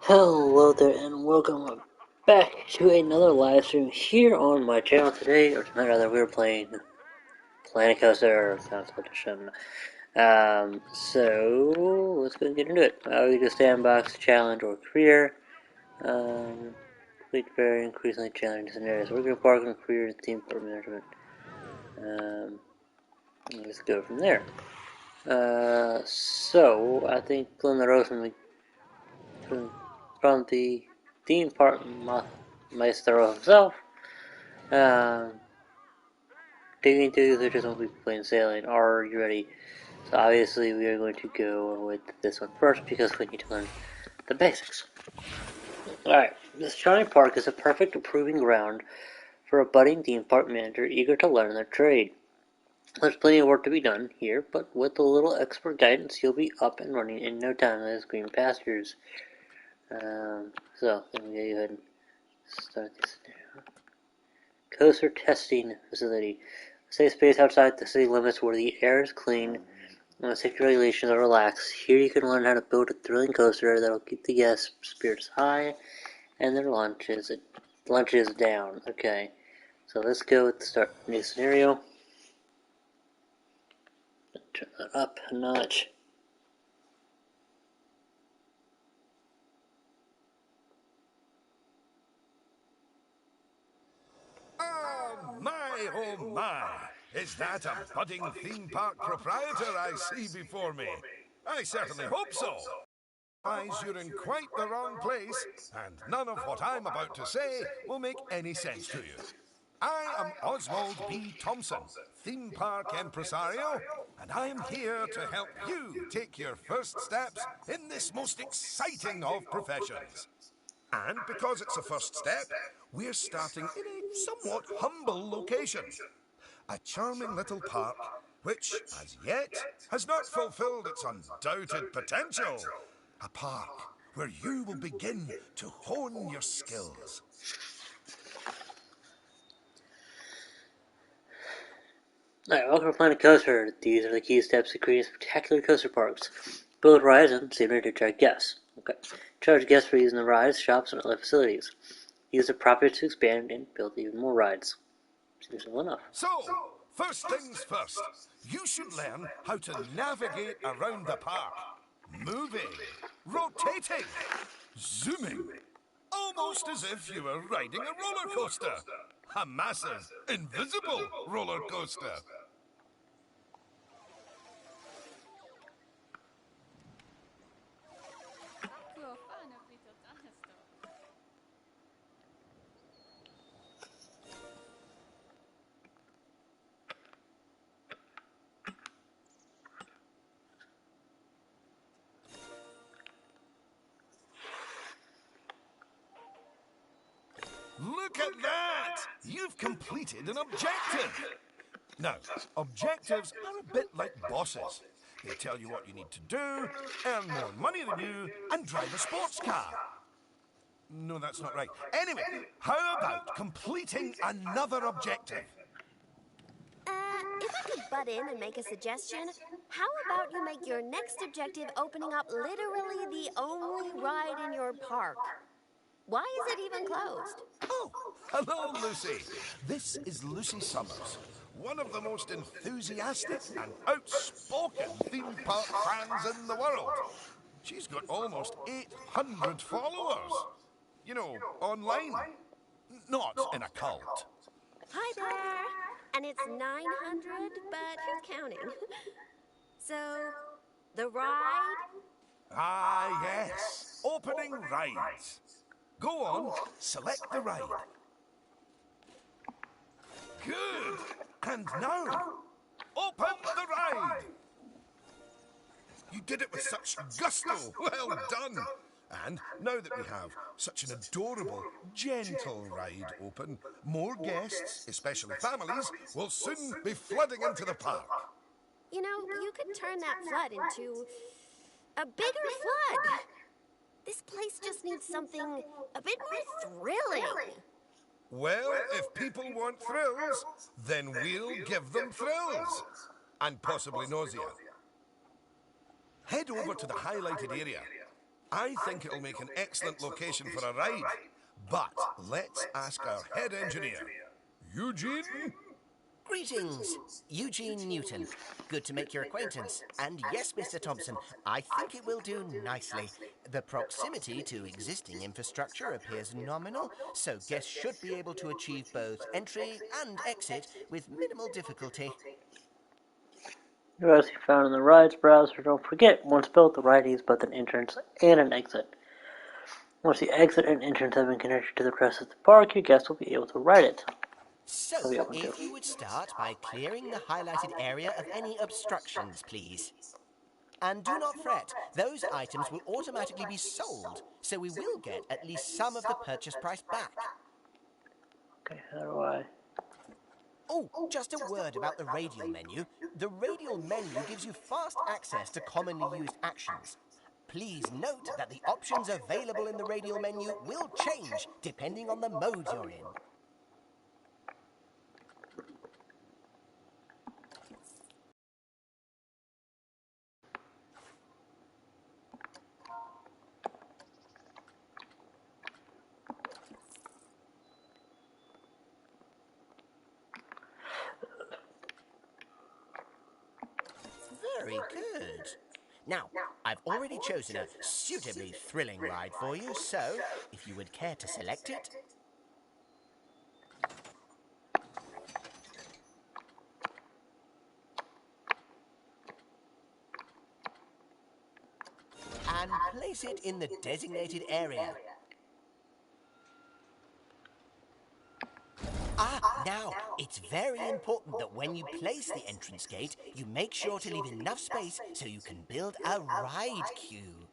Hello there and welcome back to another live stream here on my channel today, or tonight rather. We're playing Planet Coaster Console Edition. So let's go and get into it. We do sandbox, challenge, or career. Complete very increasingly challenging scenarios. We're going to park on career and theme park management. Let's go from there. So I think Glenn the Rose from the theme park maestro himself. Um, Digging through the just won't be plain sailing. Are you ready? So obviously we are going to go with this one first because we need to learn the basics. Alright, this charming park is a perfect proving ground for a budding theme park manager eager to learn their trade. There's plenty of work to be done here, but with a little expert guidance you'll be up and running in no time in those green pastures. So, let me go ahead and start this now. Coaster testing facility. A safe space outside the city limits where the air is clean and the safety regulations are relaxed. Here you can learn how to build a thrilling coaster that'll keep the guests' spirits high and their lunches down. Okay, so let's go with the start new scenario. Turn that up a notch. Oh my! Is that a budding theme park proprietor I see before me? I certainly hope so. Otherwise, you're in quite the wrong place, and none of what I'm about to say will make any sense to you. I am Oswald B. Thompson, theme park impresario, and I am here to help you take your first steps in this most exciting of professions. And because it's a first step, we're starting in a somewhat humble location. A charming little park, which, as yet, has not fulfilled its undoubted potential. A park where you will begin to hone your skills. Alright, welcome to Planet Coaster. These are the key steps to creating spectacular coaster parks. Build rides and scenery to attract guests. Okay. Charge guests for using the rides, shops, and other facilities. Use the profits to expand and build even more rides. Seems simple enough. So, first things first, you should learn how to navigate around the park. Moving, rotating, zooming. Almost as if you were riding a roller coaster. A massive, invisible roller coaster. Look at that! You've completed an objective! Now, objectives are a bit like bosses. They tell you what you need to do, earn more money than you, and drive a sports car. No, that's not right. Anyway, how about completing another objective? If I could butt in and make a suggestion, how about you make your next objective opening up literally the only ride in your park? Why is it even closed? Oh, hello, Lucy. This is Lucy Summers, one of the most enthusiastic and outspoken theme park fans in the world. She's got almost 800 followers. You know, online. Not in a cult. Hi there! And it's 900, but who's counting? So, the ride? Ah, yes. Opening rides. Go on, select the ride. Good. And now, open the ride. You did it with such gusto. Well done. And now that we have such an adorable, gentle ride open, more guests, especially families, will soon be flooding into the park. You know, you could turn that flood into a bigger flood. This place just needs something a bit more thrilling. Well, if people want thrills, then we'll give them thrills. And possibly nausea. Head over to the highlighted area. I think it'll make an excellent location for a ride. But let's ask our head engineer. Eugene? Greetings, Eugene Newton. Good to make your acquaintance. And yes, Mr. Thompson, I think it will do nicely. The proximity to existing infrastructure appears nominal, so guests should be able to achieve both entry and exit with minimal difficulty. As you found in the rides browser, don't forget, once built, the ride needs both an entrance and an exit. Once the exit and entrance have been connected to the rest of the park, your guests will be able to ride it. So, if you would start by clearing the highlighted area of any obstructions, please. And do not fret, those items will automatically be sold, so we will get at least some of the purchase price back. Okay, how do I... Oh, just a word about the Radial Menu. The Radial Menu gives you fast access to commonly used actions. Please note that the options available in the Radial Menu will change depending on the mode you're in. Very good. Now, I've already chosen a suitably thrilling ride for you, so if you would care to select it. And place it in the designated area. Now, it's very important that when you place the entrance gate, you make sure to leave enough space so you can build a ride queue.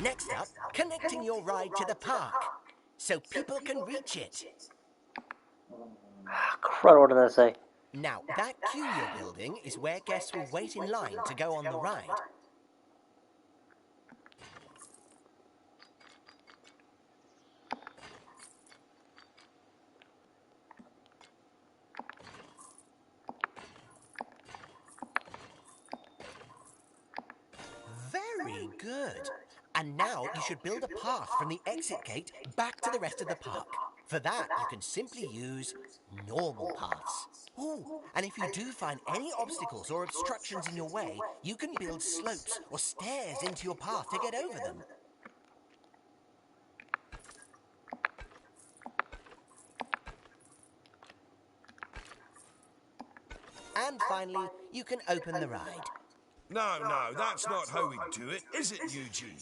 Next up, connecting your ride to the park, so people can reach it. Crud, what did I say? Now, that queue you're building is where guests will wait in line to go on the ride. Very good. And now you should build a path from the exit gate back to the rest of the park. For that, you can simply use normal paths. Ooh, and if you do find any obstacles or obstructions in your way, you can build slopes or stairs into your path to get over them. And finally, you can open the ride. No, that's not how we do it, is it, Eugene?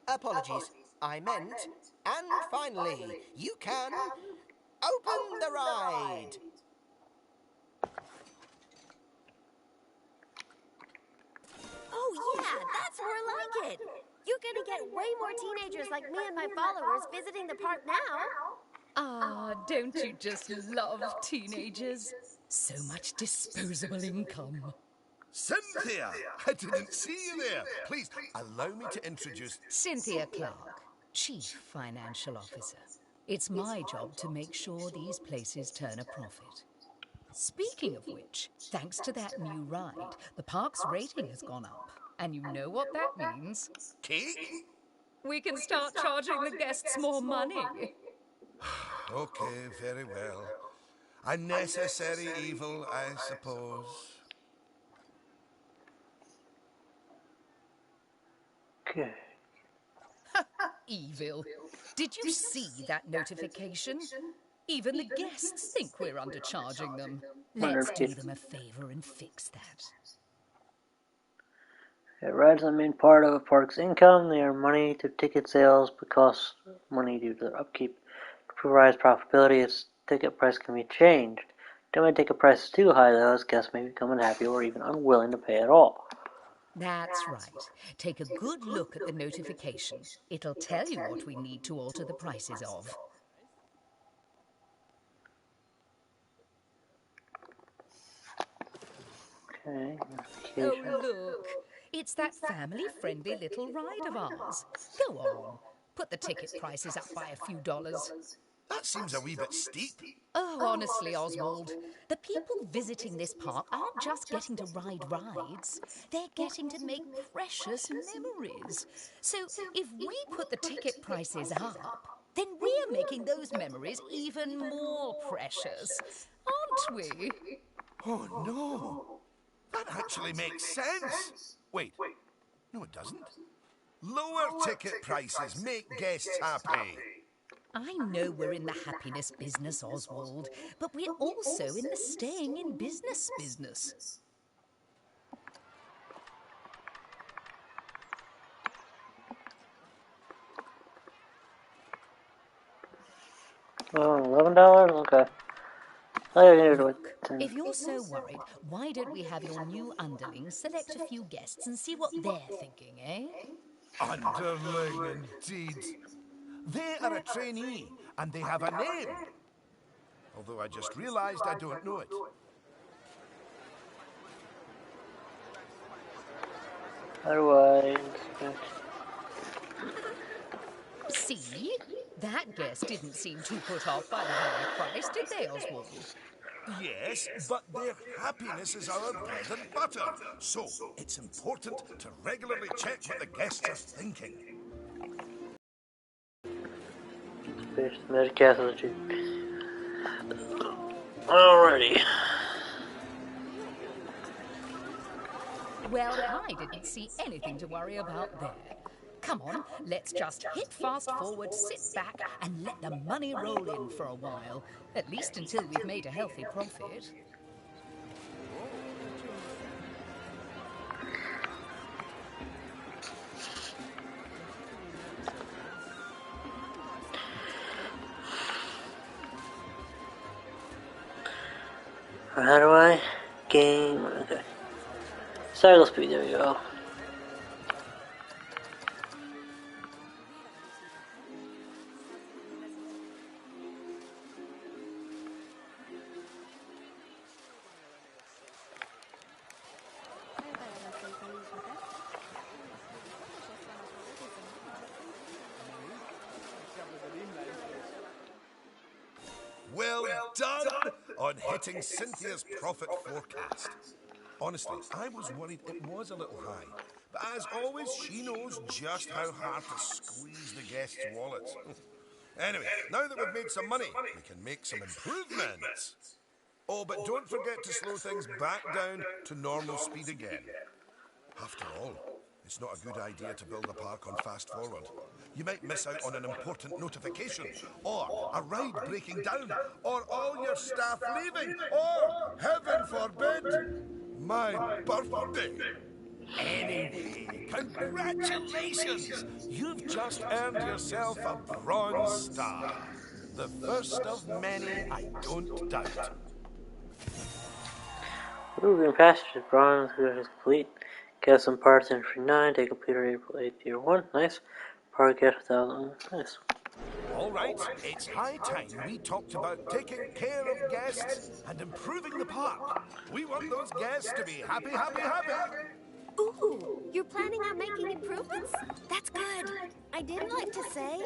Apologies, I meant, and finally, you can open the ride. Oh, yeah, that's more like it. You're gonna get way more teenagers like me and my followers visiting the park now. Ah, don't you just love teenagers? So much disposable income. Cynthia! I didn't see you there. Please, allow me to introduce... Cynthia Clark, Chief Financial Officer. It's my job to make sure these places turn a profit. Speaking of which, thanks to that new ride, the park's rating has gone up. And you know what that means? Cake? We can start charging the guests more money. Okay, very well. A necessary evil, I suppose. Okay. Evil. Did you see that notification? Even the guests think we're undercharging them. Let's do them a favor and fix that. Rides are the main part of a park's income. They earn money through ticket sales, but cost money due to their upkeep. To provide profitability, its ticket price can be changed. Don't make ticket prices too high, though, as guests may become unhappy or even unwilling to pay at all. That's right. Take a good look at the notification. It'll tell you what we need to alter the prices of. Okay. Oh, look. It's that family-friendly little ride of ours. Go on. Put the ticket prices up by a few dollars. That seems a wee bit steep. Oh, honestly, Oswald, the people visiting this park aren't just getting to ride rides, they're getting to make precious memories. So if we put the ticket prices up, then we're making those memories even more precious, aren't we? Oh no! That actually makes sense! Wait, no it doesn't. Lower ticket prices make guests happy. I know we're in the happiness business, Oswald, but we're also in the staying in business. Oh, $11? Okay. I need to Look, if you're so worried, why don't we have your new underlings select a few guests and see what they're thinking, eh? Underling indeed. They are a trainee, and they have a name. Although I just realised I don't know it. How do I inspect? See? That guest didn't seem too put off by the higher price, did they, Oswald? Yes, but their happiness is our bread and butter. So, it's important to regularly check what the guests are thinking. Space Medicastology. Alrighty. Well, I didn't see anything to worry about there. Come on, let's just hit fast forward, sit back, and let the money roll in for a while. At least until we've made a healthy profit. How do I? Game. Okay. Cycle speed, there we go. Well done on hitting Cynthia's profit forecast. Honestly, I was worried it was a little high. But as always, she knows just how hard to squeeze the guests' wallets. Anyway, now that we've made some money, we can make some improvements. Oh, but don't forget to slow things back down to normal speed again. After all, it's not a good idea to build a park on fast forward. You might miss out on an important notification, or a ride breaking down, or all your staff leaving, or, heaven forbid, my birthday. Anyway, congratulations! You've just earned yourself a bronze star. The first of many, I don't doubt. Ooh, green passage, bronze, is complete. Get some parts in for 9, take computer April 8th, year 1, nice. Park get 1,000, nice. All right, it's high time we talked about taking care of guests and improving the park. We want those guests to be happy, happy, happy. Ooh, you're planning on making improvements? That's good. I didn't like to say,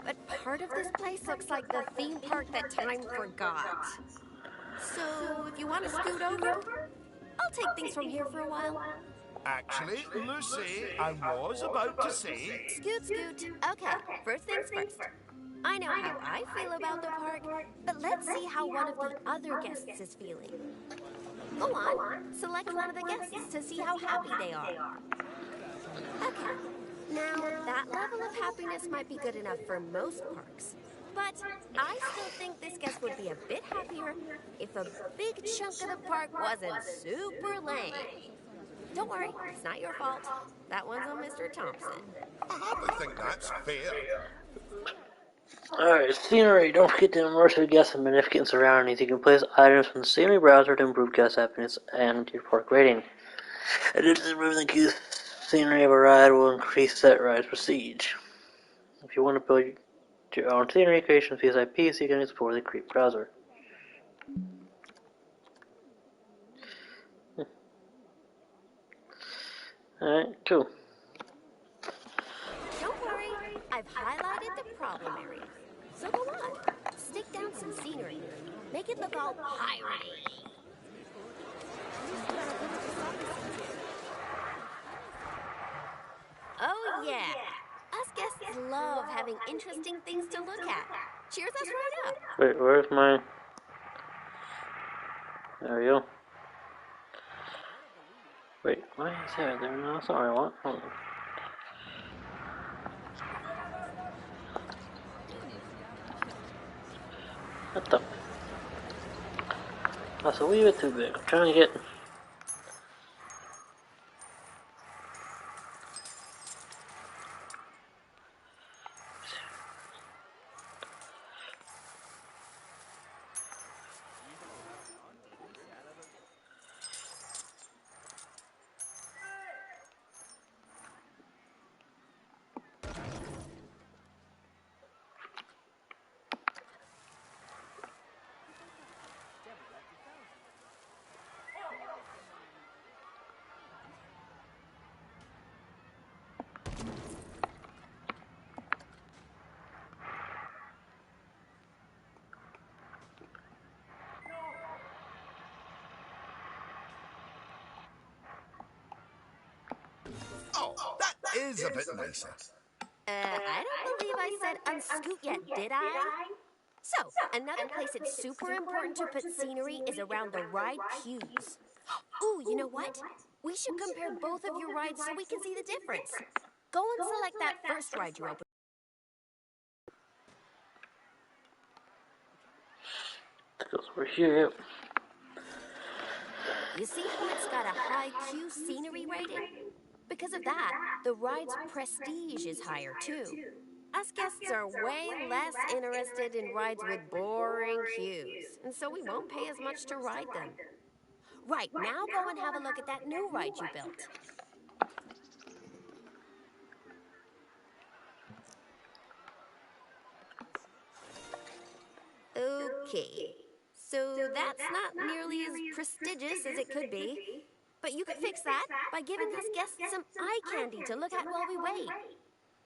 but part of this place looks like the theme park that time forgot. So, if you want to scoot over, I'll take things from here for a while. Actually, Lucy, I was about to say... Scoot. Okay, first things first. I know how I feel about the park, but let's see how one of the other guests is feeling. Go on, select one of the guests to see how happy they are. Okay, now that level of happiness might be good enough for most parks, but I still think this guest would be a bit happier if a big chunk of the park wasn't super lame. Don't worry, it's not your fault. That one's on Mr. Thompson. I hardly think that's fair. Alright, scenery. Don't forget to immerse your guests in significant surroundings. You can place items from the scenery browser to improve guest happiness and your park rating. Additionally, removing the key scenery of a ride will increase that ride's prestige. If you want to build your own scenery creation via IP, so you can explore the Creep browser. Alright, cool. Don't worry, I've highlighted the problem area. So go on, stick down some scenery. Make it look all piratey. Oh yeah, us guests love having interesting things to look at. Cheers us right up. Wait, where's my... There we go. Wait, why is that there now? That's not what I want. Hold on. What the... That's a wee bit too big. I'm trying to get... Oh, that is a bit nicer. I don't believe I said unscoot yet, did I? So, another place it's super important to put scenery is around the ride queues. Ooh, you know what? We should compare both of your rides so we can see the difference. Go and select that first ride you open. It goes over here. You see how it's got a high queue scenery rating? Because of that, the ride's prestige is higher too. Us guests are way less interested in rides with boring queues, and so we won't pay as much to ride them. Right, now go and have a look at that new ride you built. Okay, so that's not nearly as prestigious as it could be. But you can fix that by giving us guests some eye candy to look at while we wait.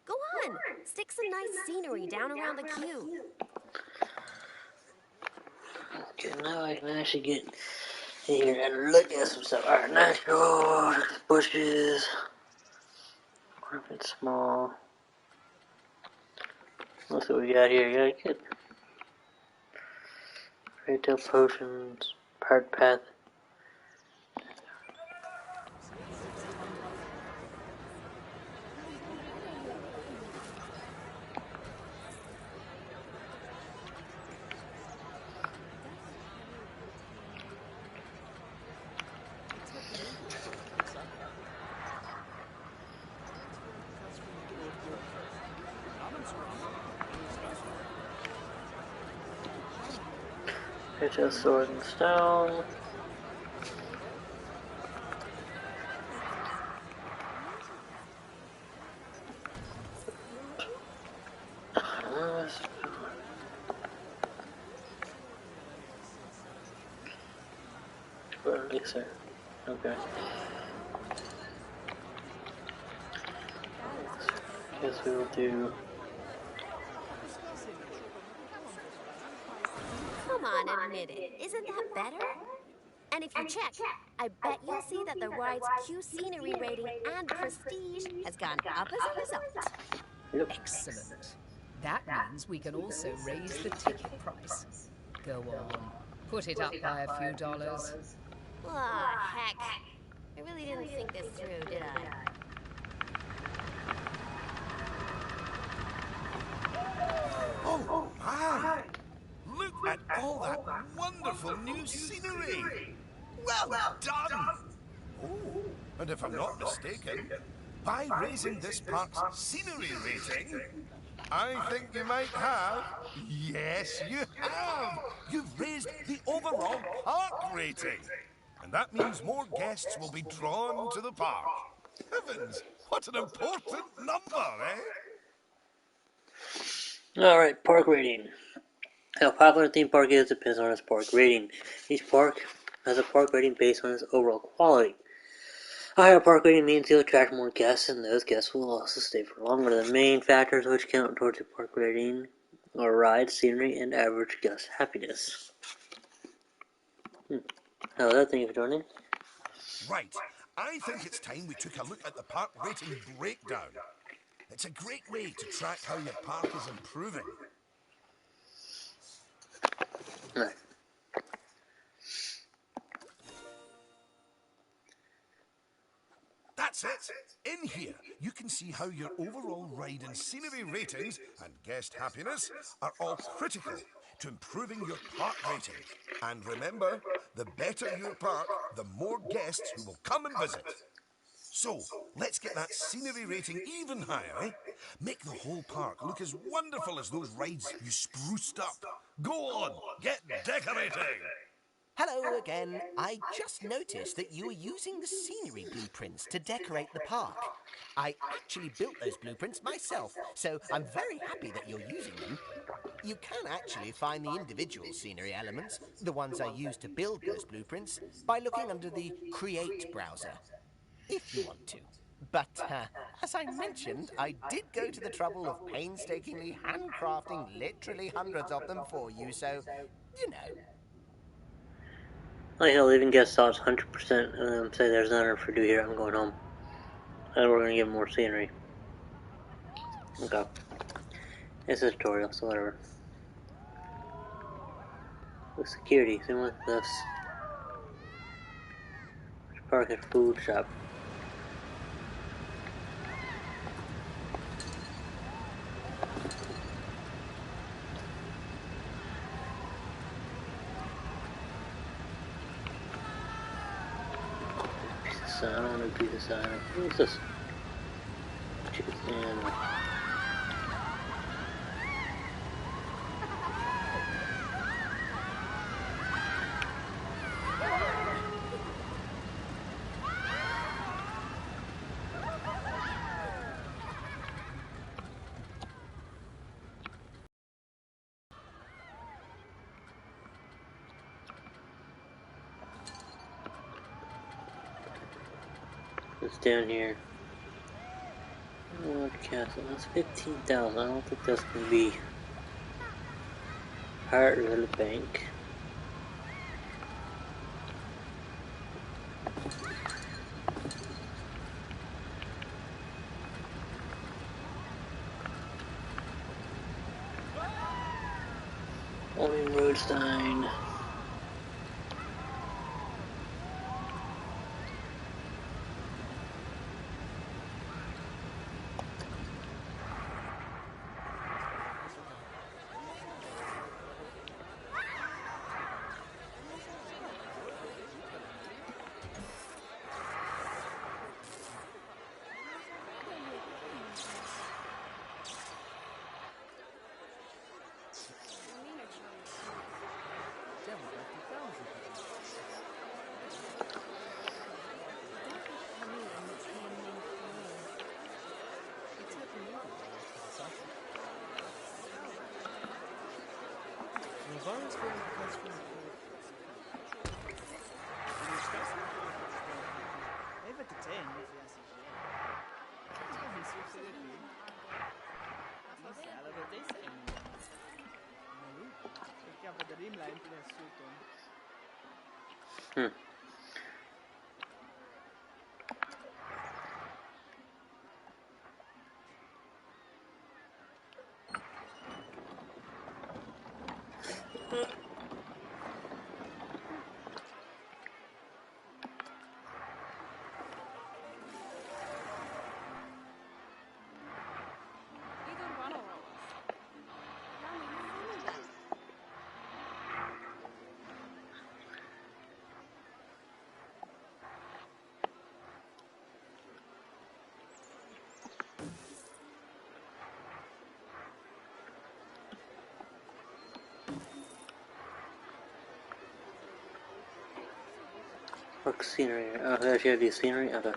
Go on, stick some nice scenery down around the queue. Okay, now I can actually get in here and look at some stuff. Alright, nice road, bushes. What if it's small? Let's see what we got here. You gotta get retail potions, pirate path. Retail sword and stone. Elixir. Okay. Guess we will do. Come on, admit it. Isn't that better? And if you check, I bet you'll see that the ride's queue scenery rating and prestige has gone up as a result. Yep. Excellent. That means we can also raise the ticket price. Go on, put it up by a few dollars. Ah, heck. I really didn't think this through, did I? Oh, my! Look at all that wonderful new scenery! Well done! Oh, and if I'm not mistaken, by raising this park's scenery rating, I think you might have... Yes, you have! You've raised the overall park rating! And that means more guests will be drawn to the park. Heavens, what an important number, eh? Alright, park rating. How popular a theme park is depends on its park rating. Each park has a park rating based on its overall quality. A higher park rating means you'll attract more guests, and those guests will also stay for longer. The main factors which count towards your park rating Or ride, scenery, and average guest happiness. Hello there, thank you for joining. Right, I think it's time we took a look at the park rating breakdown. It's a great way to track how your park is improving. Right. That's it! In here, you can see how your overall ride and scenery ratings and guest happiness are all critical to improving your park rating. And remember, the better your park, the more guests who will come and visit. So, let's get that scenery rating even higher, eh? Make the whole park look as wonderful as those rides you spruced up. Go on, get decorating! Hello again. I just noticed that you were using the scenery blueprints to decorate the park. I actually built those blueprints myself, so I'm very happy that you're using them. You can actually find the individual scenery elements, the ones I used to build those blueprints, by looking under the Create browser, if you want to. But as I mentioned, I did go to the trouble of painstakingly handcrafting literally hundreds of them for you, so, you know. Like how leaving guest thoughts 100% and them say there's nothing for do here, I'm going home. And we're gonna get more scenery. Okay. It's a tutorial, so whatever. The security, same with this. Park and food shop. Piece of sign, I don't want to piece of sign. What's this? Chicken. It's down here. Lord Castle. That's 15,000. I don't think that's gonna be Heart River Bank. Only Roadstein. Hmm. Park scenery. Oh, I actually have the scenery? Okay.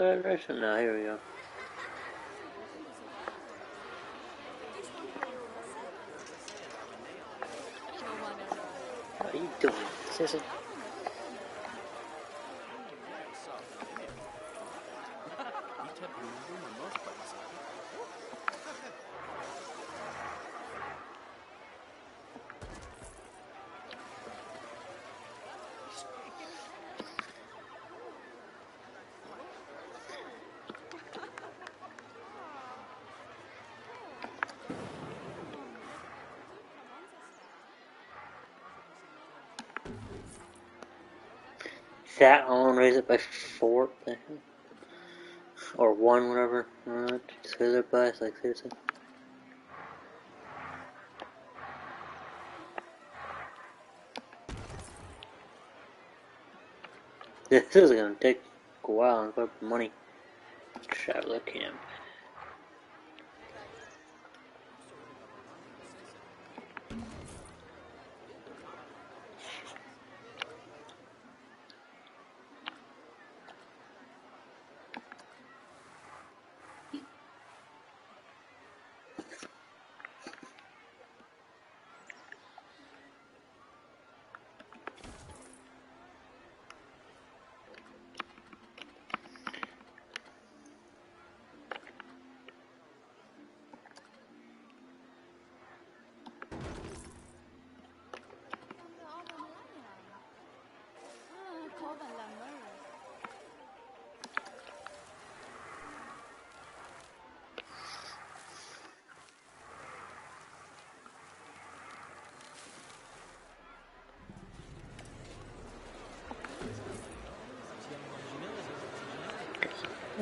the right direction? No, here we go. What are you doing, sissy? That alone raise it by 4, or 1, whatever. Just raise it by, like, seriously. This is gonna take a while and quite a bit of money. Traveler camp.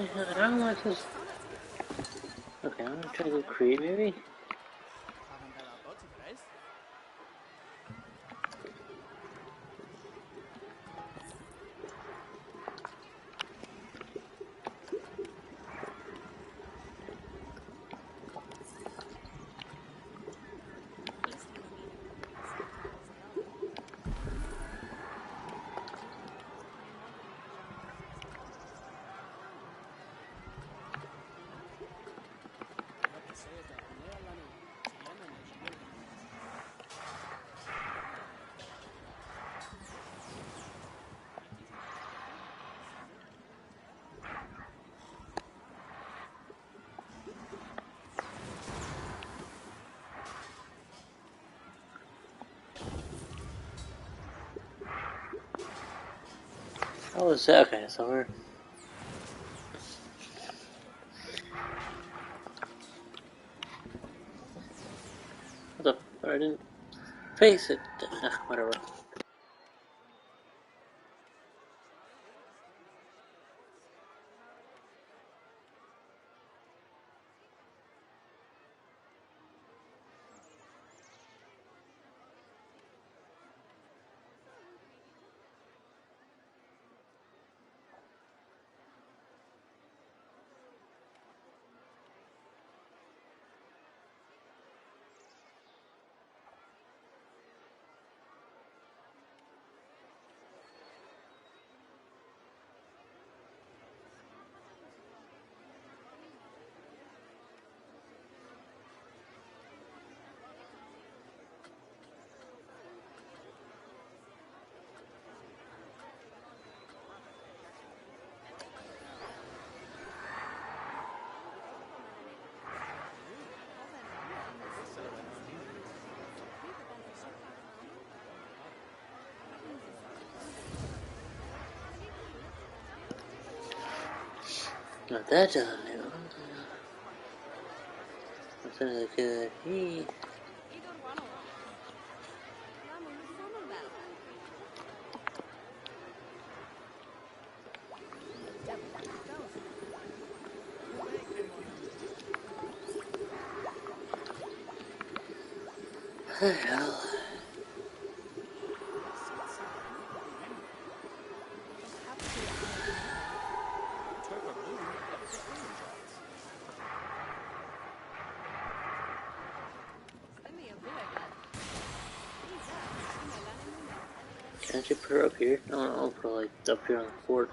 I don't know what this. Okay, I'm gonna try to create maybe. Oh, is that okay? So we're. What the? I didn't face it. Whatever. Not that doesn't do. What's another good? He. What the hell? Can't you put her up here? No, I'll put her like up here on the porch.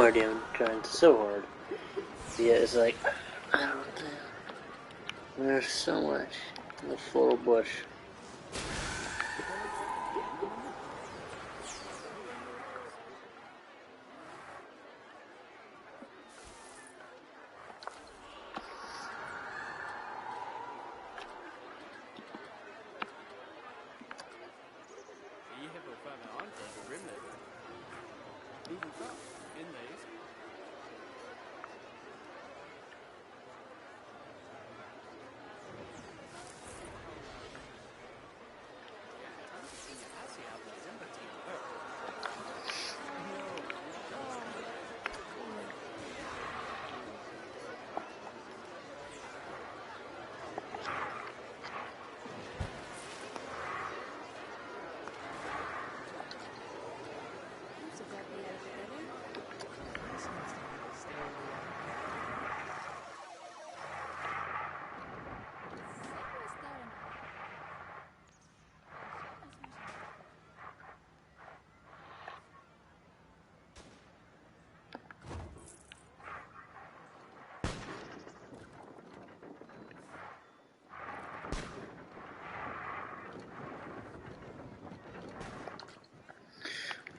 idea I'm trying so hard. Yeah, it's like, I don't know. There's so much in the photo bush.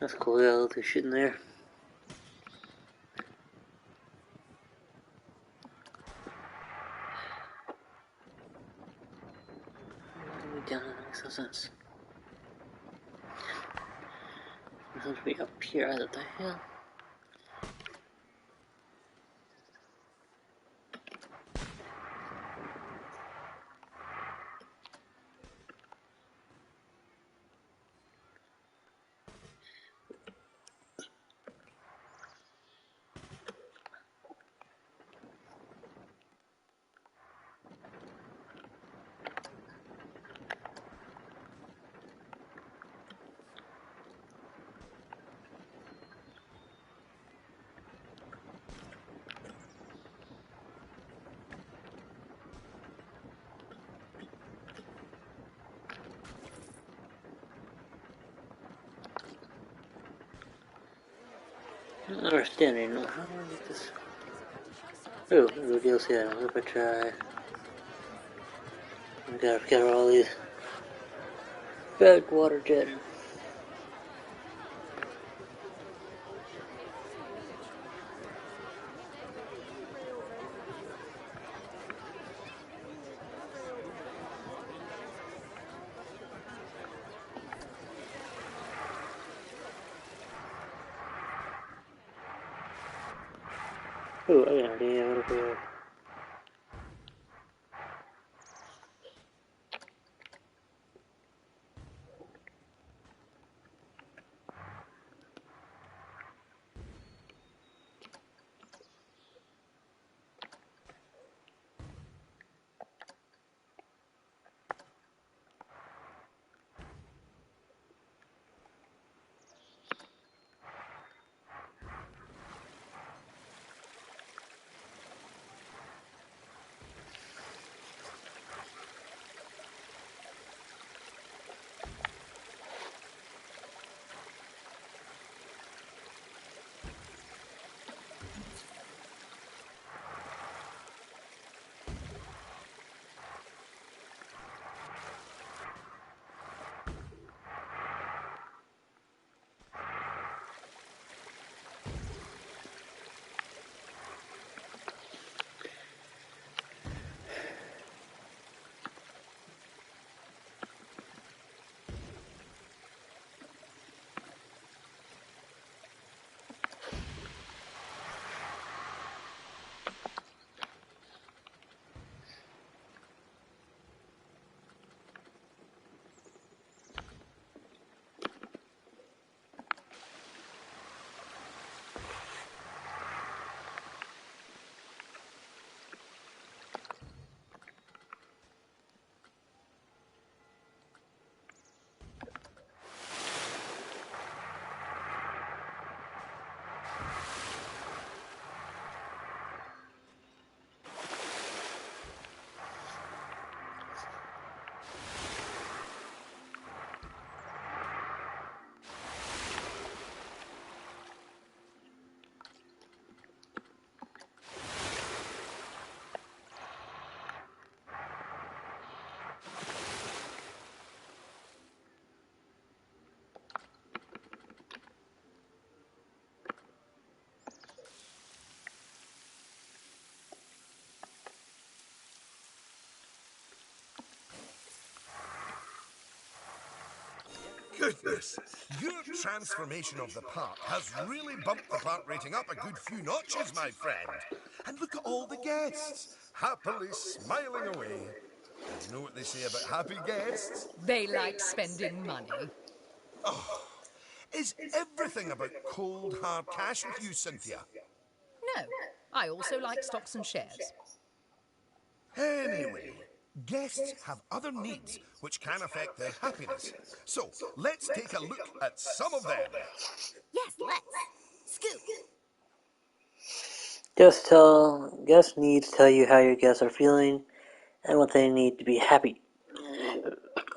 That's cool, they got all this shit in there. Down, that makes no sense. It's supposed to be up here, what the hell? I don't understand anymore. How do I make this? Oh, the DLC items. If I try. I gotta get all these bad water jetting. Oh, I got an idea. What if we goodness! Your transformation of the park has really bumped the park rating up a good few notches, my friend. And look at all the guests, happily smiling away. And you know what they say about happy guests? They like spending money. Is everything about cold, hard cash with you, Cynthia? No, I also like stocks and shares. Anyway, guests have other needs which can affect their happiness. So, let's take a look at some of them. Yes, let's. Scoot. Guest needs tell you how your guests are feeling and what they need to be happy.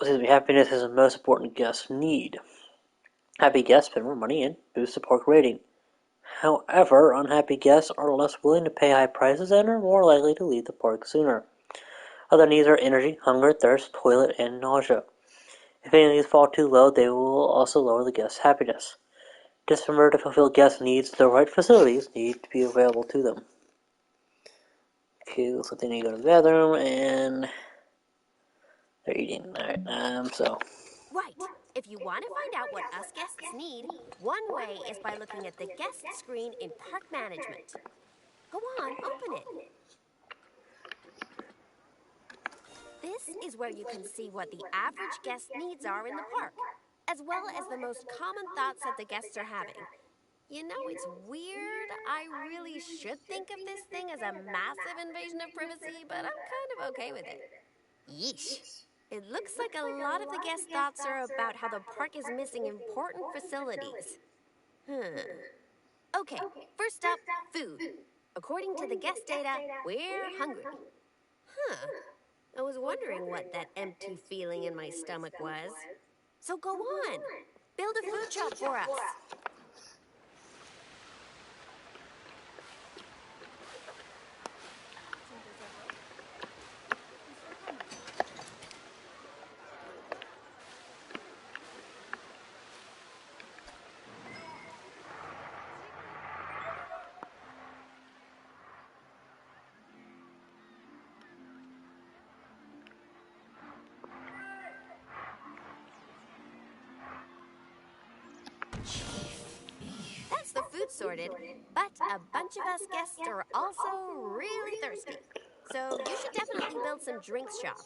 Happiness is the most important guest need. Happy guests spend more money and boost the park rating. However, unhappy guests are less willing to pay high prices and are more likely to leave the park sooner. Other needs are energy, hunger, thirst, toilet, and nausea. If any of these fall too low, they will also lower the guest's happiness. Just remember to fulfill guest needs, the right facilities need to be available to them. Okay, looks like they need to go to the bathroom, and they're eating. Alright, Right. If you want to find out what us guests need, one way is by looking at the guest screen in park management. Go on, open it. This is where you can see what the average guest needs are in the park, as well as the most common thoughts that the guests are having. You know, it's weird. I really should think of this thing as a massive invasion of privacy, but I'm kind of okay with it. Yeesh. It looks like a lot of the guest thoughts are about how the park is missing important facilities. Okay, first up, food. According to the guest data, we're hungry. I was wondering what that empty feeling in my stomach was. So go on, build a food shop for us. That's the food sorted, but a bunch of us guests are also really thirsty. So you should definitely build some drinks shops.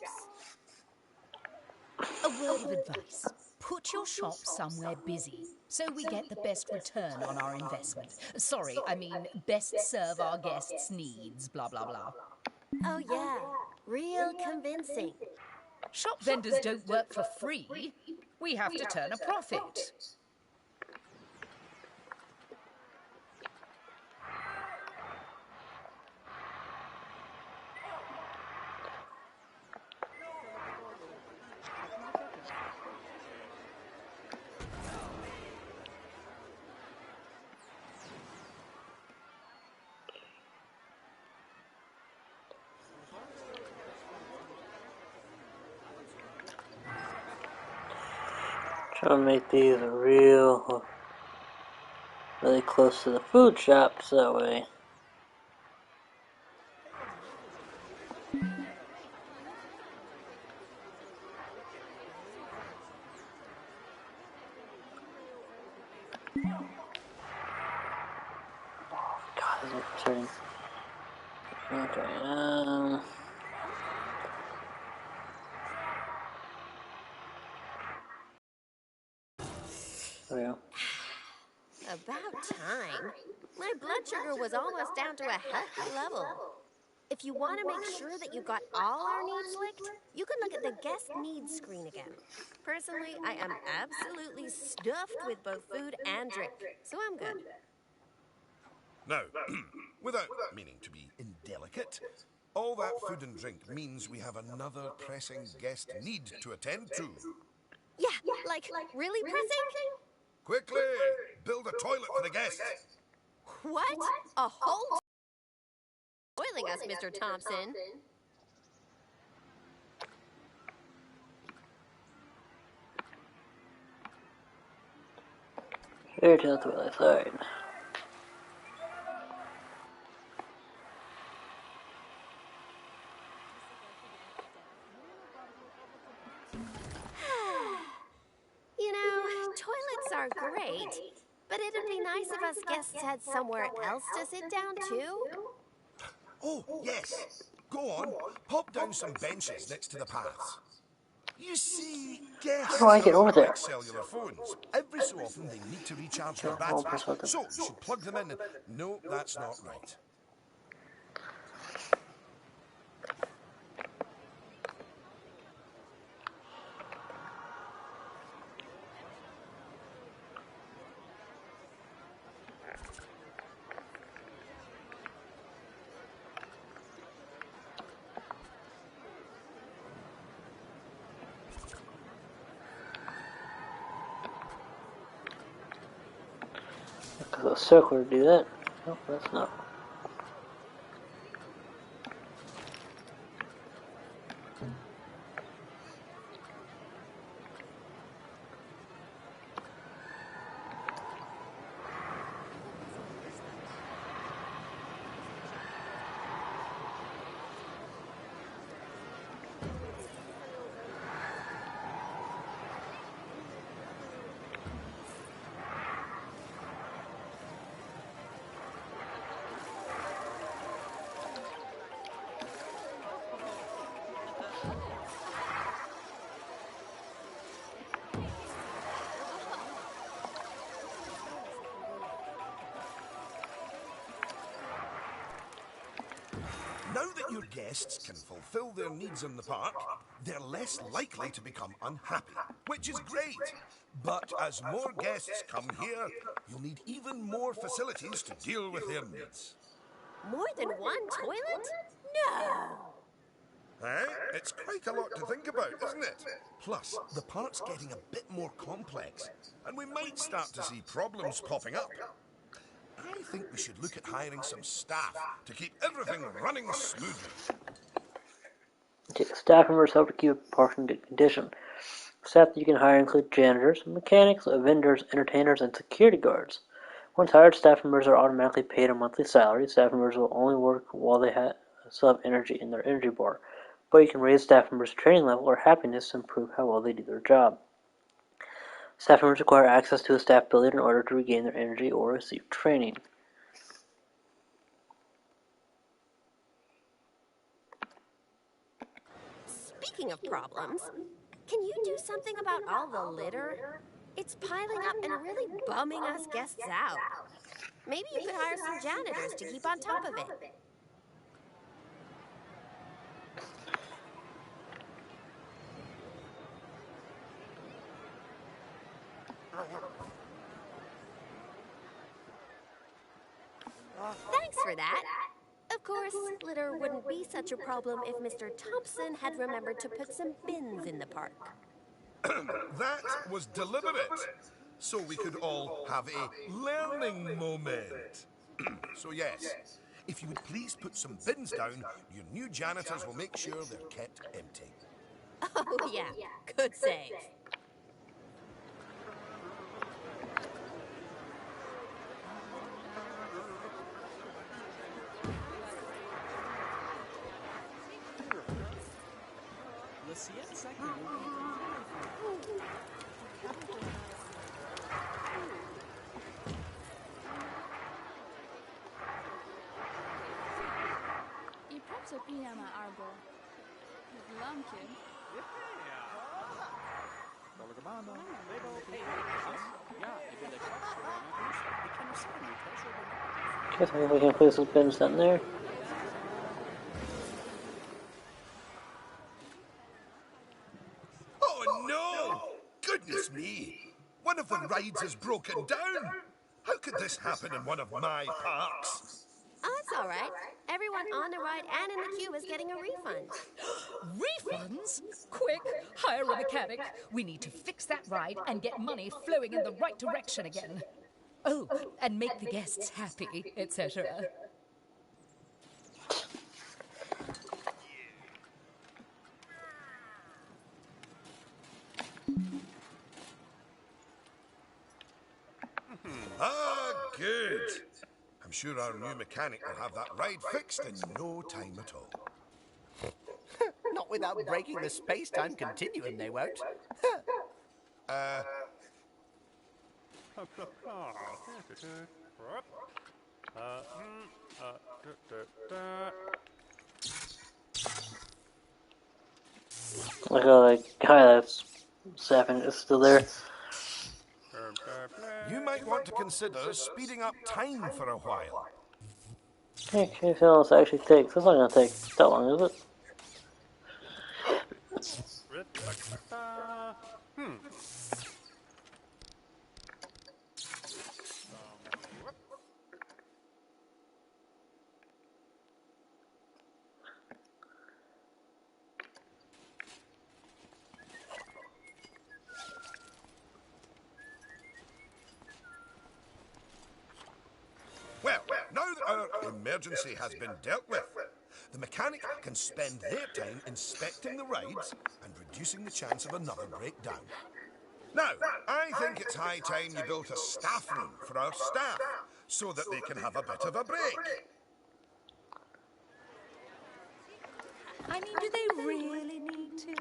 A word of advice. Put your shop somewhere busy so we get the best return on our investment. Sorry, I mean best serve our guests' needs, blah, blah, blah. Oh yeah, real convincing. Shop vendors don't work for free. We have to turn a profit. try to make these really close to the food shop, so that way. God, this is frustrating. Okay, there we go. About time. My blood sugar was almost down to a healthy level. If you want to make sure that you got all our needs licked, you can look at the guest needs screen again. Personally, I am absolutely stuffed with both food and drink, so I'm good. Now, without meaning to be indelicate, all that food and drink means we have another pressing guest need to attend to. Yeah, like, really pressing? Quickly, build a toilet for the guests. What? A whole spoiling us, Mr. Thompson. Here to the toilet side. You know, Toilets are great, but it'd be nice if us guests had somewhere else to sit down, too. Oh, yes. Go on, pop down some benches next to the paths. You see, How do I guests are get a over lot there? like cellular phones. Every so often they need to recharge their Sure, I'll batteries. press button. So you should plug them in. No, that's not right. Because a circular do that. No, that's not. Now that your guests can fulfill their needs in the park, they're less likely to become unhappy, which is great. But as more guests come here, you'll need even more facilities to deal with their needs. More than one toilet? No! Eh? It's quite a lot to think about, isn't it? Plus, the park's getting a bit more complex, and we might start to see problems popping up. I think we should look at hiring some staff to keep everything running smoothly. Okay, staff members help to keep a park in good condition. Staff that you can hire include janitors, mechanics, vendors, entertainers, and security guards. Once hired, staff members are automatically paid a monthly salary. Staff members will only work while they still have energy in their energy bar, but you can raise staff members' training level or happiness to improve how well they do their job. Staff members require access to a staff building in order to regain their energy or receive training. Speaking of problems, can you do something about all the litter? It's piling up and really bumming us guests out. Maybe you could hire some janitors to keep on top of it. Thanks for that. Of course, litter wouldn't be such a problem if Mr. Thompson had remembered to put some bins in the park. That was deliberate, so we could all have a learning moment. So yes, if you would please put some bins down, your new janitors will make sure they're kept empty. Oh, yeah. Good save. I praco pijama albo lamkiem. Okay, so maybe we can place those bins down there. Oh no! Goodness me! One of the rides is broken down! How could this happen in one of my parks? Oh, it's all right. Everyone on the ride and in the queue is getting a refund. Refunds? Quick, hire a mechanic. We need to fix that ride and get money flowing in the right direction again. Oh, and make the guests happy, etc. Ah, good. I'm sure our new mechanic will have that ride fixed in no time at all. Not without breaking the space-time continuum, they won't. Like, oh, that guy that's Seven is still there. You might want to consider speeding up time for a while. Hey, can you see how long this actually takes? That's not gonna take that long, is it? Well, now that our emergency has been dealt with, the mechanic can spend their time inspecting the rides and reducing the chance of another breakdown. Now, I think it's high time you built a staff room for our staff so that they can have a bit of a break. I mean, do they really need to?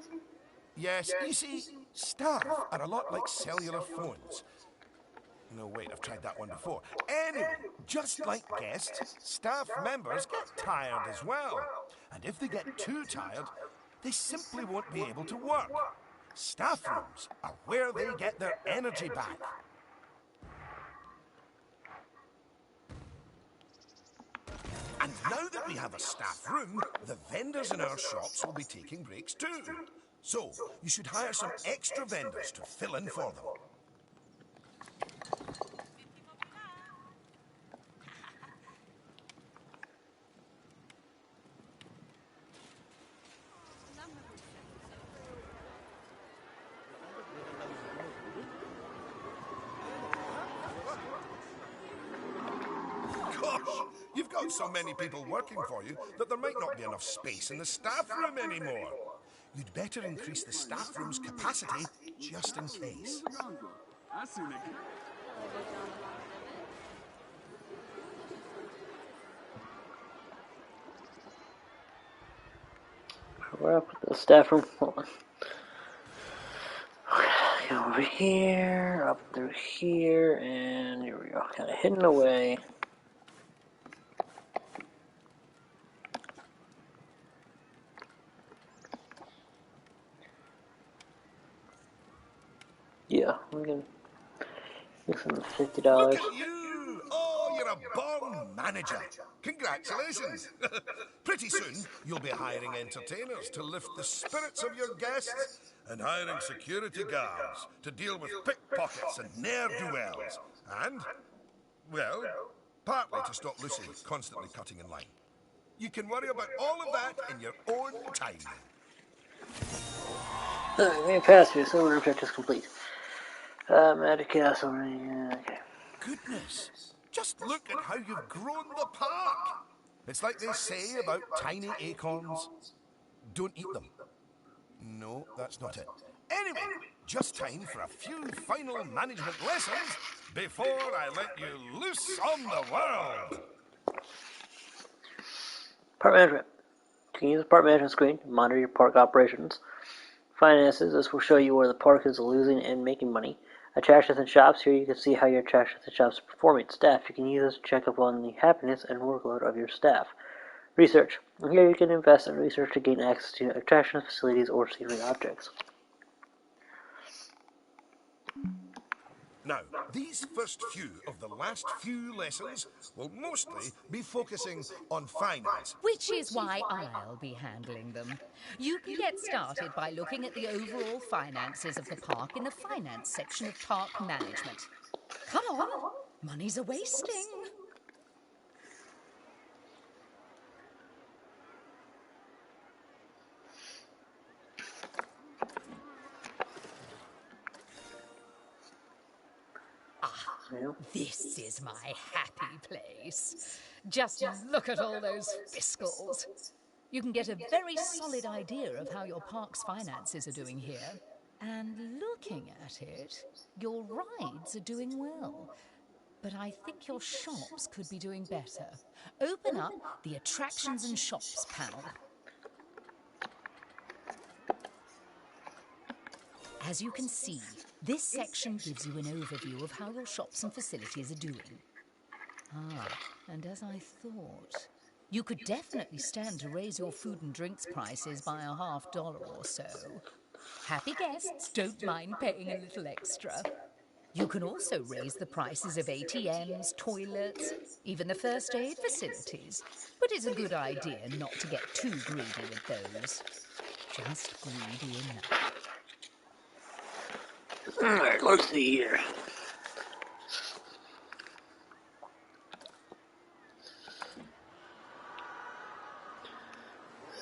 Yes, you see, staff are a lot like cellular phones. No, wait, I've tried that one before. Anyway, just like guests, staff members get tired as well. And if they get too tired, they simply won't be able to work. Staff rooms are where they get their energy back. And now that we have a staff room, the vendors in our shops will be taking breaks too. So, you should hire some extra vendors to fill in for them. Gosh, you've got so many people working for you that there might not be enough space in the staff room anymore. You'd better increase the staff room's capacity just in case. Where I put the staff room? Hold on. Okay, go over here, up through here, and here we go. Kind of hidden away. Yeah, I'm gonna give them $50. Look at you! Oh, you're a born manager. Congratulations. Pretty soon, you'll be hiring entertainers to lift the spirits of your guests and hiring security guards to deal with pickpockets and ne'er-do-wells. And, well, partly to stop Lucy constantly cutting in line. You can worry about all of that in your own time. Alright, main passage, silver objective complete. Magic Castle, okay. Goodness, just look at how you've grown the park. It's like they say about tiny acorns. Don't eat them. No, that's not it. Anyway, just time for a few final management lessons before I let you loose on the world. Park management. You can use the park management screen to monitor your park operations. Finances, this will show you where the park is losing and making money. Attractions and shops, here you can see how your attractions and shops are performing. Staff, you can use this to check up on the happiness and workload of your staff. Research, here you can invest in research to gain access to attractions, facilities, or scenery objects. Now, these first few of the last few lessons will mostly be focusing on finance. Which is why I'll be handling them. You can get started by looking at the overall finances of the park in the finance section of park management. Come on, money's a wasting. This is my happy place. Just look at all those fiscals. You can get a very solid idea of how your park's finances are doing here. And looking at it, your rides are doing well. But I think your shops could be doing better. Open up the Attractions and Shops panel. As you can see, This section gives you an overview of how your shops and facilities are doing. Ah, and as I thought, you could definitely stand to raise your food and drinks prices by $50 or so. Happy guests don't mind paying a little extra. You can also raise the prices of ATMs, toilets, even the first aid facilities. But it's a good idea not to get too greedy with those. Just greedy enough. Alright, let's see here.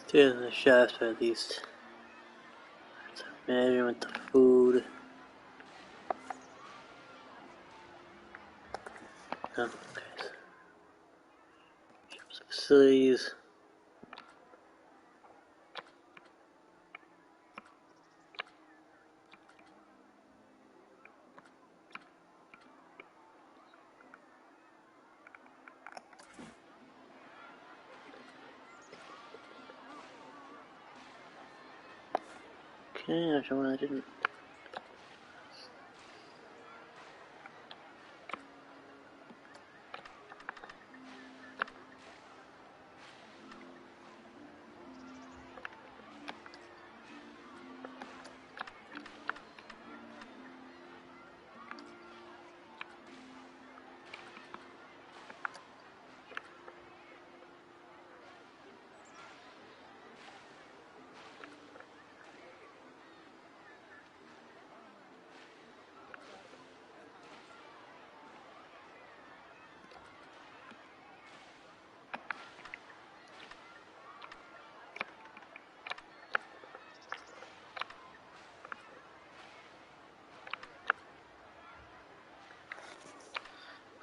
Stay in the shops at least. Imagine with the food. Okay. Shops and facilities. Okay, there's one I didn't.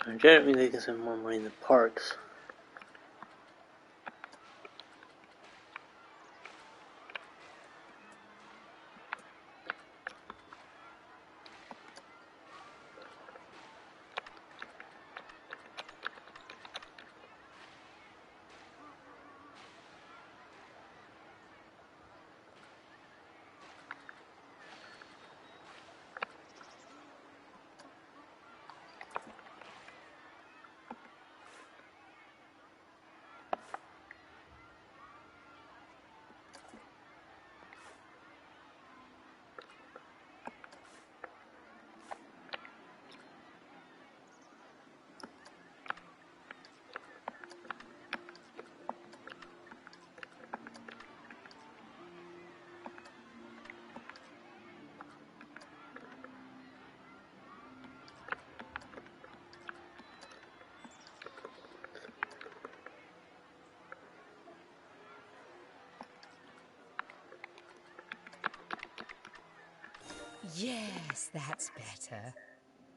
I generally they can spend more money in the parks. Yes, that's better.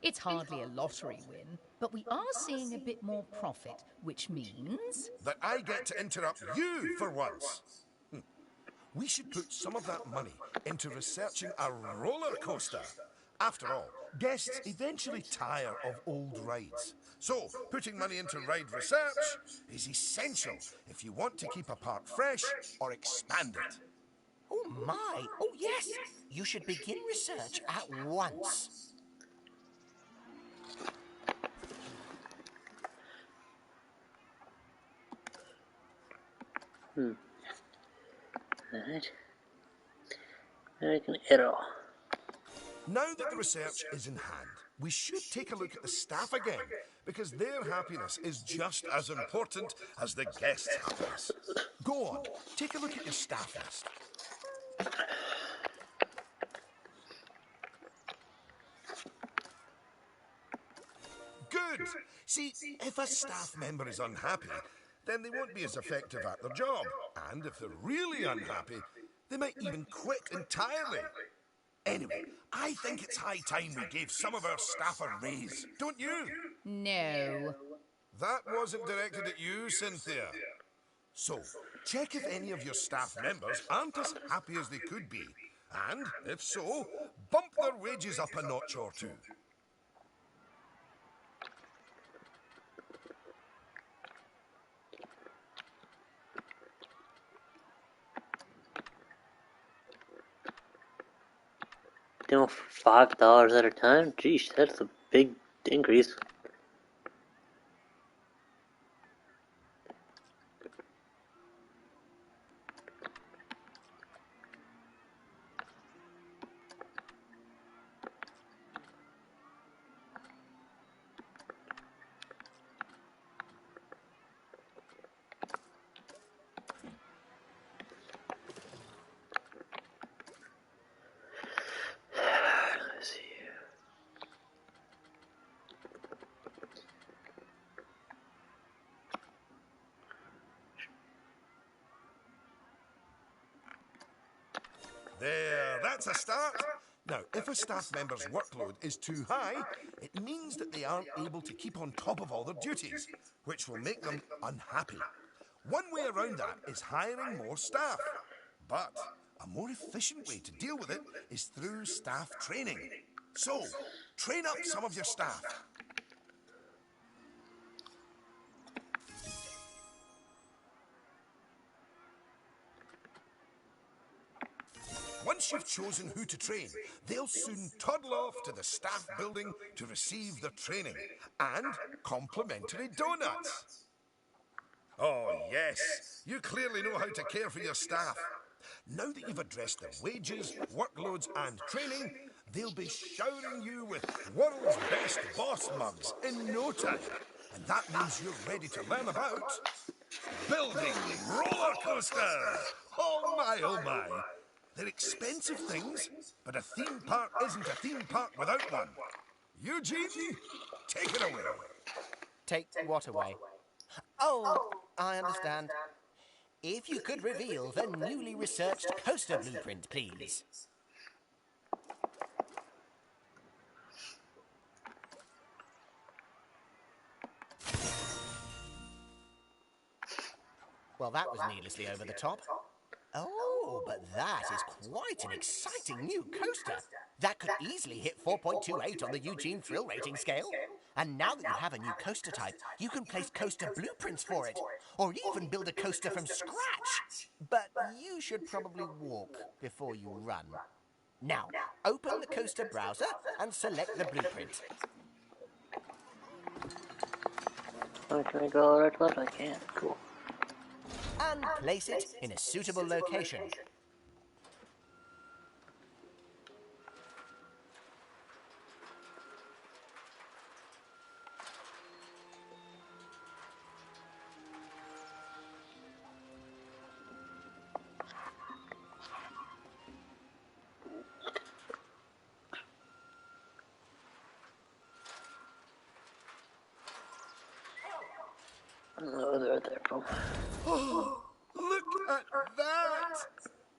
It's hardly a lottery win, but we are seeing a bit more profit, which means... That I get to interrupt you for once. We should put some of that money into researching a roller coaster. After all, guests eventually tire of old rides. So, putting money into ride research is essential if you want to keep a park fresh or expand it. Oh my! Oh yes! You should begin research at once. That. I can edit. Now that the research is in hand, we should take a look at the staff again, because their happiness is just as important as the guests' happiness. Go on, take a look at your staff list. Good! See, if a staff member is unhappy, then they won't be as effective at their job. And if they're really unhappy, they might even quit entirely. Anyway, I think it's high time we gave some of our staff a raise, don't you? No. That wasn't directed at you, Cynthia. So, check if any of your staff members aren't as happy as they could be. And, if so, bump their wages up a notch or two. $5 at a time. Geez, that's a big increase. Let's see. There, that's a start. Now, if a staff member's workload is too high, it means that they aren't able to keep on top of all their duties, which will make them unhappy. One way around that is hiring more staff. But a more efficient way to deal with it is through staff training. So, train up some of your staff. Once you've chosen who to train, they'll soon toddle off to the staff building to receive their training and complimentary donuts. Oh, yes, you clearly know how to care for your staff. Now that you've addressed their wages, workloads, and training, they'll be showering you with world's best boss mugs in no time. And that means you're ready to learn about building roller coasters. Oh my, oh my. They're expensive things, but a theme park isn't a theme park without one. Eugene, take it away. Take what away? Oh, I understand. If you could reveal the newly researched coaster blueprint, please. Well, that was needlessly over the top. Oh, but that is quite an exciting new coaster. That could easily hit 4.28 on the Eugene Thrill Rating scale. And now that you have a new coaster type, you can place coaster blueprints for it, or even build a coaster from scratch. But you should probably walk before you run. Now, open the coaster browser and select the blueprint. Can I go right left? I can. Cool. And place it in a suitable location. Oh, they're there, boom. Oh, look at that!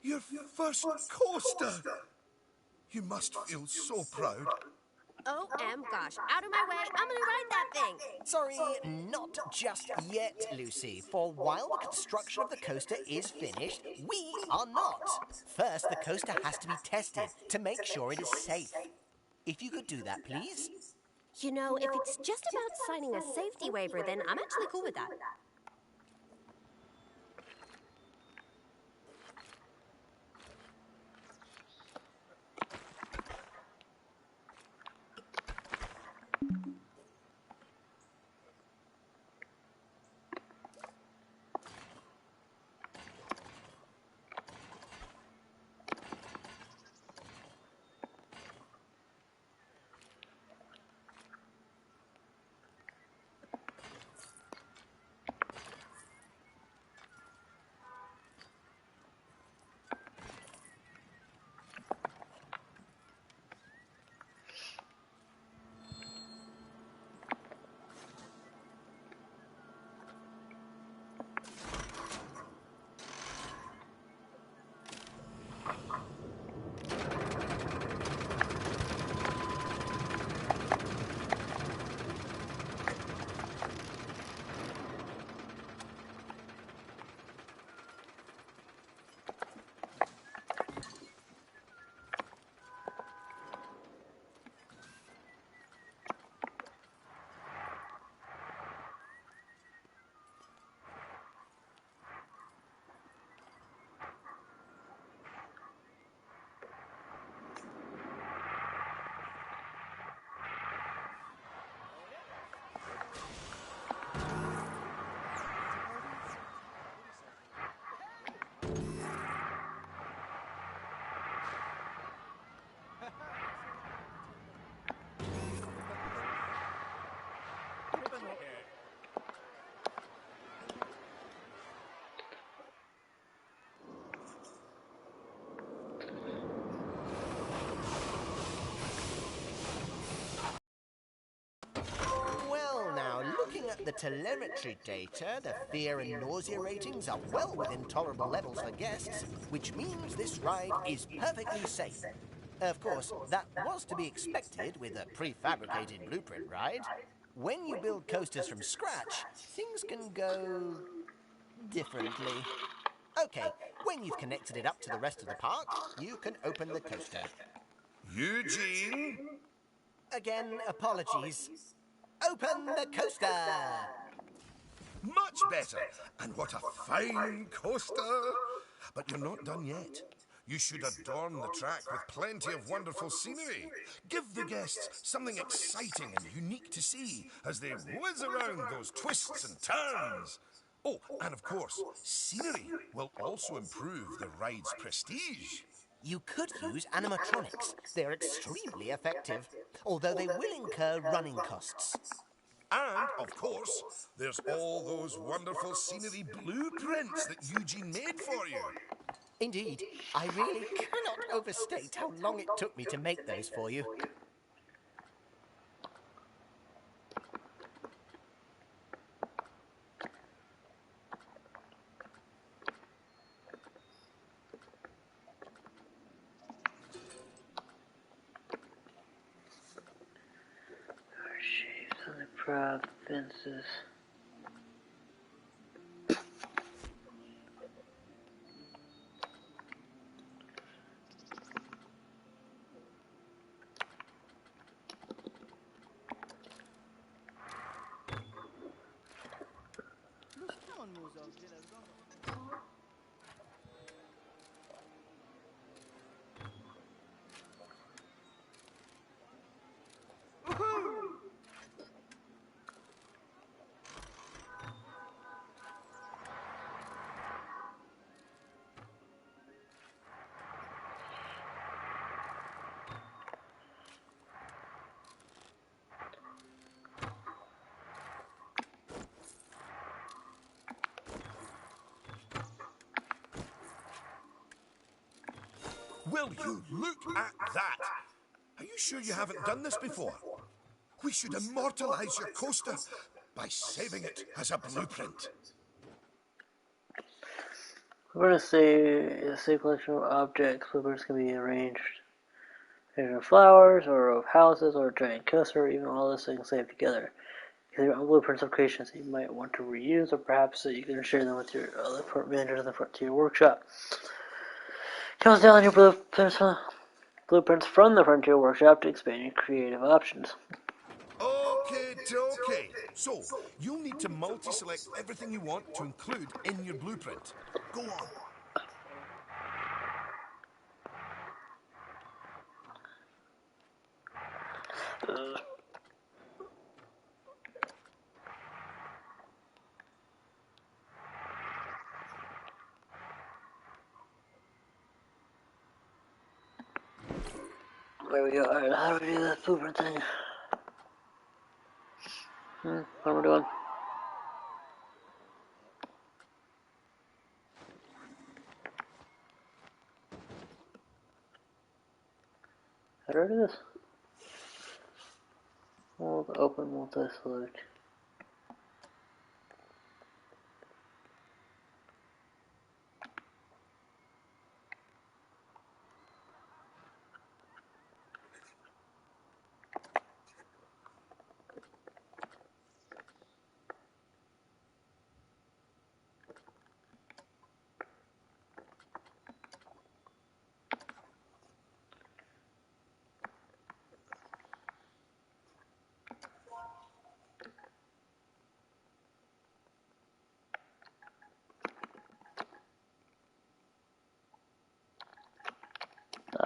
Your first coaster! You must feel so proud. Gosh, out of my way, I'm gonna ride that thing. Sorry, not just yet, Lucy. For while the construction of the coaster is finished, we are not. First, the coaster has to be tested to make sure it is safe. If you could do that, please. You know, if it's just about signing a safety waiver, then I'm actually cool with that. at the telemetry data, the fear and nausea ratings are well within tolerable levels for guests, which means this ride is perfectly safe. Of course, that was to be expected with a prefabricated blueprint ride. When you build coasters from scratch, things can go differently. Okay, when you've connected it up to the rest of the park, you can open the coaster. Eugene? Again, apologies. Open the coaster! Much better. And what a fine coaster. But you're not done yet. You should adorn the track with plenty of wonderful scenery. Give the guests something exciting and unique to see as they whiz around those twists and turns. Oh, and of course, scenery will also improve the ride's prestige. You could use animatronics. They're extremely effective, although they will incur running costs. And, of course, there's all those wonderful scenery blueprints that Eugene made for you. Indeed, I really cannot overstate how long it took me to make those for you. Shapes on the provinces. Will you look at that? Are you sure you haven't done this before? We should immortalize your coaster by saving it as a blueprint. We're going to say a safe collection of objects. Blueprints can be arranged in flowers, or of houses, or a giant coaster, or even all those things saved together. These are blueprints of creations that you might want to reuse, or perhaps that you can share them with your other managers in the Frontier Workshop. Close down your blueprints from the Frontier Workshop to expand your creative options. Okay. So, you'll need to multi-select everything you want to include in your blueprint. Go on. There we go. Alright, how do we do this blueprint thing? What am I doing? How do I do this? Open multi-select.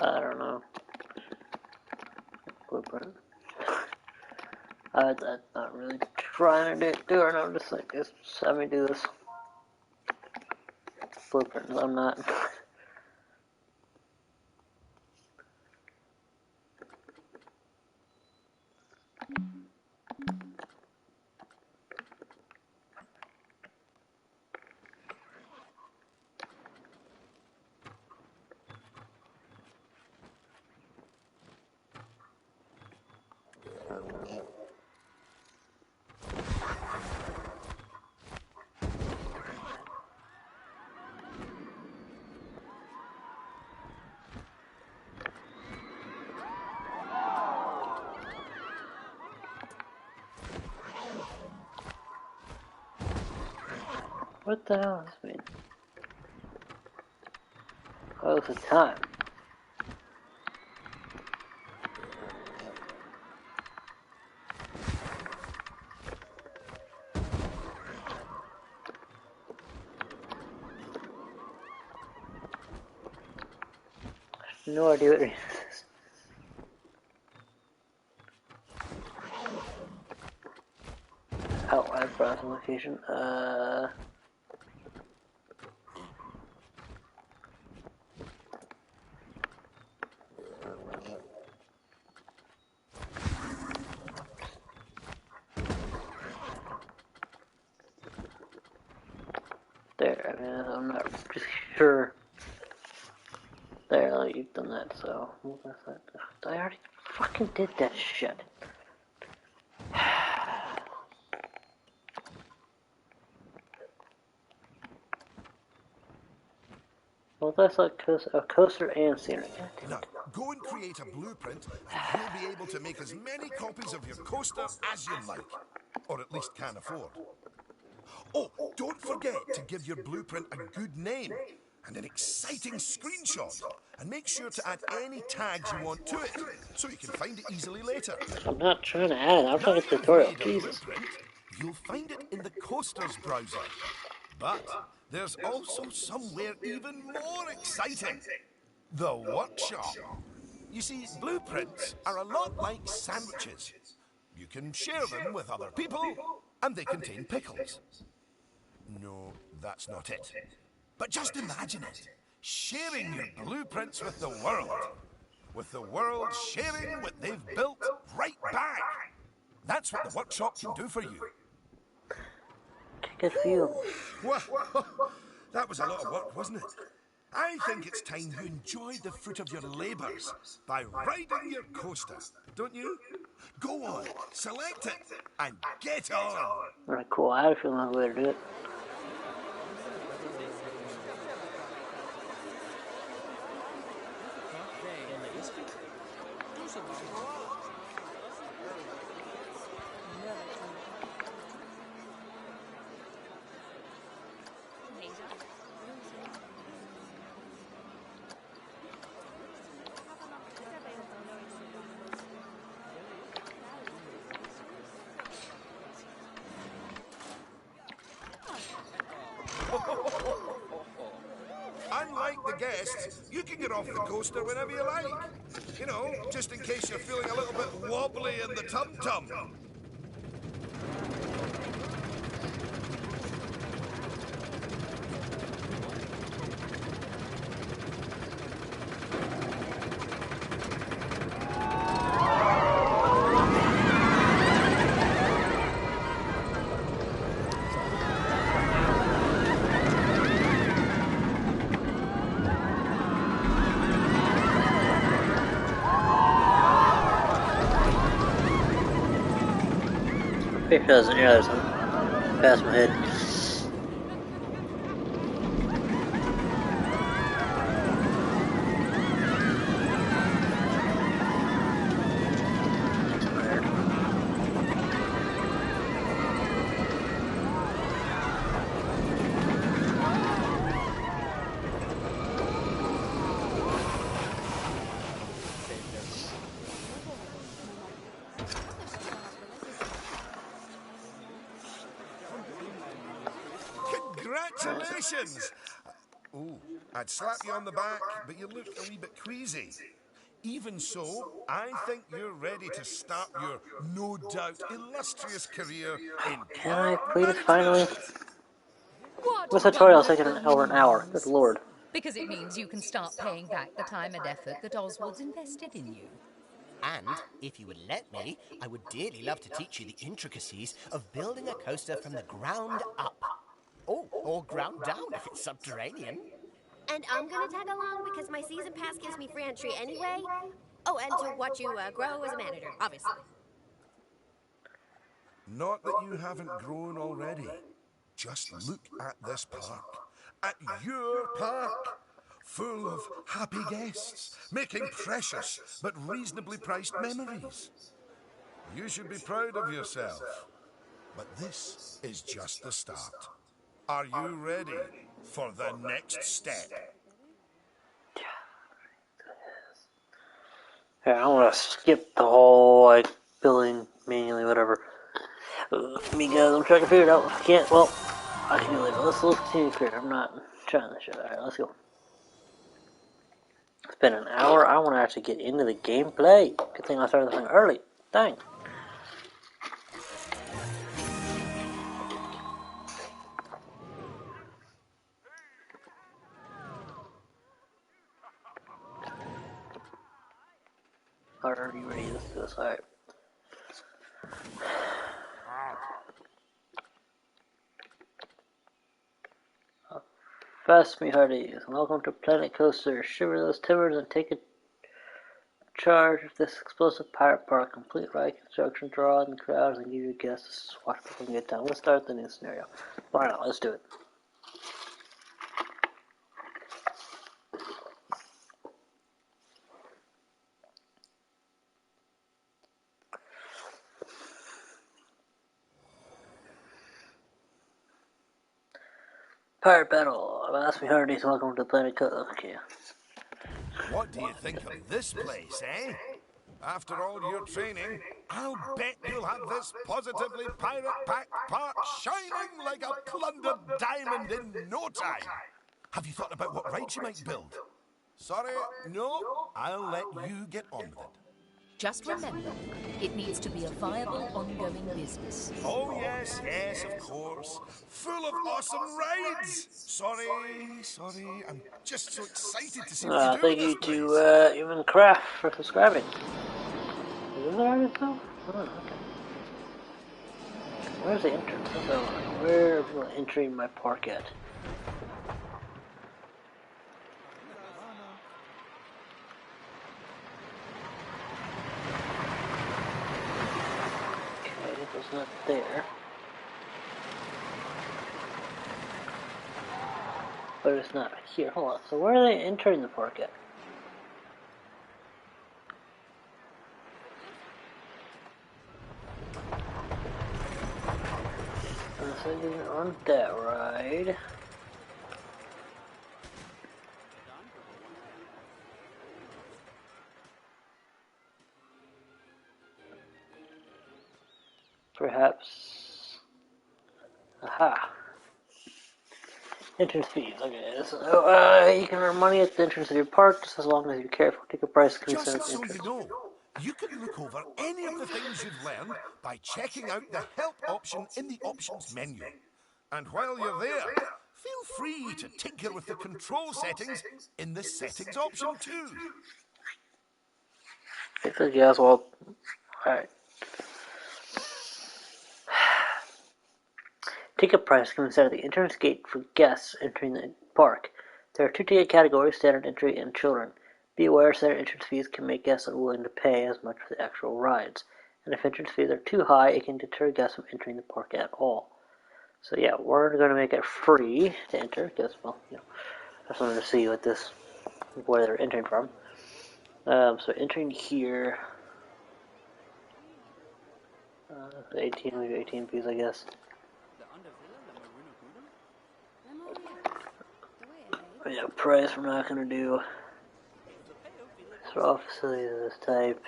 I don't know. Blueprint. I'm not really trying to do it. I'm just like, just have me do this. Blueprints. I'm not. What the hell does this mean? Oh, it's the time. I have no idea what it is. Oh, I browse the location. There, I mean, I'm not just sure. There, you've done that, so. I already fucking did that shit. Well, that's like a coaster and scenery. Now, go and create a blueprint, and you'll be able to make as many copies of your coaster as you like. Or at least can afford. Oh, don't forget to give your blueprint a good name and an exciting screenshot. And make sure to add any tags you want to it, so you can find it easily later. I'm not trying to add it, I'm Now trying to get the you've tutorial. made a Jesus. blueprint, you'll find it in the coasters browser. But there's also somewhere even more exciting. The workshop. You see, blueprints are a lot like sandwiches. You can share them with other people, and they contain pickles. No, that's not it. But just imagine it. Sharing your blueprints with the world. With the world sharing what they've built right back. That's what the workshop can do for you. Good feel. Well, that was a lot of work, wasn't it? I think it's time you enjoyed the fruit of your labours by riding your coaster, don't you? Go on, select it, and get on! Alright, cool. I have a feeling that's the way to do it. Unlike the guests, you can get off the coaster whenever you like. You know, just in case you're feeling a little bit wobbly in the tum-tum. It doesn't, yeah, there's something past my head. Congratulations! Oh, I'd slap you on the back, but you look a wee bit queasy. Even so, I think you're ready to start your, no doubt, illustrious career in Can I park please finally? management. What This tutorial's taking over an hour. news? Good lord. Because it means you can start paying back the time and effort that Oswald's invested in you. And if you would let me, I would dearly love to teach you the intricacies of building a coaster from the ground up. Oh, or ground down if it's subterranean. And I'm gonna tag along because my season pass gives me free entry anyway. Oh, and to watch you grow as a manager, obviously. Not that you haven't grown already. Just look at this park. At your park. Full of happy guests, making precious but reasonably priced memories. You should be proud of yourself. But this is just the start. Are you ready for the next step? Yeah, I want to skip the whole, like, building manually, whatever. Me guys, I'm trying to figure it out. If I can't, well, I can do it later. Let's continue here. I'm not trying this shit. Alright, let's go. It's been an hour. I want to actually get into the gameplay. Good thing I started this thing early. Dang. Are you ready? Let's do this. Alright. Fast me hearties. Welcome to Planet Coaster. Shiver those timbers and take a charge of this explosive pirate park. Complete ride construction, draw in the crowds, and give your guests a swashbuckling good time. Let's start the new scenario. Why not? Let's do it. Pirate battle. Ask me hearties. Welcome to Planet Coaster. Okay. What do you think of this place, eh? After all your training, I'll bet you'll have this positively pirate-packed park shining like a plundered diamond in no time. Have you thought about what rides you might build? Sorry, no, I'll let you get on with it. Just remember, it needs to be a viable, ongoing business. Oh, yes, yes, of course. Full of awesome rides. Sorry, I'm just so excited to see what you do Thank with this you place. to Even Craft for subscribing. Is this already itself? Oh, okay. Where's the entrance? So, where are people entering my park at? Okay, it was not there. But it's not here. Hold on. So where are they entering the park at? So you're on that ride. Perhaps. Aha. Entrance fees. Okay. So, you can earn money at the entrance of your park just as long as you're careful. Take a price consent Just so entrance. you know, you can look over any of the things you've learned by checking out the help option in the options menu. And while you're there, feel free to tinker with the control settings in the settings option too. Because yes, well, alright. Ticket price can be set at the entrance gate for guests entering the park. There are two ticket categories, standard entry and children. Be aware standard entrance fees can make guests unwilling to pay as much for the actual rides. And if entrance fees are too high, it can deter guests from entering the park at all. So yeah, we're going to make it free to enter, because, well, I just wanted to see where they're entering from. So entering here, 18 fees, I guess. But yeah, price we're not going to do. So all facilities of this type.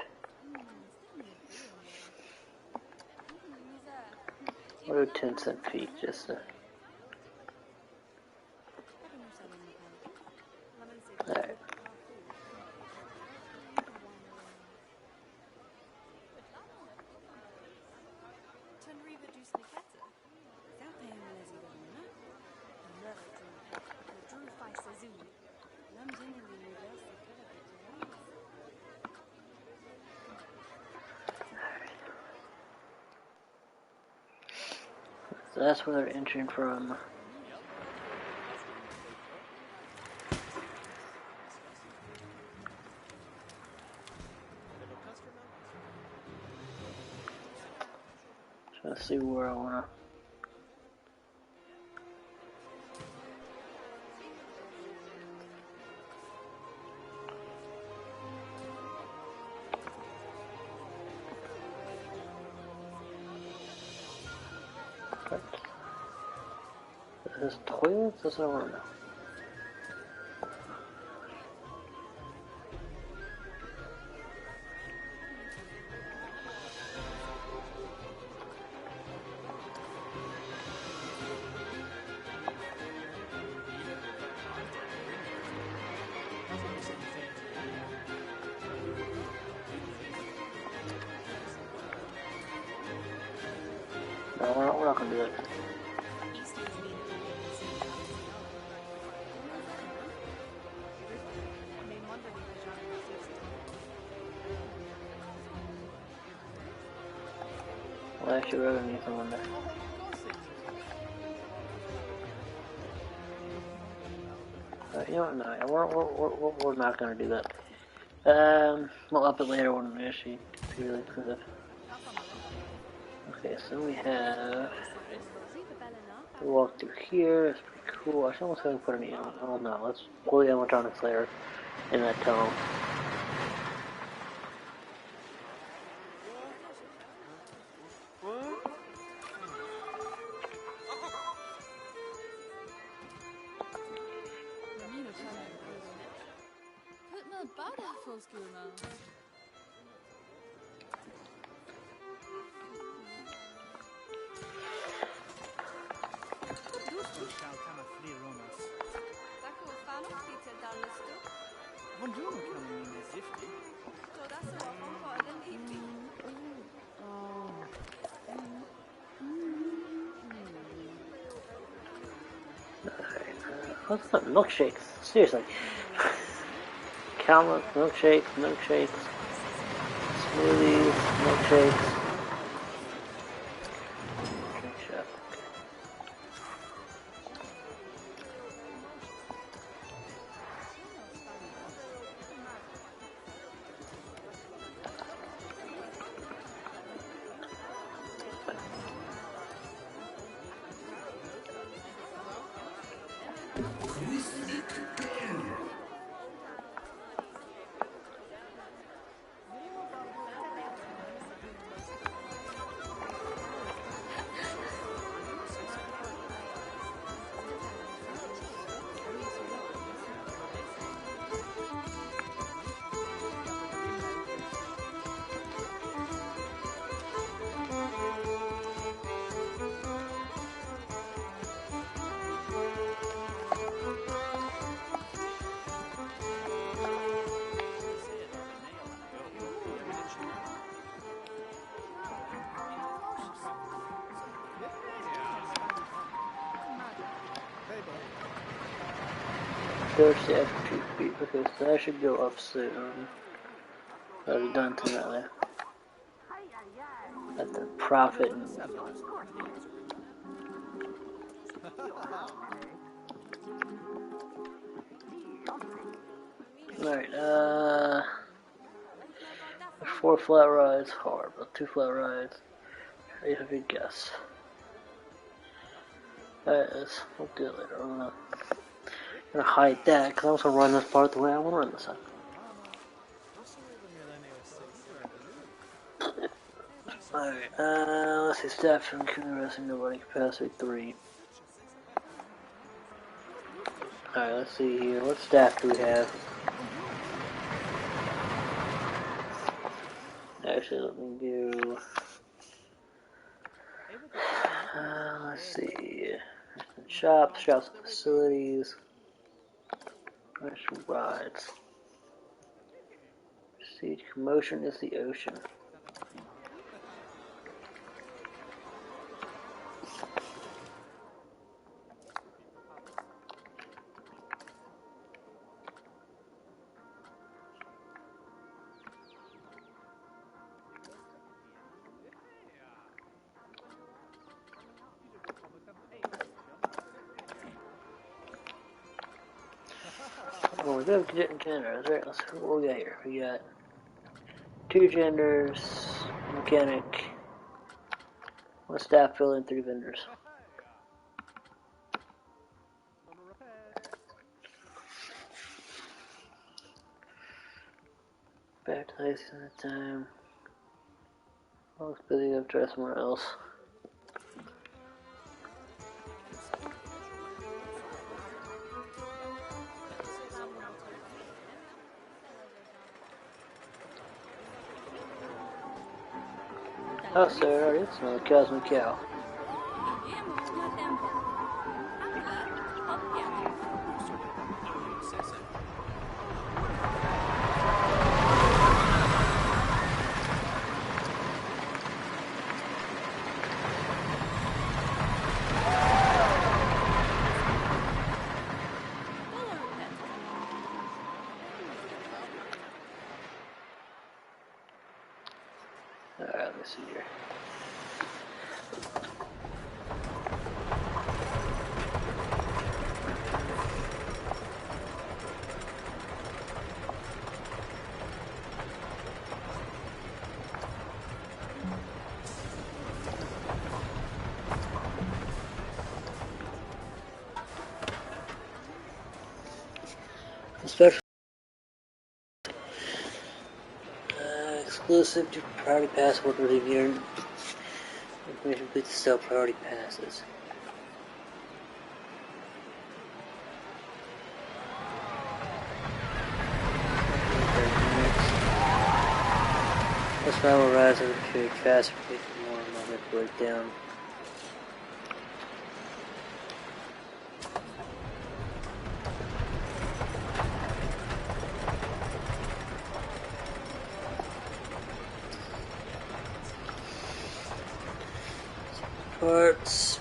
We'll do 10-cent fee just to... Alright. So that's where they're entering from. Trying to see where I want to... this toilets? That's what I want to know. No, we're not gonna do it. Well, actually, we're gonna need someone there. You know what? No, we're not gonna do that. We'll up it later when she really could have. Okay, so we have. We walk through here. It's pretty cool. I should almost have to put an animal. Oh no, let's pull the animatronics later in that tunnel. What's up? Milkshakes? Seriously. Countless milkshakes, smoothies, milkshakes. Drink shop. Thursday after 2 feet. Okay, so that should go up soon. Already done tonight. At the profit. Alright, 4 flat rides, hard, but 2 flat rides. You have your guess. Alright, we'll do it later. I'm gonna hide that because I'm just gonna run this part the way I want to run this. Alright, let's see, staff and interesting, nobody, capacity 3. Alright, let's see here, what staff do we have? Actually, let me do, let's see, shops and facilities, commercial rides. Siege commotion is the ocean. Well, we got genders, right? Let's see what we got here. We got 2 genders, mechanic, 1 staff building, 3 vendors. Back to the time. I was busy up to somewhere else. Oh, sir, it's another cosmic cow. Iremos no tempo. Agora, objeto. Princesa. Follow that command. Alright, let's see here. Special exclusive to priority pass holders if your information complete to sell priority passes. This round will rise over to faster, making more moment breakdown. Parts,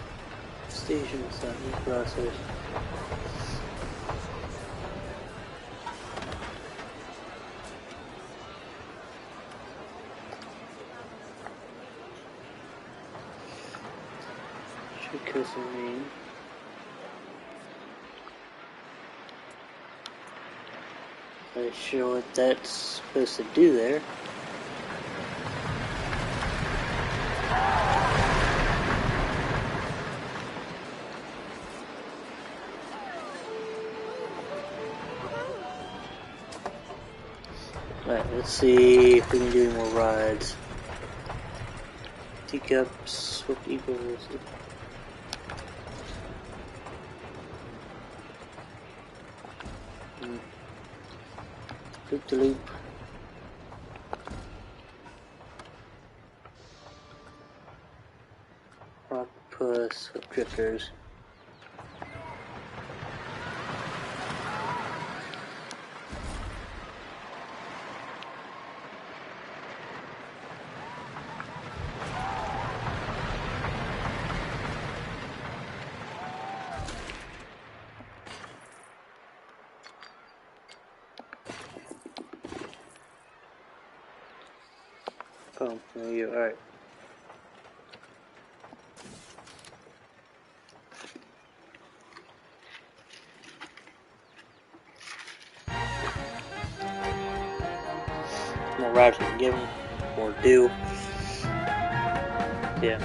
stations, new process. Should custom name. Not sure what that's supposed to do there. Alright, let's see if we can do any more rides. Teacups, what equals it? Loop to loop. Octopus with drifters. Oh, there you go. Alright. More rides we can give them, more do. Yeah.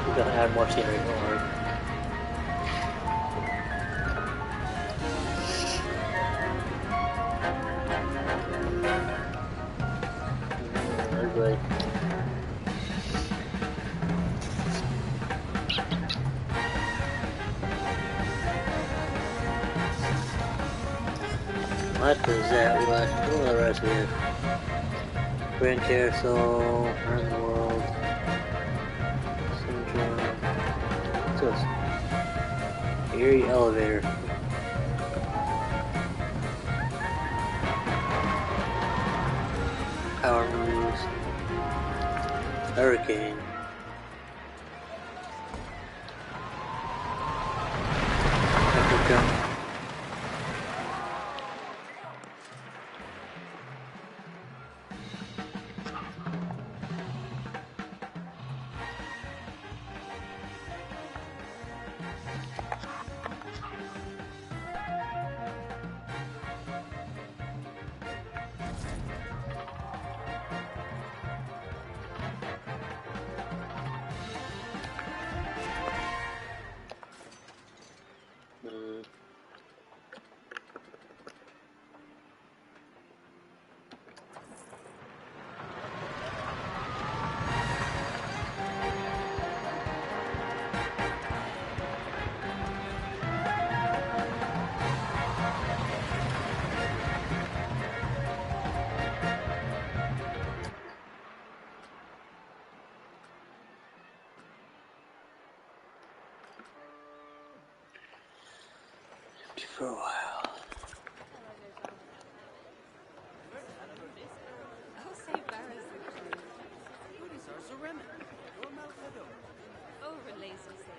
We're gonna add more scenery, don't worry. Everybody. What is that? What are the rest of it? Grand Carousel, Around the World, Central. What's this? Erie Elevator. Power Moves. Hurricane. Epic Jump. for a while. I'll say Barra's overlays will say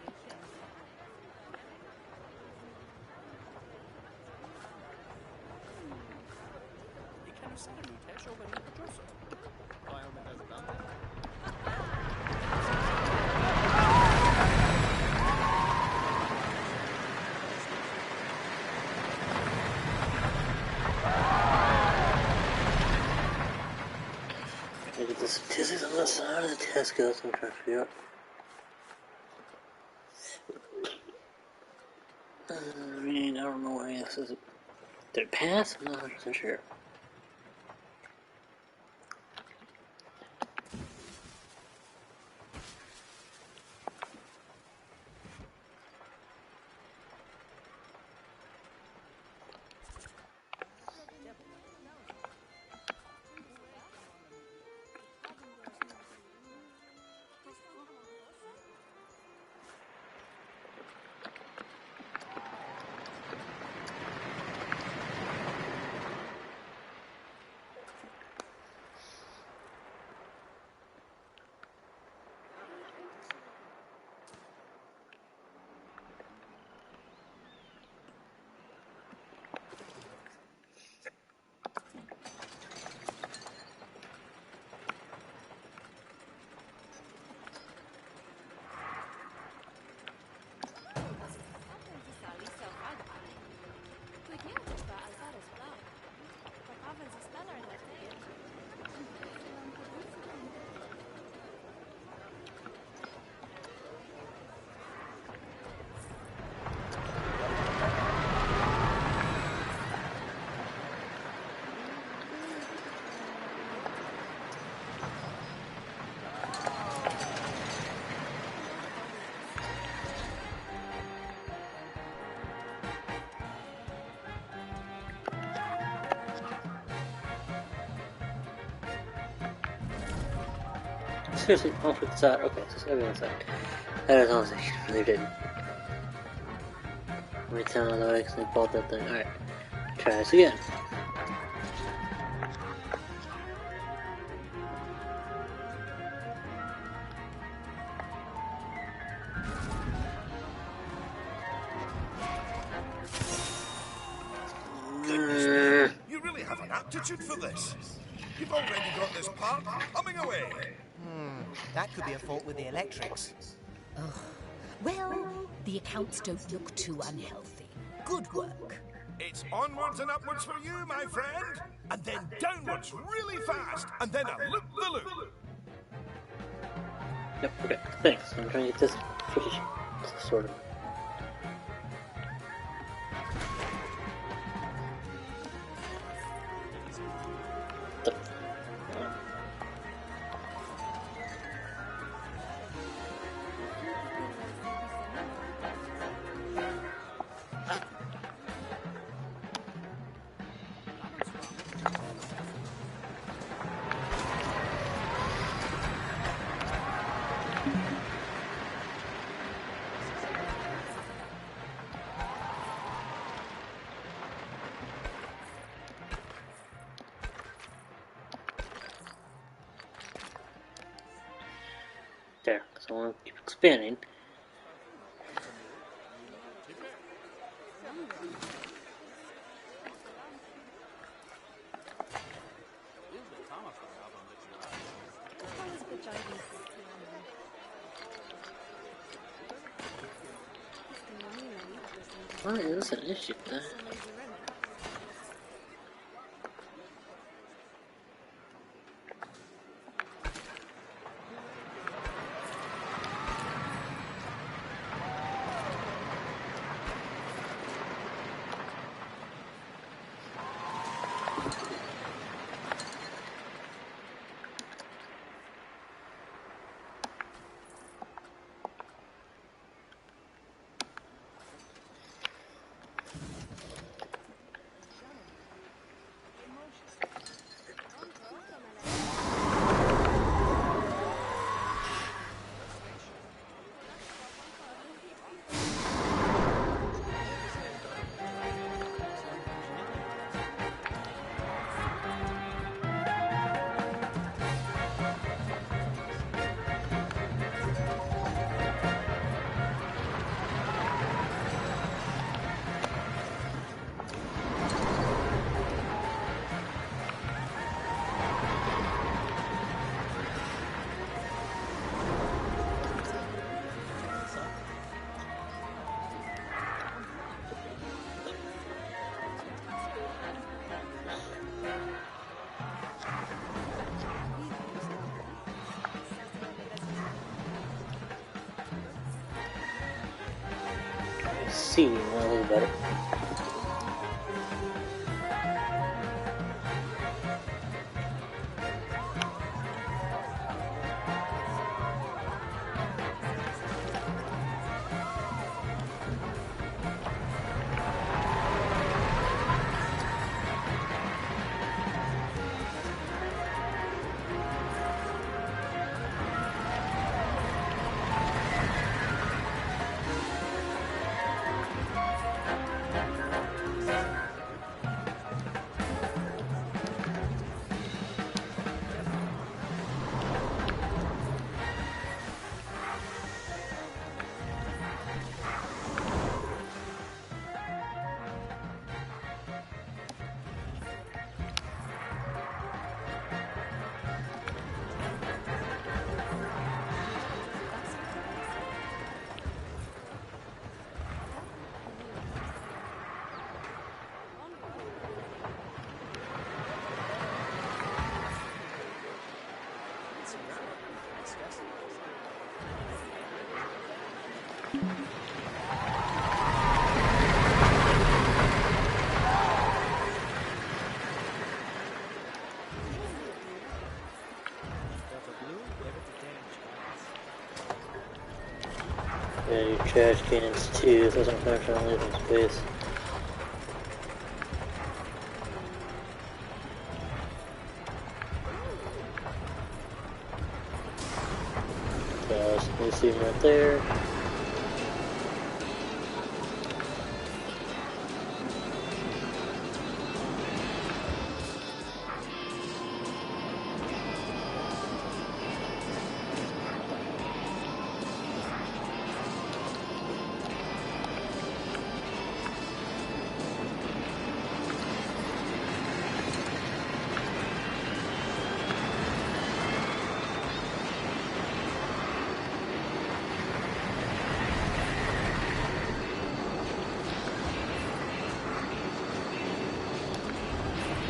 I get the statistics on the side of the test goes. I'm trying to figure out. I mean, I don't know what any of this is. Did it pass? I'm not 100% sure. Seriously, I'll put this out. Okay, so it's gotta be on the side. That is honestly really did. Let me tell you, I accidentally bought that thing. Alright, try this again. Goodness me, you really have an aptitude for this. You've already got this part humming away. That could be a fault with the electrics. Well, the accounts don't look too unhealthy. Good work. It's onwards and upwards for you, my friend. And then downwards really fast. And then a loop-the-loop. Yep, okay, thanks. I'm trying to get this footage sorted. There, so I want to keep expanding. Why is this an issue? seating a little better. Yeah, your trash cans too, so sometimes trying to leave some space. So you see them right there.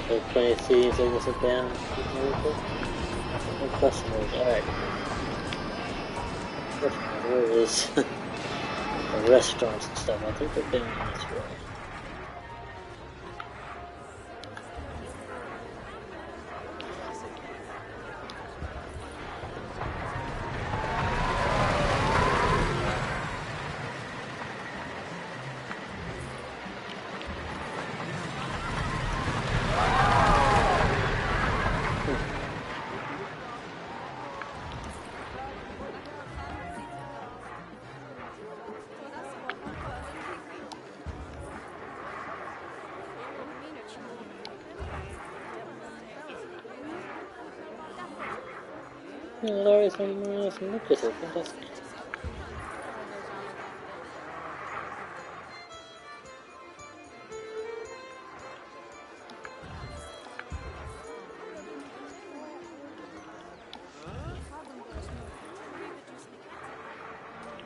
There's plenty of seats, so you can sit down. No customers, alright. Where is the restaurants and stuff? I think they're doing this way. There's always some lucas here, fantastic.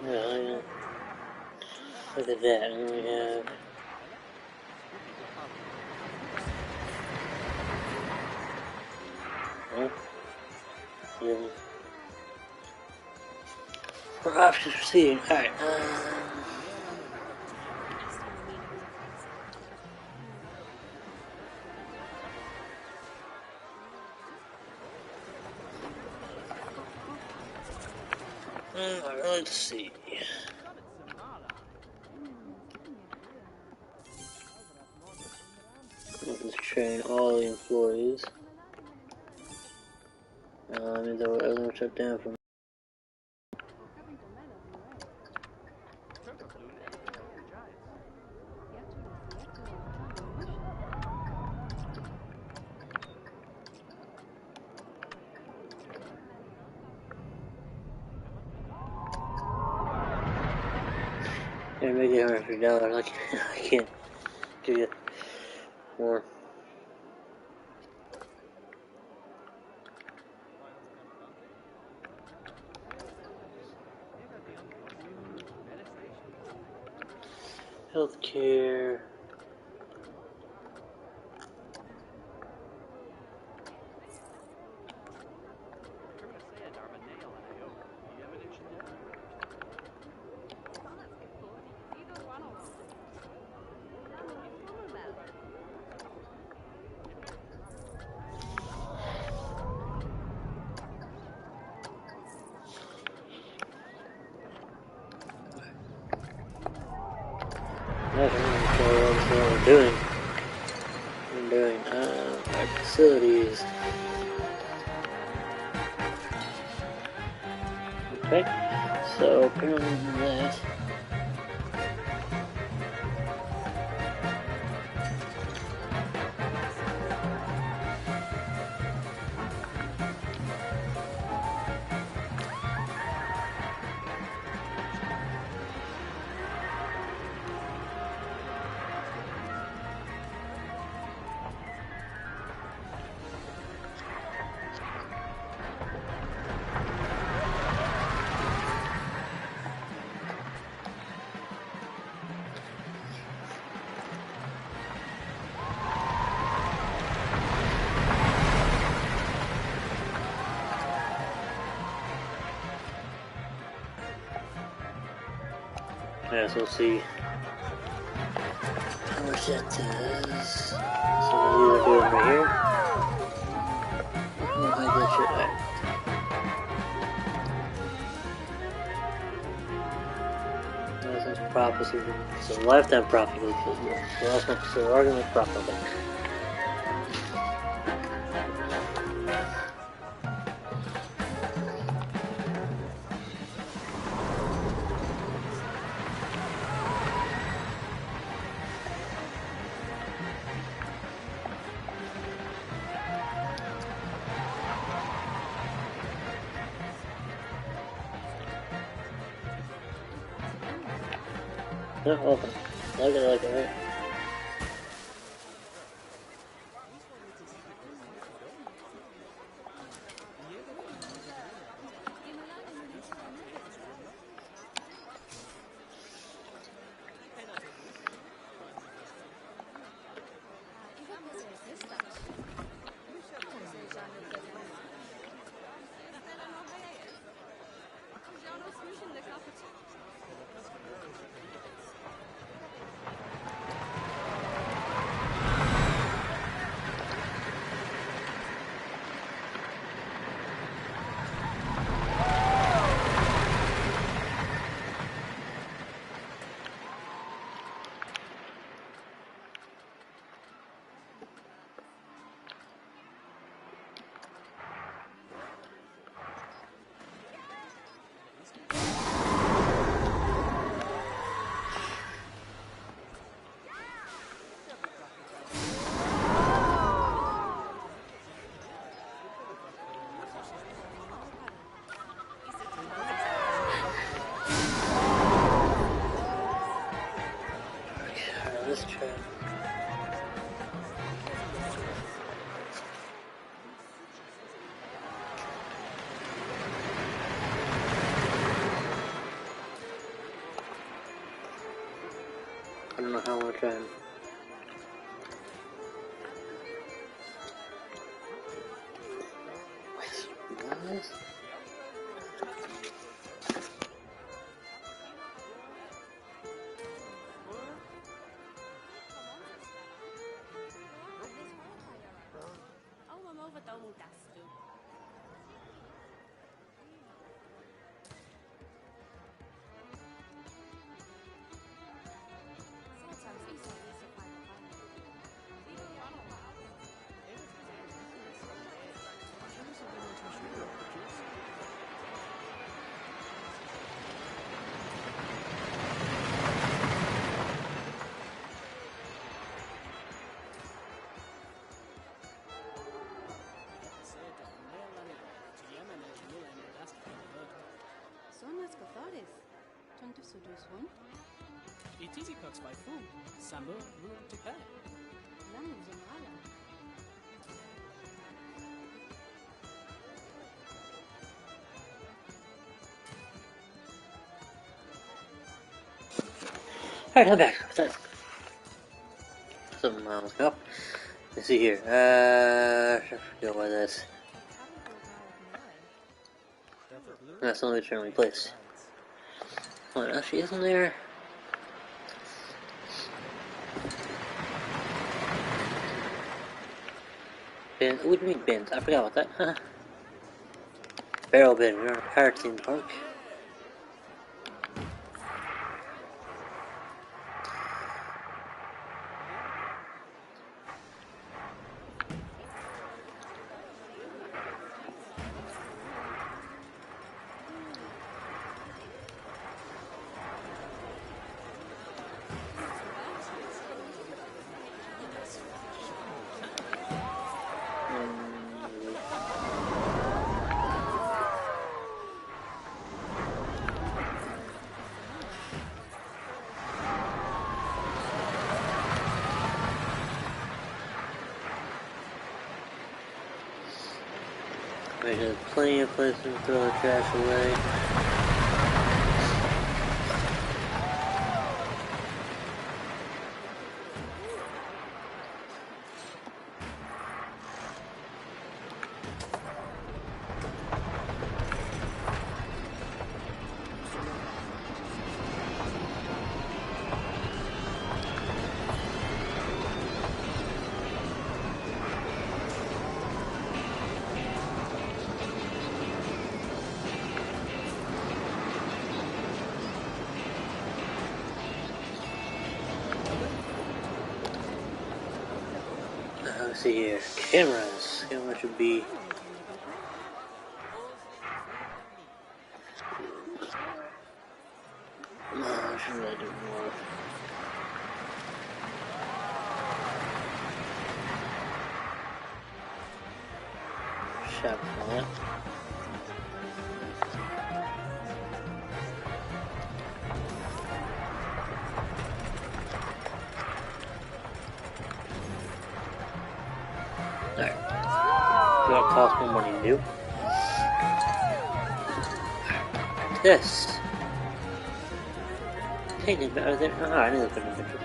Yeah, look at that, and then we have for options for seating. Alright, let's see. Let's train all the employees. I mean, everyone shut down from. Yeah, make it $150. I can't give you more. Healthcare. not sure what we're doing. We're doing our facilities. Okay, so apparently that. Yeah, so we'll see how much that does. Some of these are doing right here. We'll hide that shit out. That's prophecy. So lifetime prophecy. So argument prophecy. Yeah, open. Like it, right? Let's try. I don't know how much I'm. What? It easy cooks by food. Sambo rule to pay. Alright, I'm back. What's that? Something was going up. Let's see here. I forget what that's. That's the only return we place. What else she isn't there? Bin. What do you mean bins? I forgot about that. Barrel bin. We're on a pirate theme park. There's plenty of places to throw the trash away. Let's see here. Cameras. Camera should be. No, should I do more? Shop for that. Alright. That'll cost more money to do. This. Hey, did better than. Oh, I knew there was an adventure.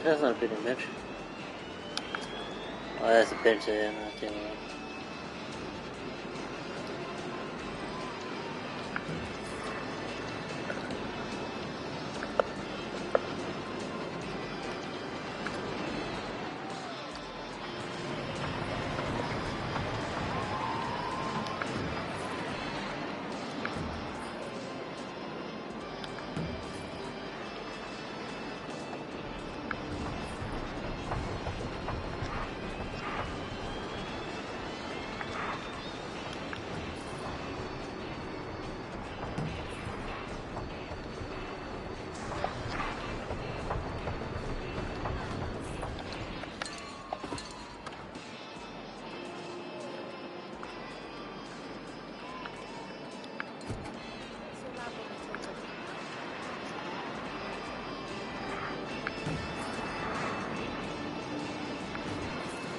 That's not a big invention. Oh, that's a pinch there, not the other one.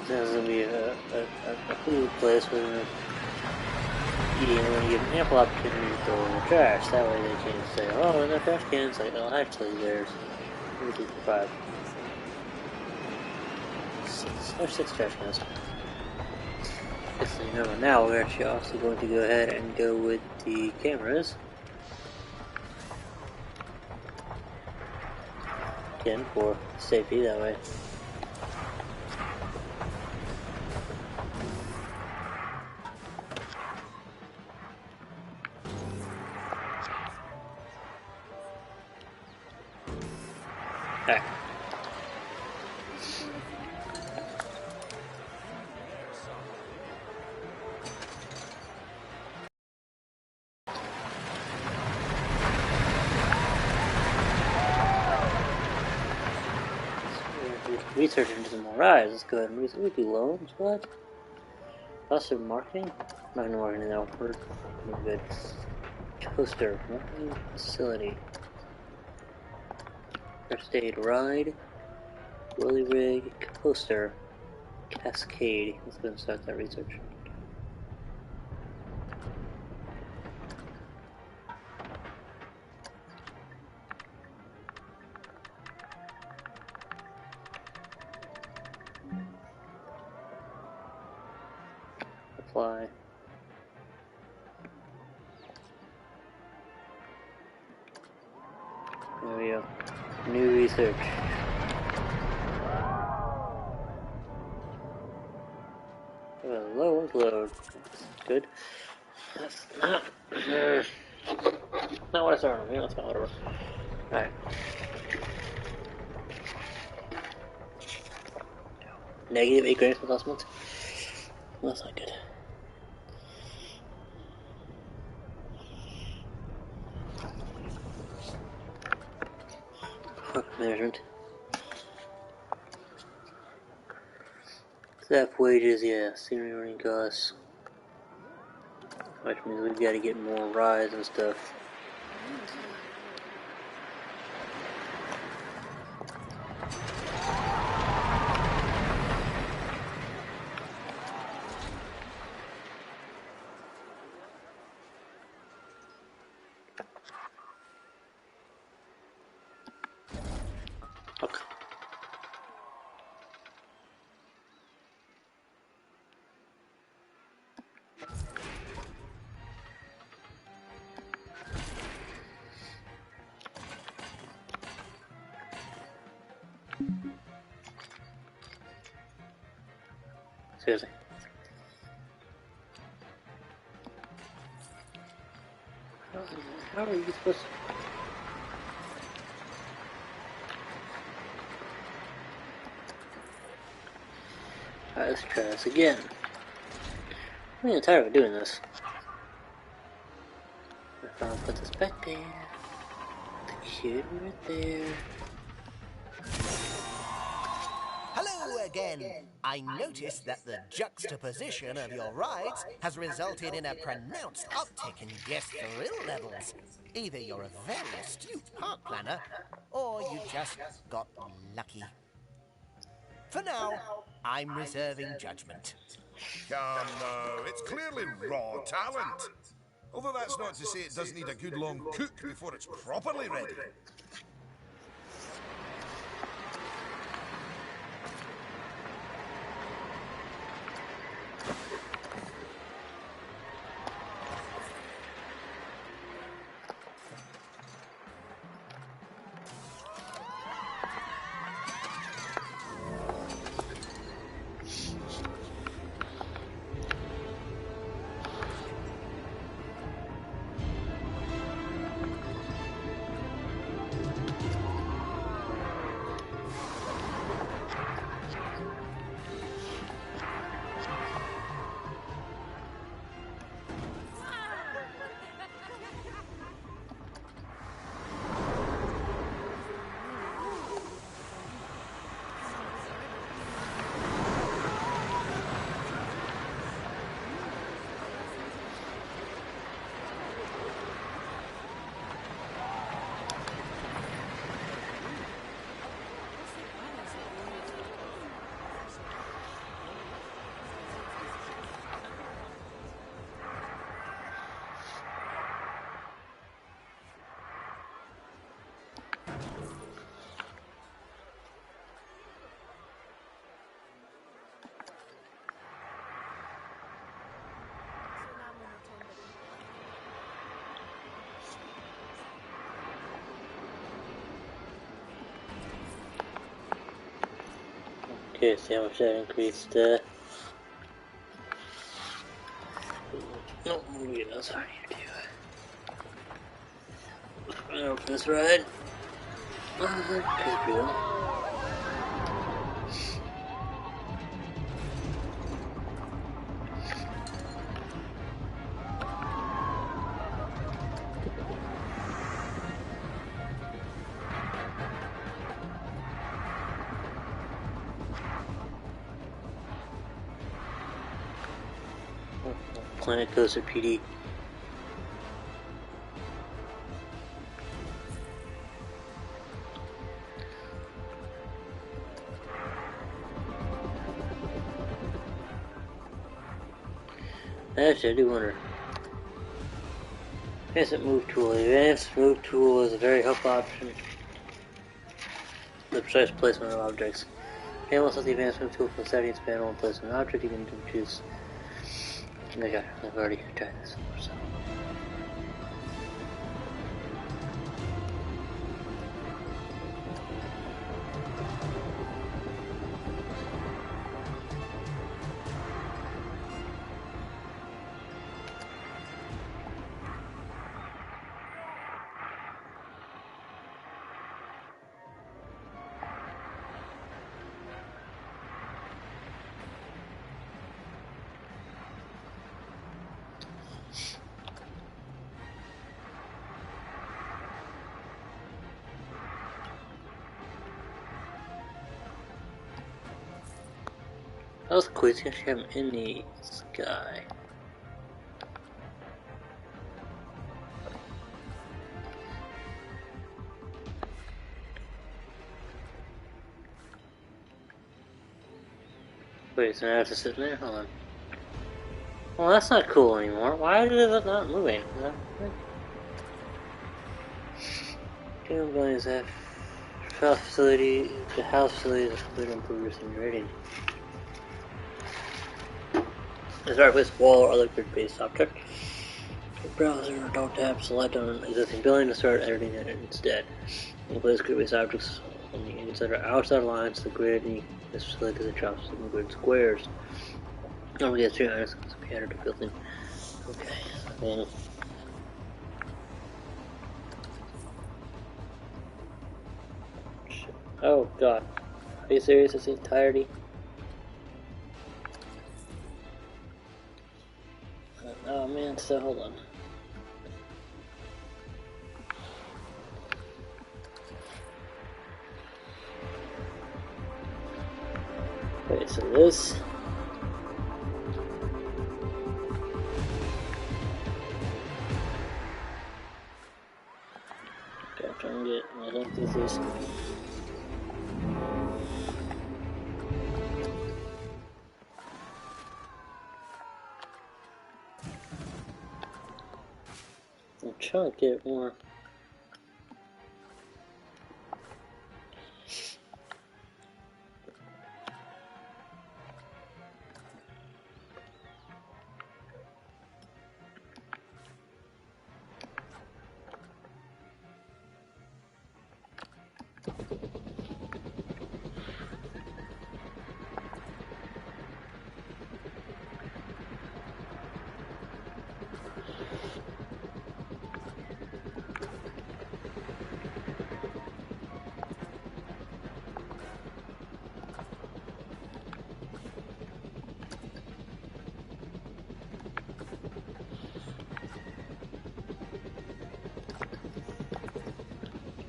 This is going to be a cool place where you're going to give an ample opportunity to throw in the trash. That way they can't say, oh, in the trash can. It's like, oh, actually, there's 1, 2, 3, 4, 5. There's 6 trash cans. Just so you know, now we're actually also going to go ahead and go with the cameras. Again, for safety, that way. Alright. Research into some more rides. Let's go ahead and research. We do loans. What? Also marketing? Not gonna marketing now. We're good. Coaster. Marketing facility. First aid ride. Whirly rig. Coaster. Cascade. Let's go and start that research. Apply. There we go. New research. Well, good. That's not... not what I started with. That's not whatever. Alright. Negative 8 grams per thousand months. Well, that's not good. Fuck management. Staff wages, yeah. Senior running costs. Which means we've got to get more rides and stuff. Okay. Seriously. How are you supposed to... Alright, let's try this again. I'm getting tired of doing this. If I'll put this back there. The kid right there. Hello again! I noticed that the juxtaposition of your rides has resulted in a pronounced uptick in guest thrill levels. Either you're a very astute park planner, or you just got lucky. For now, I'm reserving judgment. Come now, it's clearly raw talent. Although that's not to say it doesn't need a good long cook before it's properly ready. Okay, see how much that increased. No, yeah, that's hard to do. I open this ride. Could be Planet Coaster PD. Actually, I do wonder. Advanced move tool. The advanced move tool is a very helpful option. The precise placement of objects. Panel sets the advanced move tool for the settings panel and place an object. You can choose. Okay, I've already tried this before, so. That was cool. It's actually him in the sky. Wait, so now I have to sit there? Hold on. Well, that's not cool anymore. Why is it not moving? Two buildings have facility. The house facilities are completely improved in rating. Let's start with wall or other grid-based object. Browser, don't tap, select on existing building to start editing it instead. You place grid-based objects on the inside or outside lines. The grid is selected and drops in grid squares. Don't forget 3 items to be added to building. Okay, then. Oh god. Are you serious? It's the entirety? Oh man, so hold on. Wait, so this. Okay, I'm trying to get. I think this is. I'm trying to get more.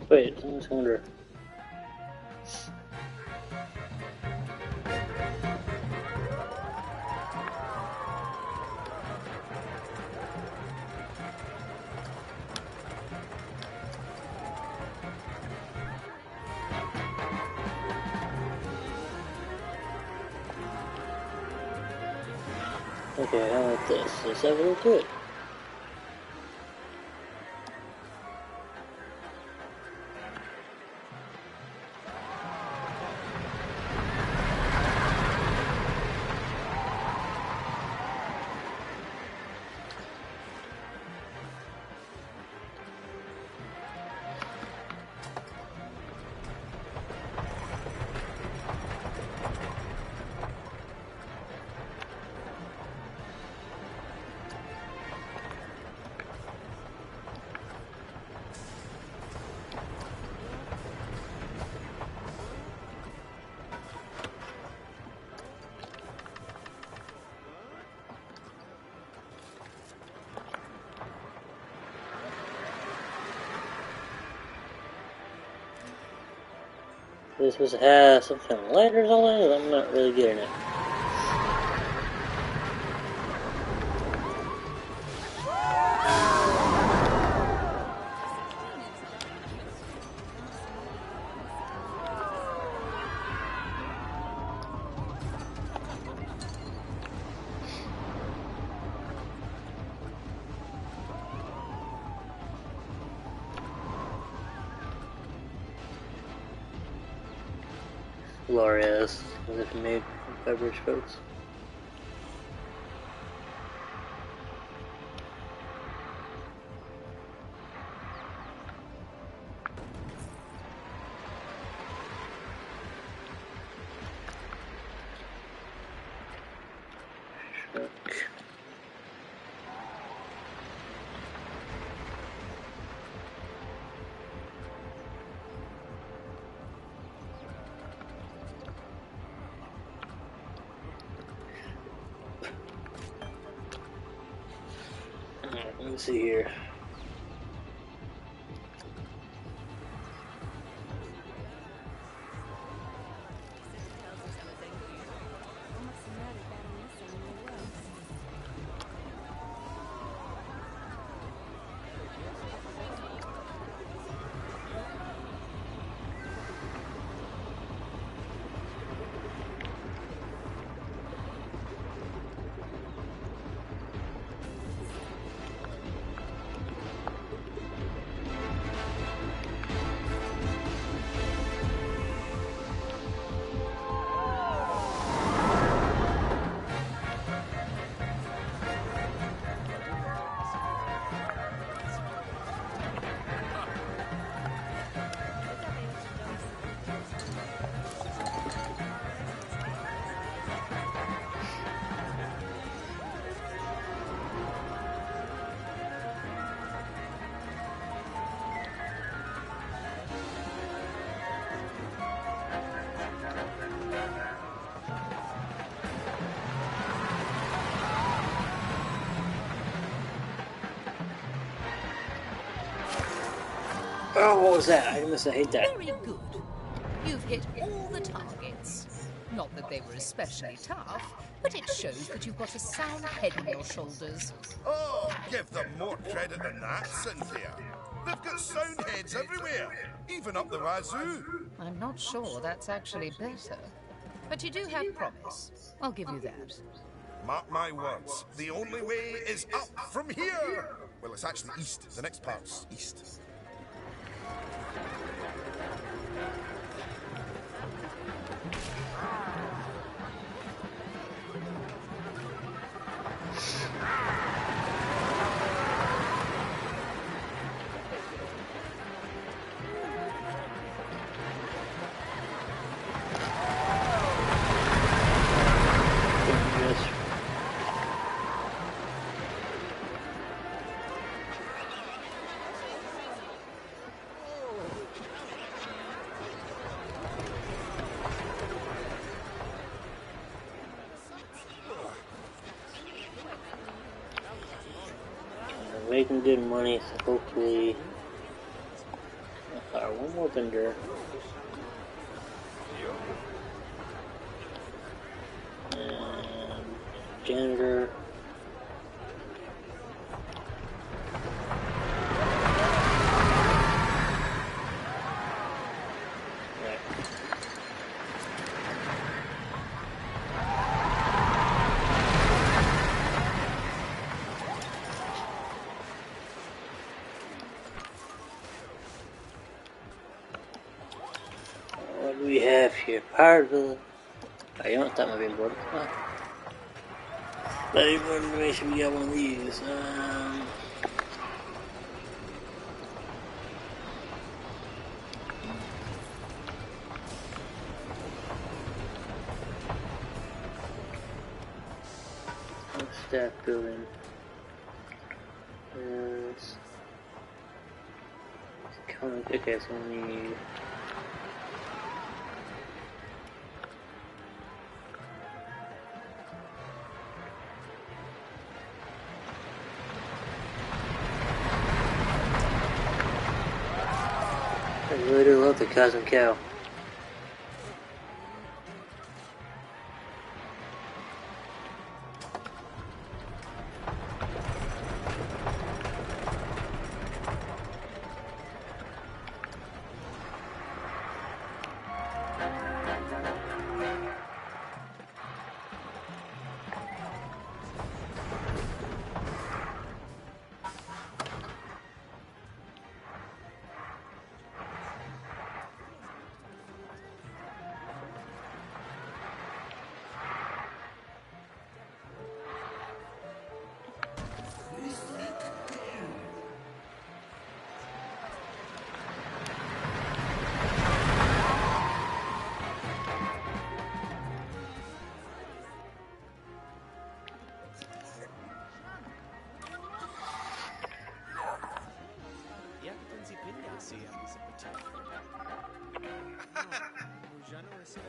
Wait, I was wonder. Okay, how about this? Does that look good? This was have some kind of lighters on it. I'm not really getting it. Glorious, as if made from beverage boats. Let me see here. Oh, what was that? I must have hate that. Very good. You've hit all the targets. Not that they were especially tough, but it shows that you've got a sound head on your shoulders. Oh, give them more credit than that, Cynthia. They've got sound heads everywhere, even up the wazoo. I'm not sure that's actually better. But you do have promise. I'll give you that. Mark my words, the only way is up from here. Well, it's actually east. The next part's east. Making good money, so hopefully I'll hire one more vendor. And janitor. Right. What do we have here? Pirate. I don't that might be important. Huh. But I wanted to make sure we got one of these. Staff building. Okay, so we need. I really do love the Cosmic Cow. Jak ten si peněz je, aby se počal. Možná se.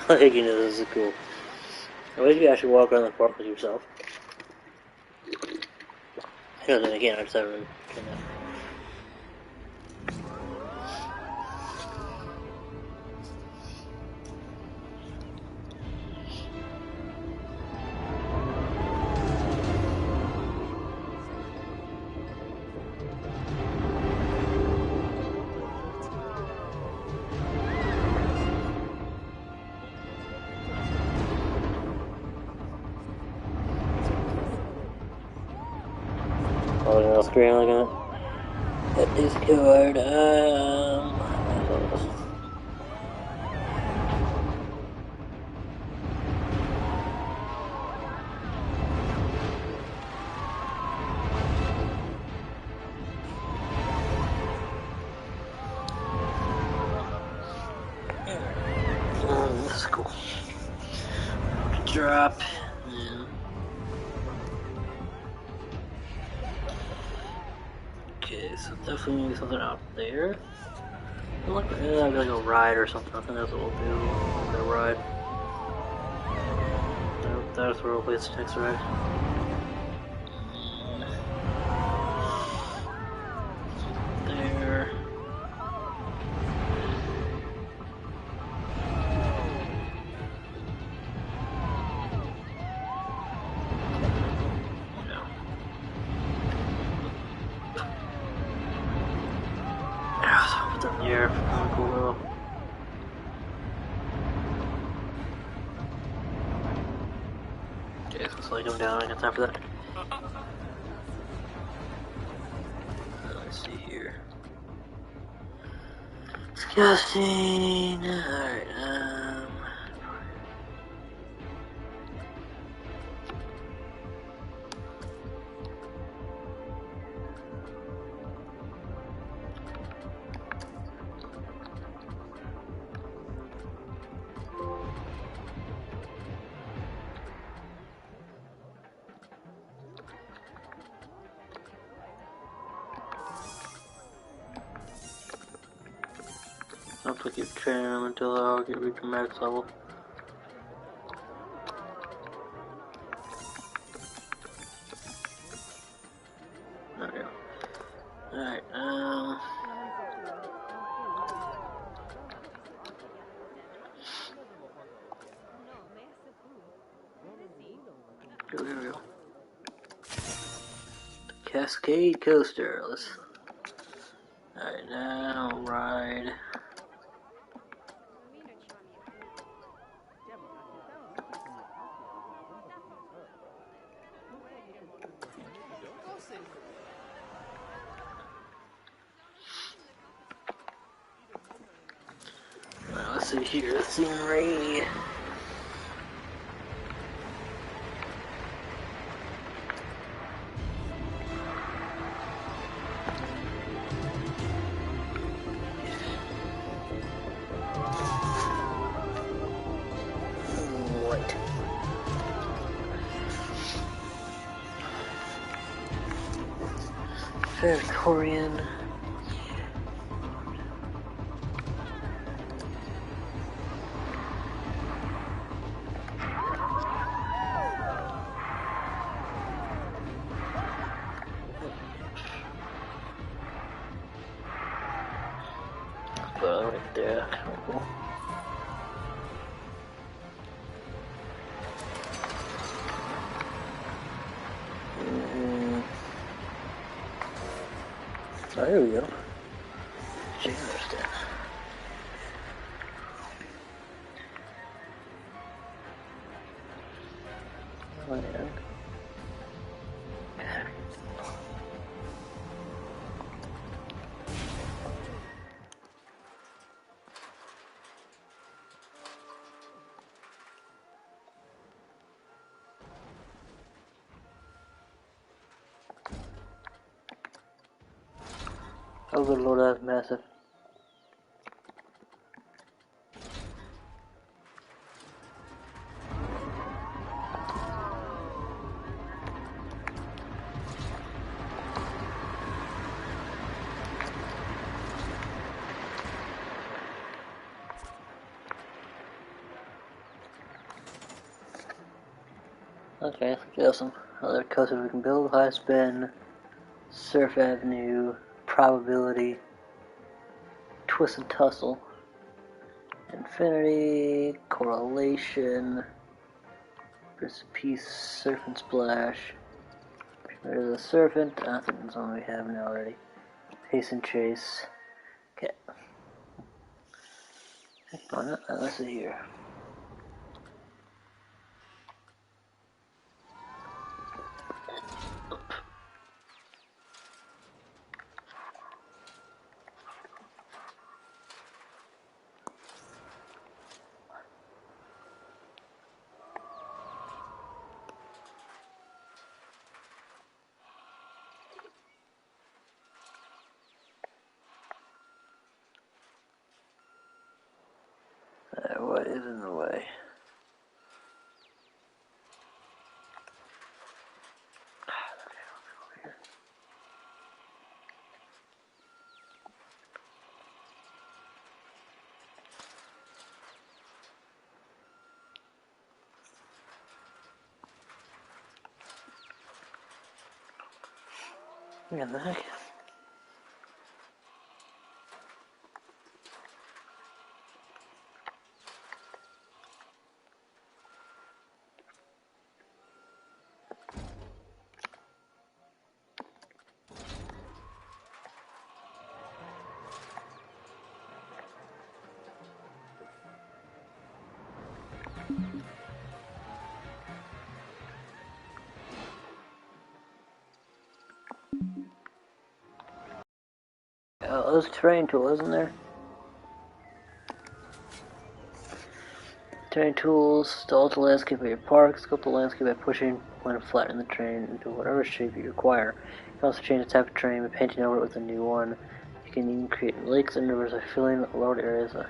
Like, you know, this is cool. I wish you actually walk around the park with yourself. I know, then again, I just haven't done that. Holding on the screen like that. That is good. That's cool. Drop. Yeah. definitely need something out there. Like, like a ride or something. I think that's what we'll do. The ride. That's where we'll place the next ride. There. Put them here. Cool little. Okay, let's lay them down. I got time for that. Let's see here. Disgusting. Alright, I'll have to keep training them until I'll get reach max level. There we go. Alright, here we go. Cascade Coaster. Let's. Alright, now ride. Well, let's see here. Scenery. Right. Victorian. Right there. Cool. Oh, here we go. Interesting. Oh, yeah. Oh, good lord, that's massive. Okay, got some other coasters we can build. High spin, Surf Avenue, Probability, Twist and Tussle, Infinity, Correlation, Versus Peace, Surf and Splash. There's a Serpent, I think that's one we have now already. Pace and Chase. Okay. Let's see here. What is in the way? Yeah, the heck? Oh, there's a terrain tool, isn't there? Terrain tools, to alter the landscape of your park, sculpt the landscape by pushing one and flatten the terrain into whatever shape you require. You can also change the type of terrain by painting over it with a new one. You can even create lakes and rivers by filling lower areas with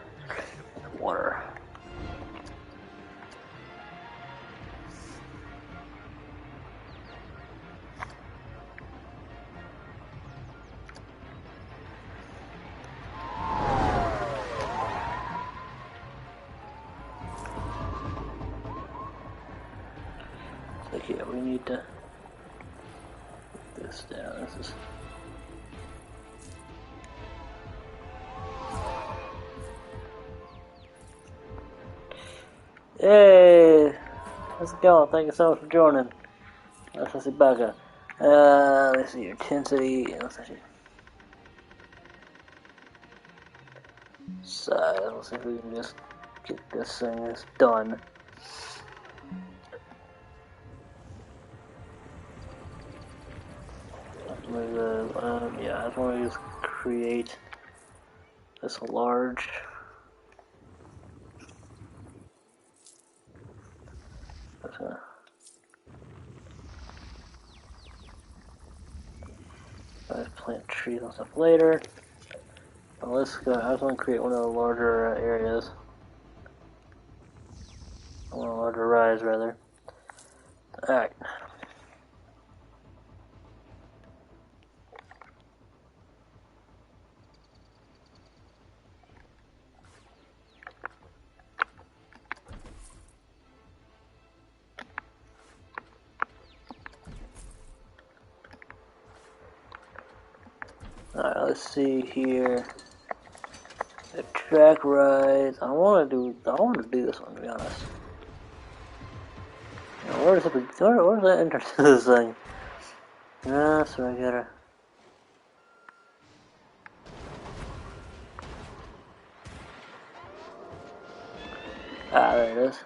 water. Like, yeah, we need to put this down. This is. Hey! How's it going? Thank you so much for joining. Let's see back up. Let's see your intensity. Let's see. Size. Let's see if we can just get this thing done. Yeah, I just want to just create this large. Let's plant trees and stuff later. Well, let's go. I just want to create one of the larger areas. I want a larger rise, rather. Alright. Alright, let's see here. The track rides. I want to do this one, to be honest. Now, where's the entrance to this thing? Ah, so I gotta. Ah, there it is.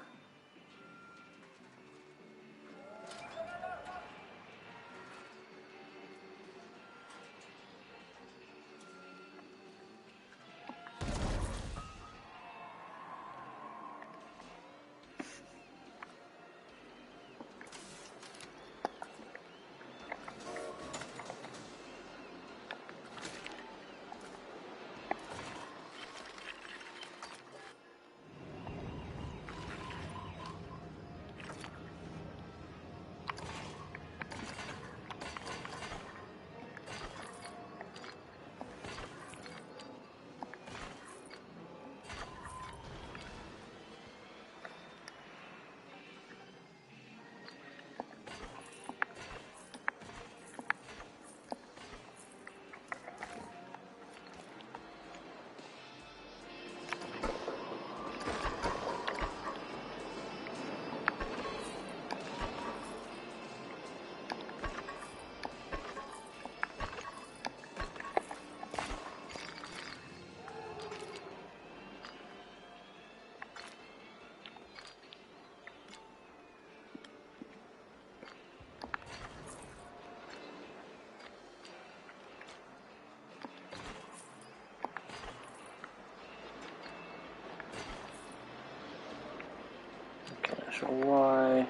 Okay, so why?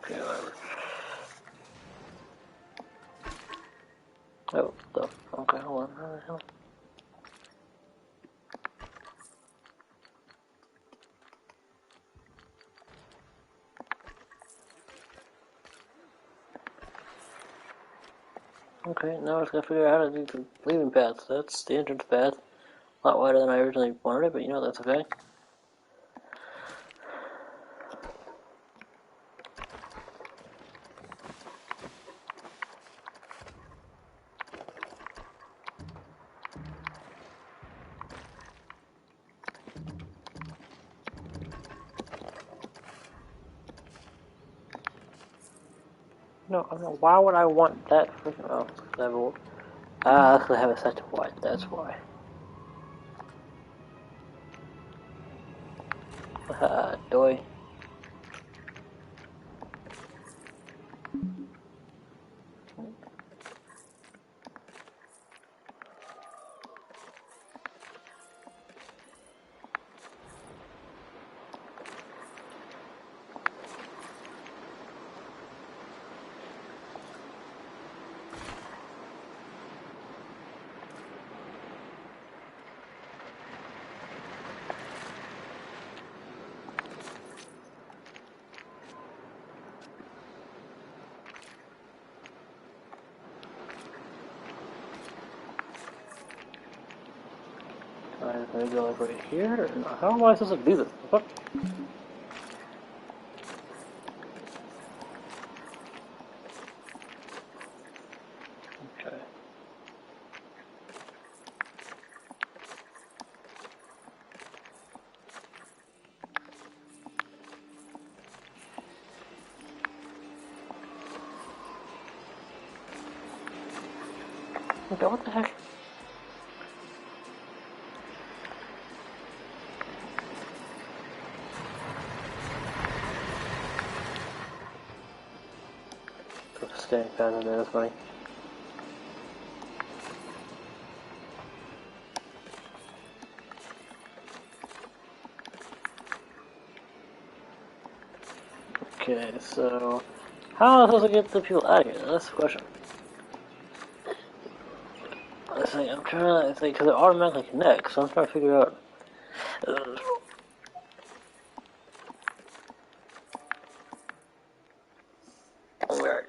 Okay, whatever. Oh, stuff. Okay, hold on. How the hell? Okay, now I just gotta figure out how to do the leaving paths. That's the entrance path. A lot wider than I originally wanted it, but you know, that's okay. No, I don't know. Why would I want that freaking... Oh, level. Ah, because I have it set to white. That's why. Doy. I'm gonna go like right here. How am I supposed to do this? What? Okay. Okay, what the heck? Staying fast in there, that's funny. Okay, so how am I supposed to get the people out of here? That's the question. I'm trying to, because it automatically connects, so I'm trying to figure out. Alright.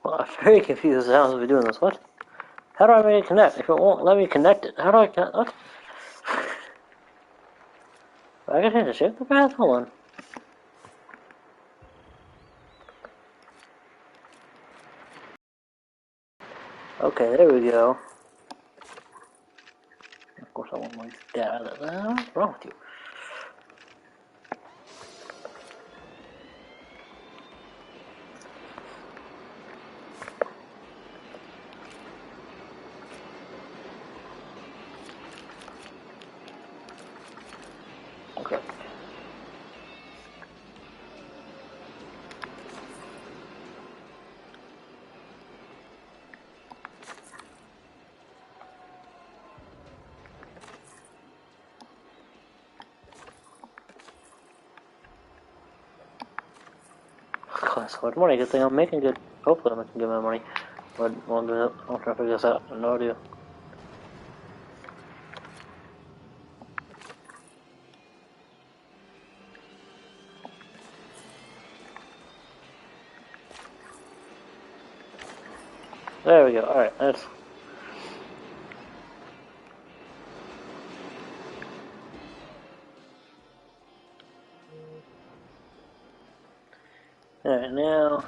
Well, I'm very confused as to how I'm supposed to be doing this. What? How do I make it connect? If it won't let me connect it, how do I connect? What? I can change the shape of the path? Hold on. Okay, there we go. Of course, I want my dad out of that. What's wrong with you? Okay. Class what money? Good thing I'm making good. Hopefully, I'm making good amount of money. But I'm trying to figure this out. No idea. There we go. Alright, that's. Alright, now.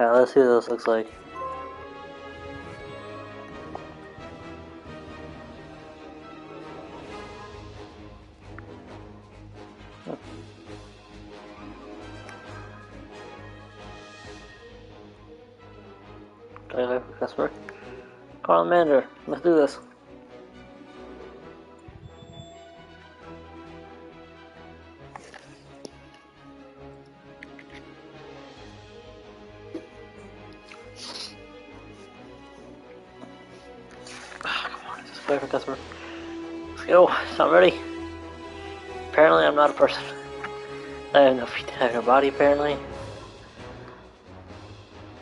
Alright, let's see what this looks like. Customer. Call the manager. Let's do this. Come on, just wait for customer. Let's go. It's not ready. Apparently, I'm not a person. I have no feet. I have no body. Apparently.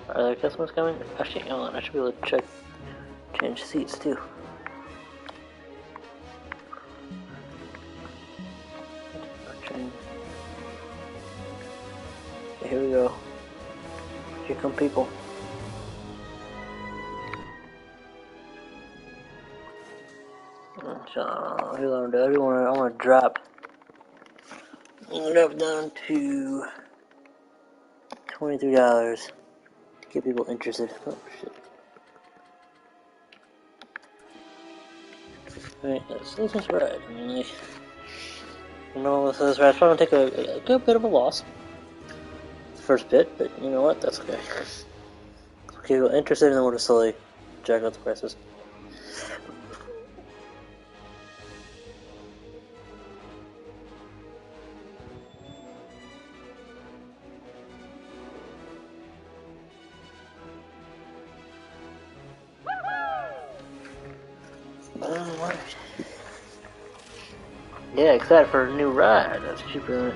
Are there customers coming? Actually, hold on. I should be able to check. Change seats too. Okay, here we go. Here come people. So here's what I'm gonna do. I want to drop. I'm gonna drop down to $23 to get people interested. Oh shit. Alright, let's ride. I mean, like, you know, this is probably gonna take a good bit of a loss. First bit, but you know what? That's okay. Okay, we're interested, and then we'll just slowly jack up the prices. Alright. Yeah, excited for a new ride. That's cheaper than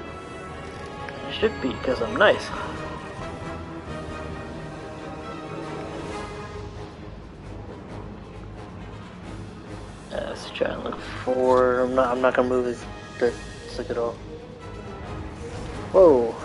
it should be, because I'm nice. Let's try and look for. I'm not gonna move the stick at all. Whoa.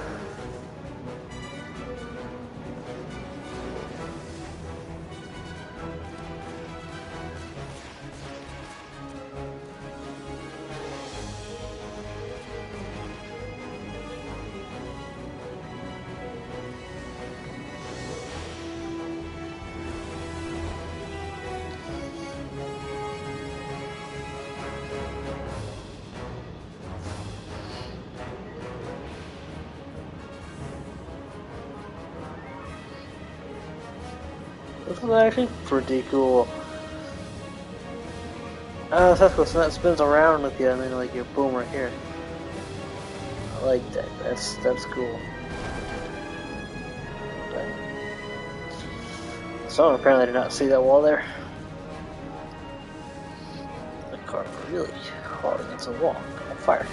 This is actually pretty cool. Oh, that's cool. So that spins around with you, and then like you boom right here. I like that. That's cool. Okay. Someone apparently did not see that wall there. The car really hard against a wall. On fire.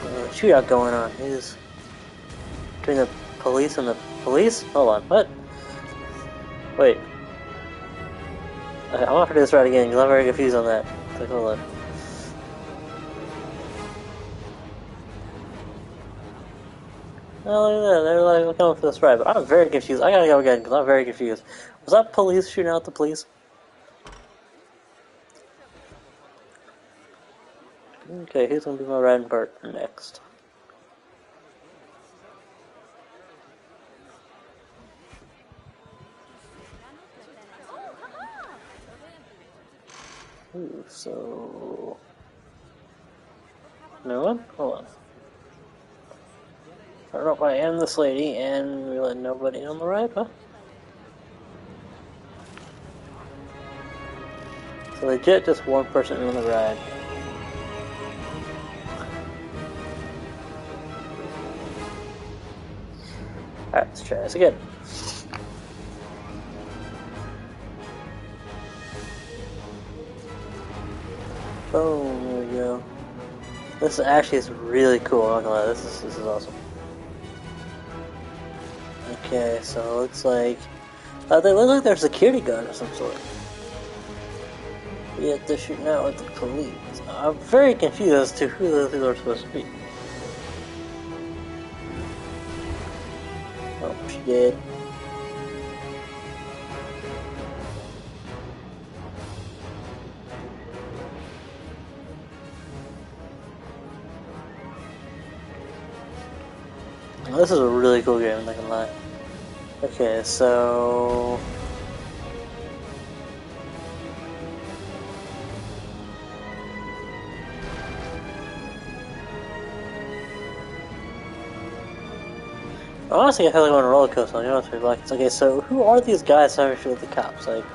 There's a shootout going on. He's between the police and the police. Hold on. What? Wait. Okay, I'm gonna have to do this right again because I'm very confused on that. Like, hold on. Oh, look at that. They're like coming for this ride, but I'm very confused. I gotta go again because I'm very confused. Was that police shooting out the police? Okay, who's gonna be my riding part next? Ooh, so... No one? Hold on. I don't know if I am this lady and we let nobody on the ride, huh? So legit just one person on the ride. Alright, let's try this again. Boom, there we go. This actually is really cool, I'm not gonna lie, this is awesome. Okay, so it looks like... they look like they're a security guard of some sort. Yet they're shooting out with the police. I'm very confused as to who those people are supposed to be. Oh, she did. This is a really cool game, I'm not gonna lie. Okay, so honestly, I feel like I'm on a roller coaster. You know what's really like? It's okay. So who are these guys trying to shoot at the cops? Like,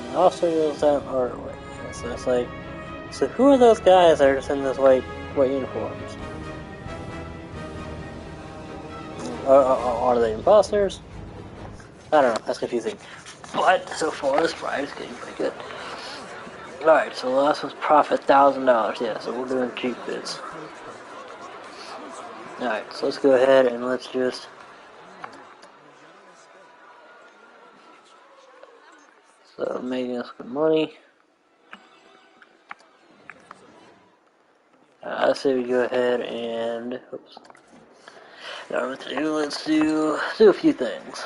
and also goes down artwork. So it's like, so who are those guys that are just in this white uniforms? Are they imposters? I don't know. That's confusing. But so far, this ride is getting pretty good. Alright, so the last one's profit $1,000. Yeah, so we're doing cheap bids. Alright, so let's go ahead and let's just so making us good money. I say we go ahead and oops. I don't know what to do. Let's do a few things.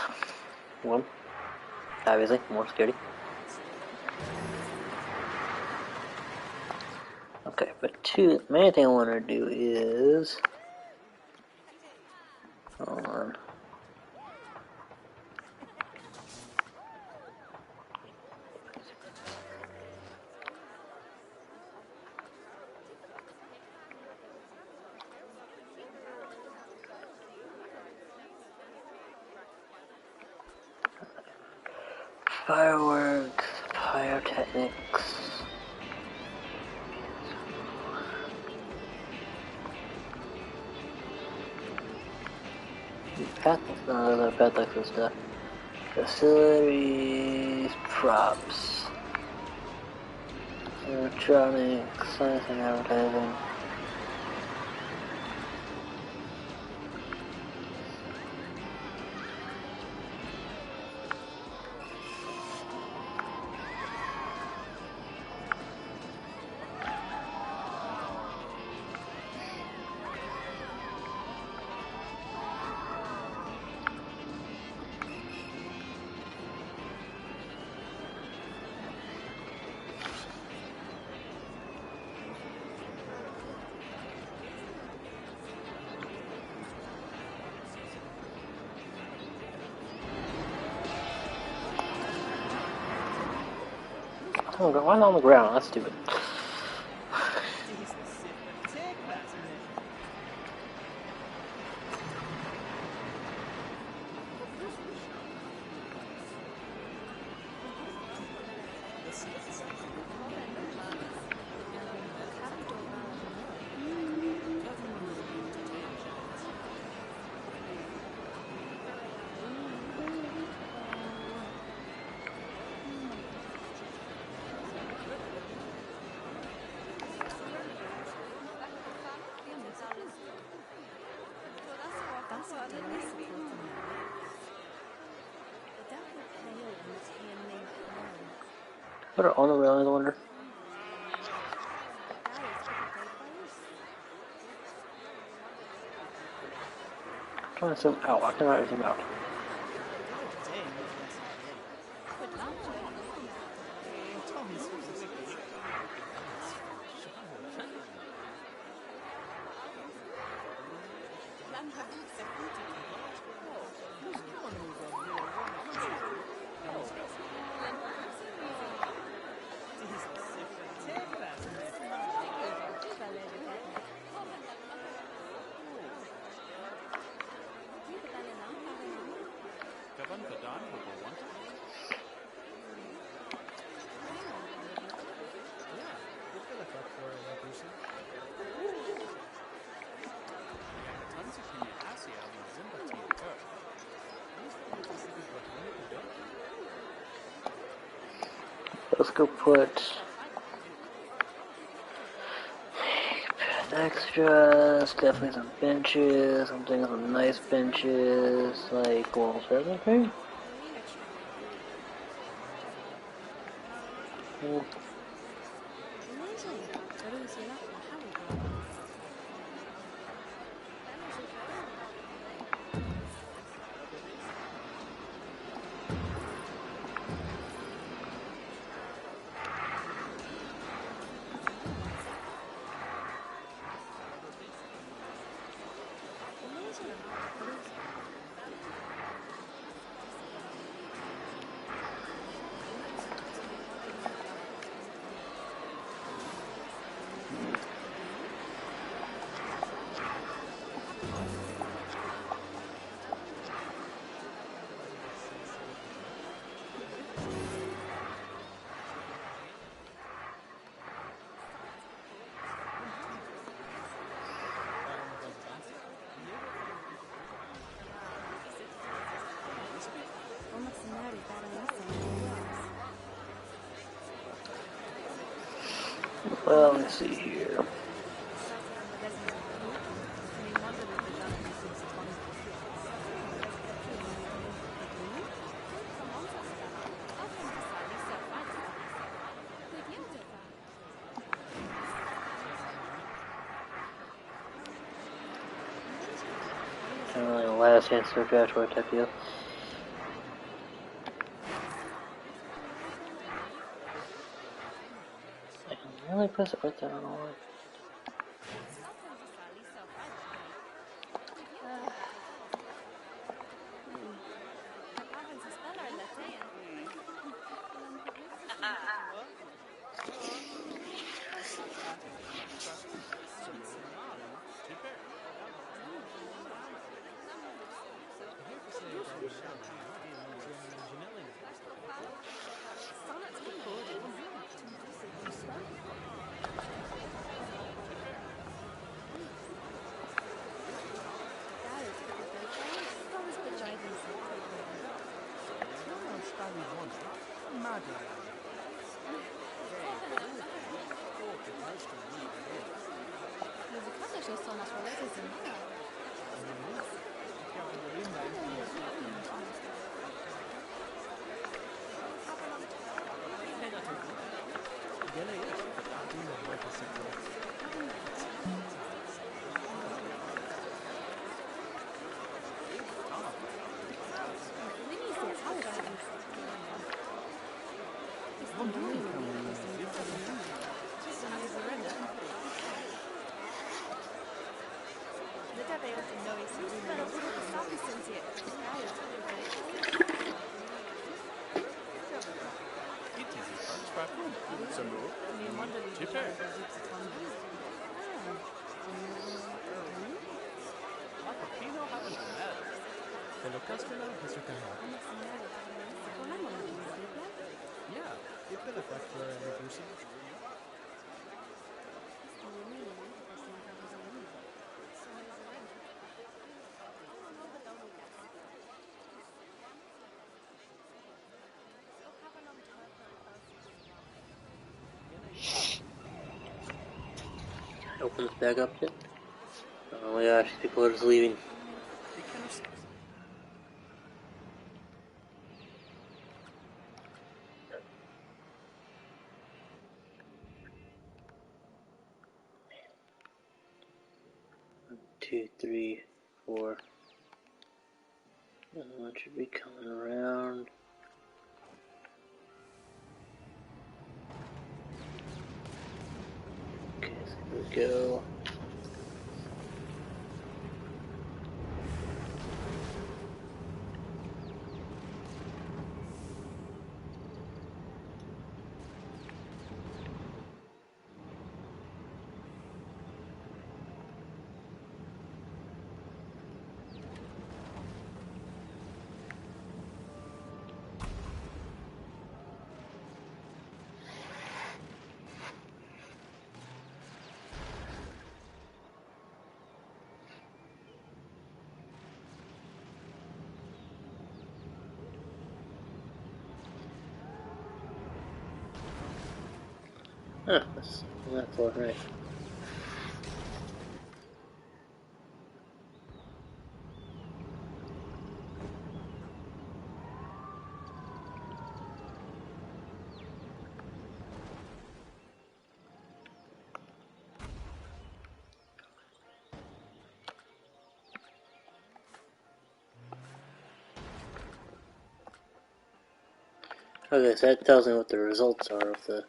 One, obviously, more security. Okay, but two, the main thing I want to do is hold on. Fireworks, pyrotechnics. Pathnics, no, those are pathnics and stuff. Facilities, props, electronics, science and advertising. Oh, why not on the ground? That's stupid. What are on the railings, I wonder? I'm trying to zoom out. I cannot zoom out. Let's go put extras, definitely some benches, I'm thinking some nice benches, like wall seven, okay? Well, let's see here. Really a last answer Joshua type deal. I can really press it right there on all. Open this back up yet? Oh my gosh, people are just leaving. One, two, three, four. Another one should be coming around. Okay, so here we go. Huh, that's on that floor, right. Okay, so that tells me what the results are of the...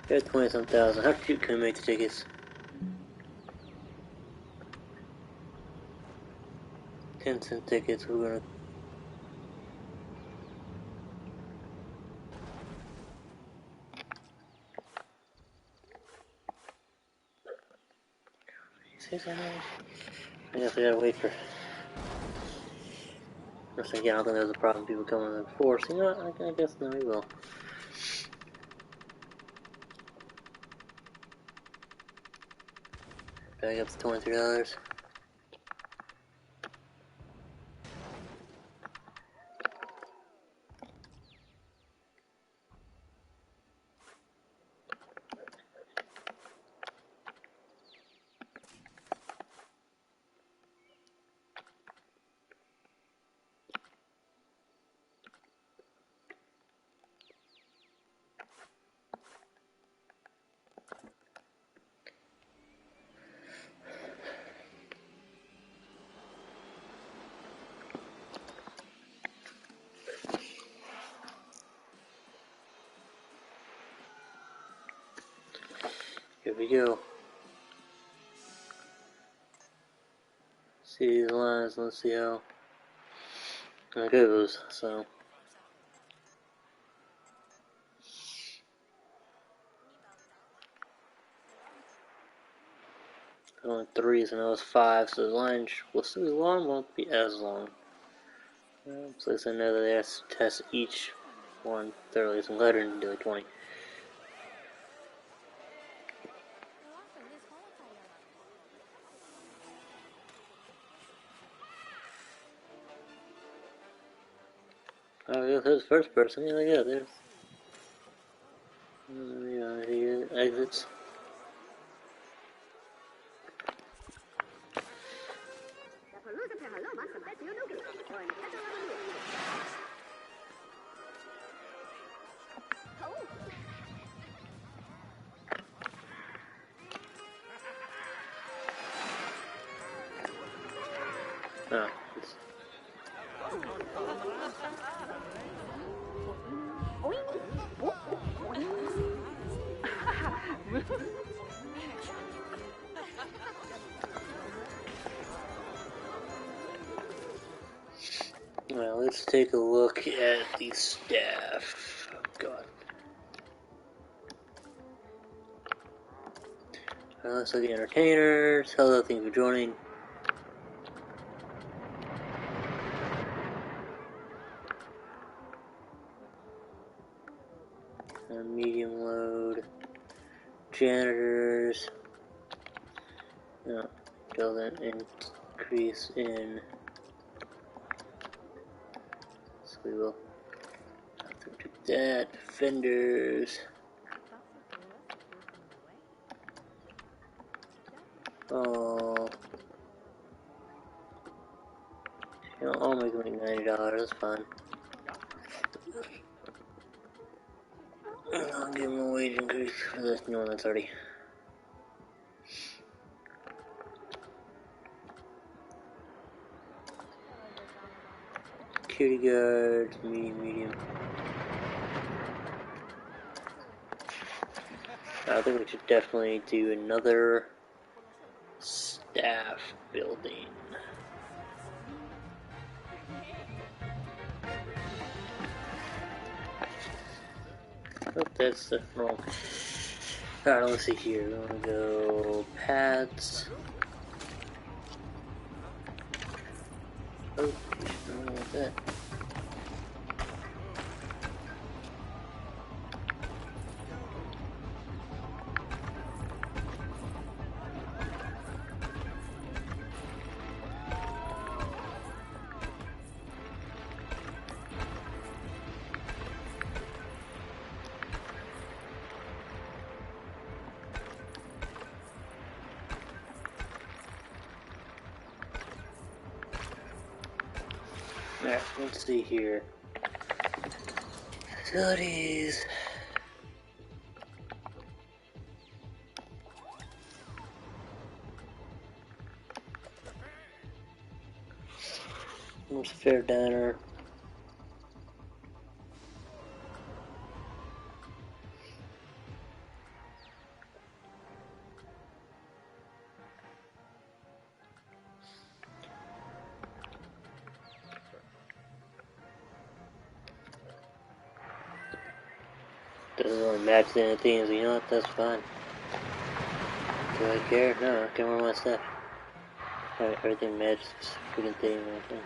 Got 20-some thousand. How cute can we make the tickets? 10-cent tickets. We're gonna. I guess we gotta wait for. I was thinking, I don't think there's a problem. People coming in force. You know what? I guess no, we will. Back up to $23. Here we go. See these lines. Let's see how it goes. So. Only 3s and those 5, so the line will still be long, won't be as long. So at least I know that they have to test each one thoroughly, so I'm glad I didn't do like 20. Oh, yeah, there's first person. Yeah, there's. Yeah, here exits. Oh, it's. Well, let's take a look at the staff. Oh, God. Let's look at the entertainers. Hello, thank you for joining. Medium load. Janitors. No, doesn't increase in. So we will have to do that. Defenders. Oh. You know, I'll make it $90, that's fine. I'll give him a wage increase for this new one that's already. Security guards, medium. I think we should definitely do another staff building. Oh, that's the wrong. Alright, let's see here. We're gonna go pads. Oh, we should know what that. Alright, let's see here. Facilities. Where's Fair Diner? Doesn't really match the themes, you know what? That's fine. Do I care? No, I care more my stuff. Everything matches this freaking theme, I think.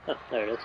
Oh, there it is.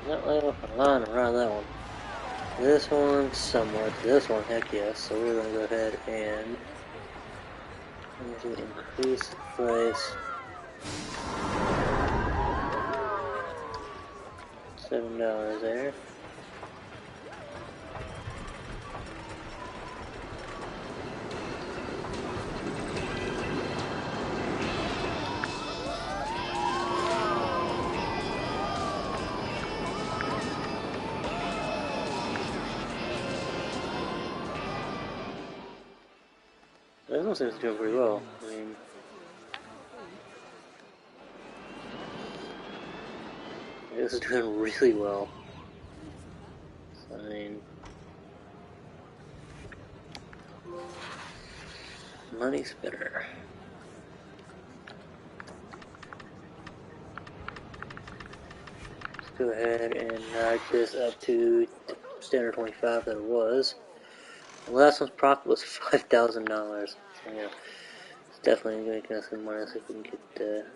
Not like a line around that one. This one, somewhat. This one, heck yes. So we're gonna go ahead and increase the price. $7 there. This one seems to do pretty well. I mean, this is doing really well. So, I mean, money spinner. Let's go ahead and knock this up to standard 25 that it was. The last one's profit was $5,000. So yeah, it's definitely making us some money. Let's see if we can get.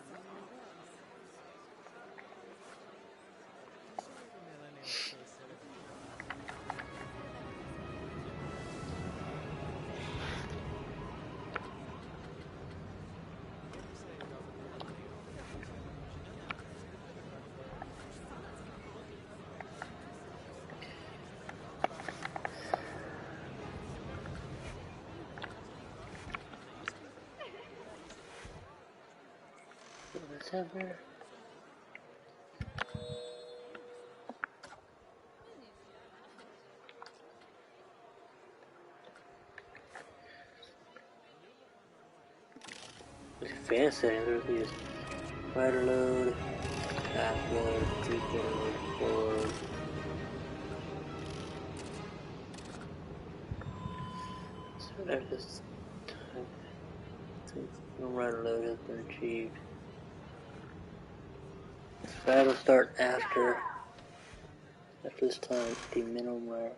What's happening? Advanced settings are these. Rider load, half load, 3/4 load, forward. So that is time. No rider load has been achieved. Battle start after this time. The minimum rider.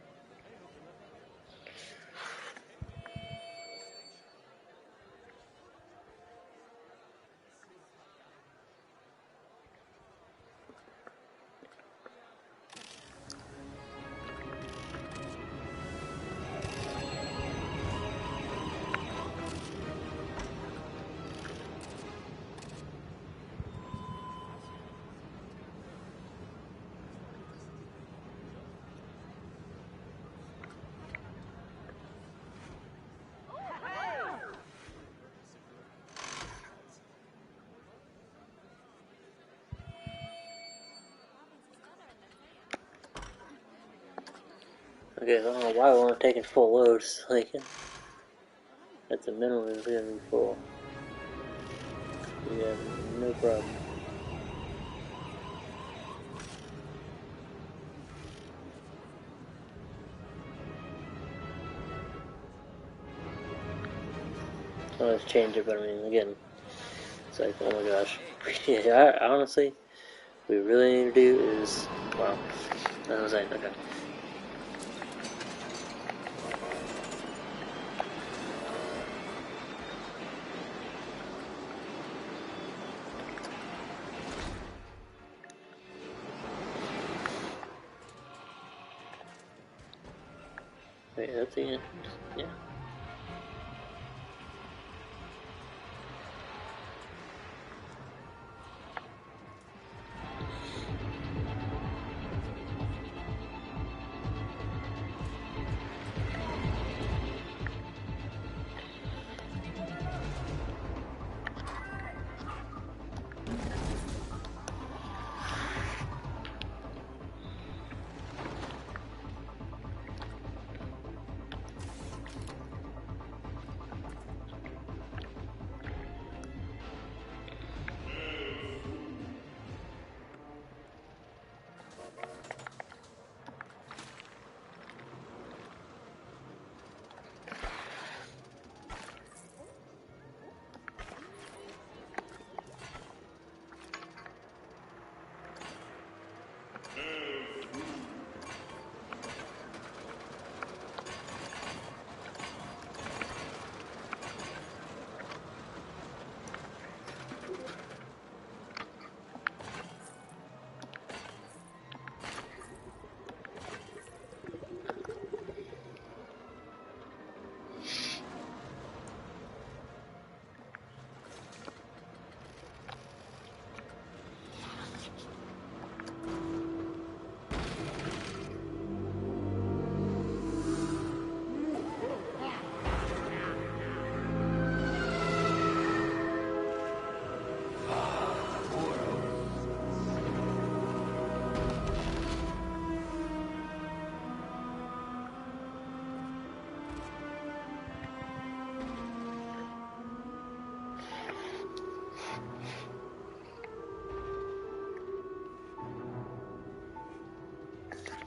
Okay, so I don't know why we weren't taking full loads. Like, at the minimum, it's gonna be full. We have no problem. let's change it, but I mean, again, it's like, oh my gosh. Yeah, honestly, what we really need to do is, well, that's what I'm saying, okay. Wait, that's the end? Yeah.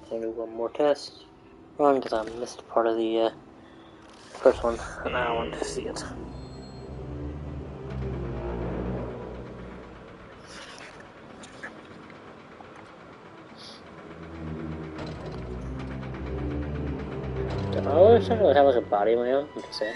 I'll do one more test run because I missed part of the first one and I want to see it. I always try to have like a body of my own, I'm just saying.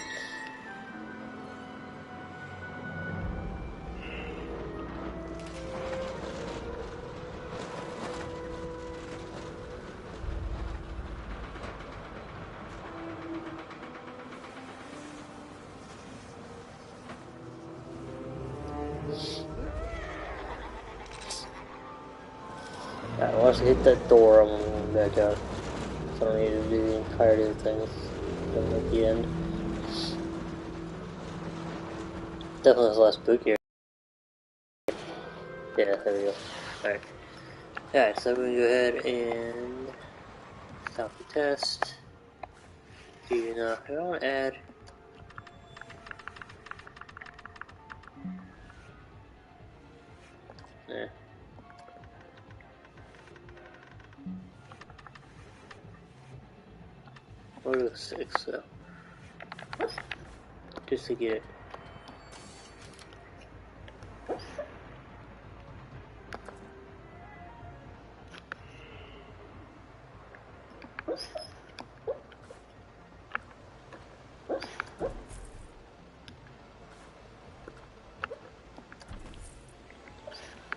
Alright, once I hit that door, I'm going back out. So I don't need to do the entirety of the things at the end. Definitely was less spookier. Yeah, there we go. Alright. Alright, so we're going to go ahead and stop the test. Even though I want to add. Yeah. We'll do 6 though. Just to get it.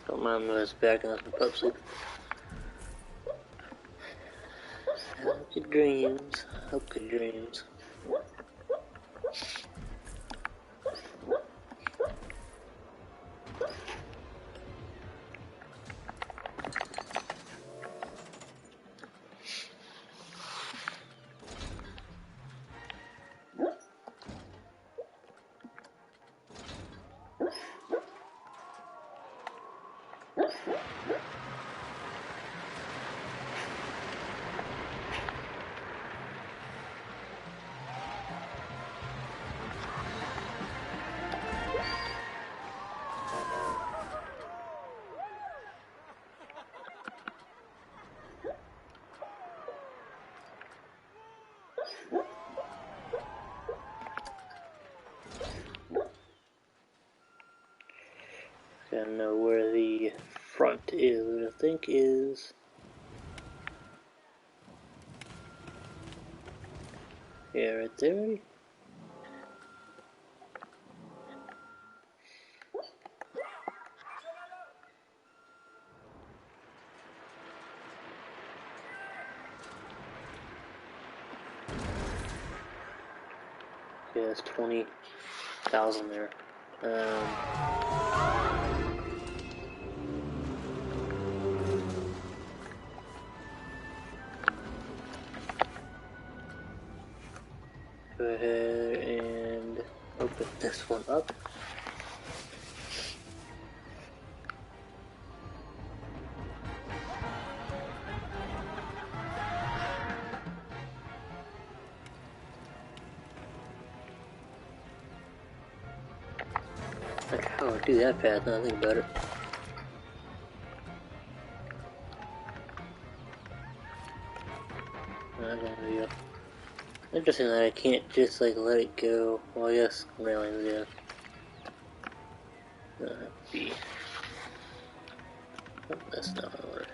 Don't mind when it's back and that's my pup sleep. Help your dreams. Help your dreams. Yeah, right there. Ready? Yeah, it's 20,000 there. Go ahead and open this one up. Like, how would I do that fast? Now I think about it. Okay, interesting that I can't just like let it go. Well, yes, railings, yeah. B. Oh, that's not what I wanted.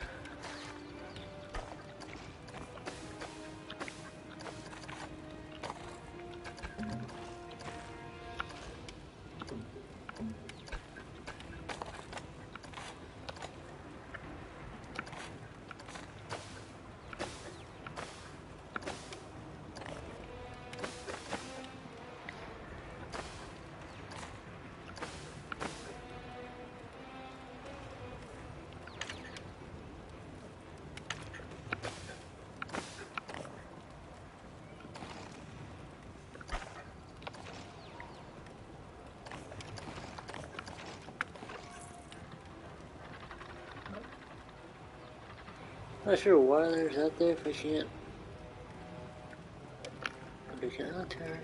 Not sure why there's out there if I can't. But I cannot turn.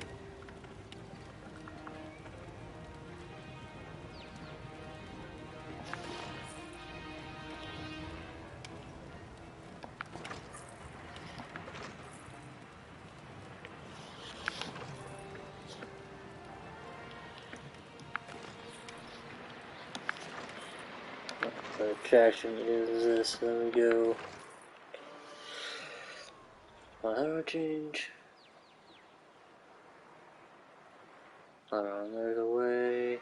The attraction is this. Let me go. How do I change? Hold on, there's a way.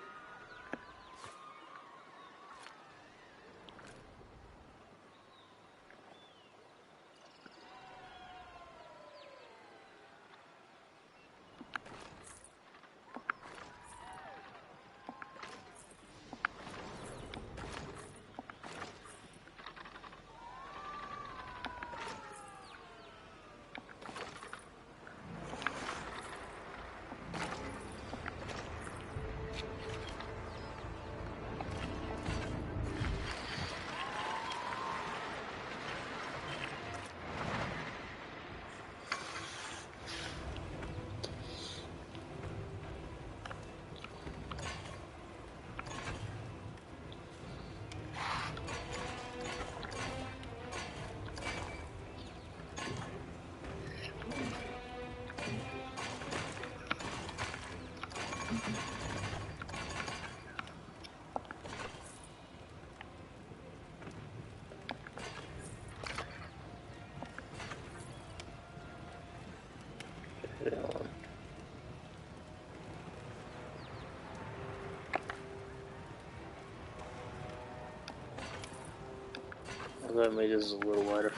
Let me just a little wider.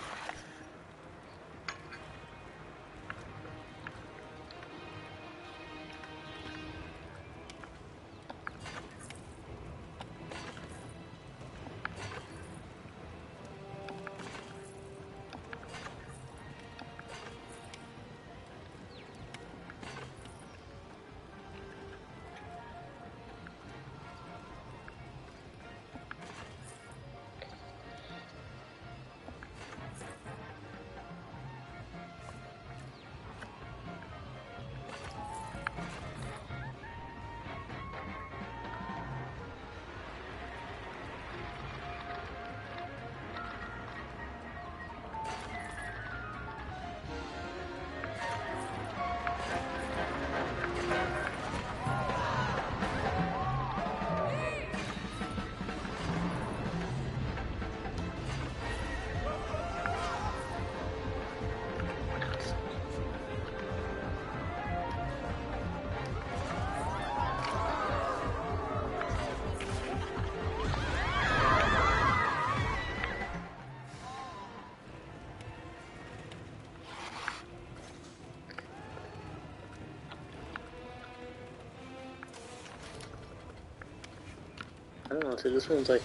don't know, so this one's like...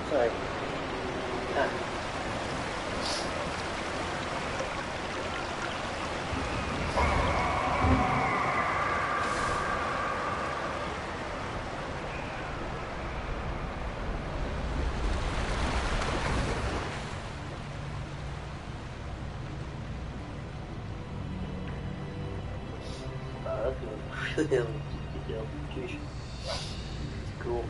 Sorry. That's gonna really detailed. Jeez. Cool.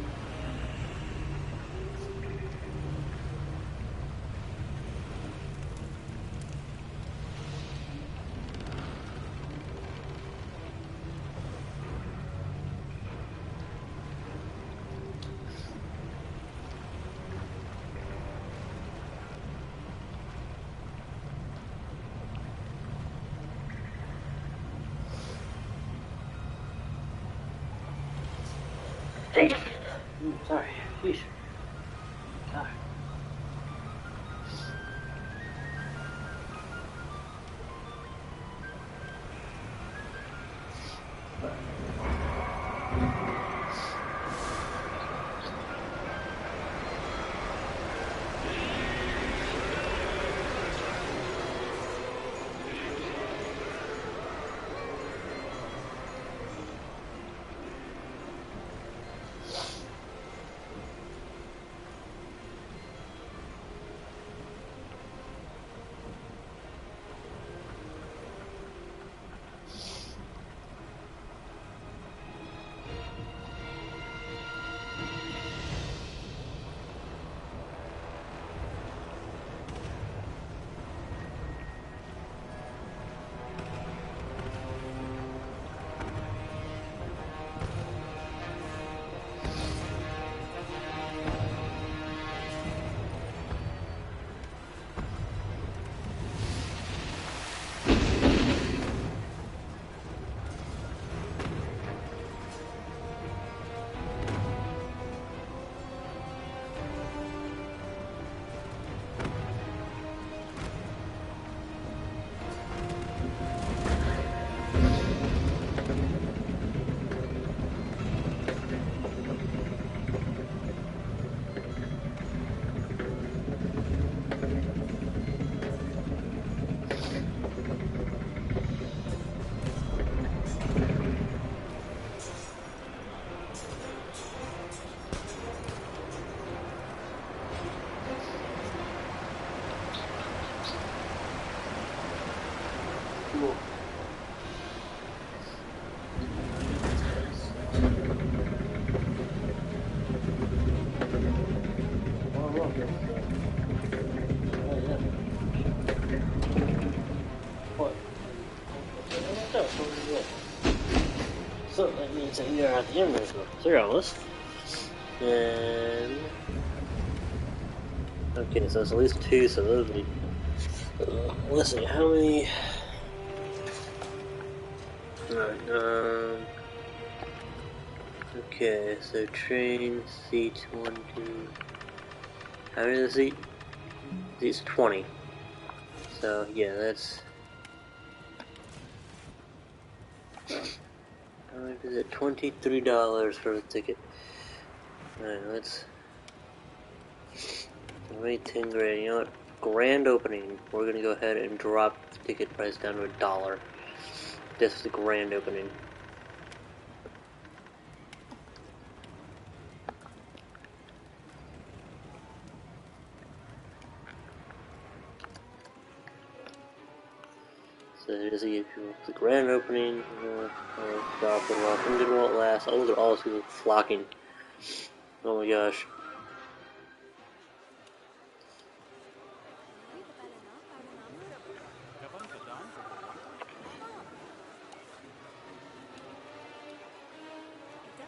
Sorry. Jeez. God. Cool. Oh, look, it's, oh, yeah. What? So that means that we are at the end of the serial list. And okay, so it's at least two, so those would be. Let's see, how many? Alright, okay, so train seat 1, 2. How many is the seat? Seat's 20. So yeah, that's. How much is it? $23 for the ticket. Alright, let's. Wait, 10 grand. You know what? Grand opening. We're gonna go ahead and drop the ticket price down to $1. This is the grand opening. So here's the grand opening. Drop it off. And will it last? Oh, they're all flocking. Oh my gosh.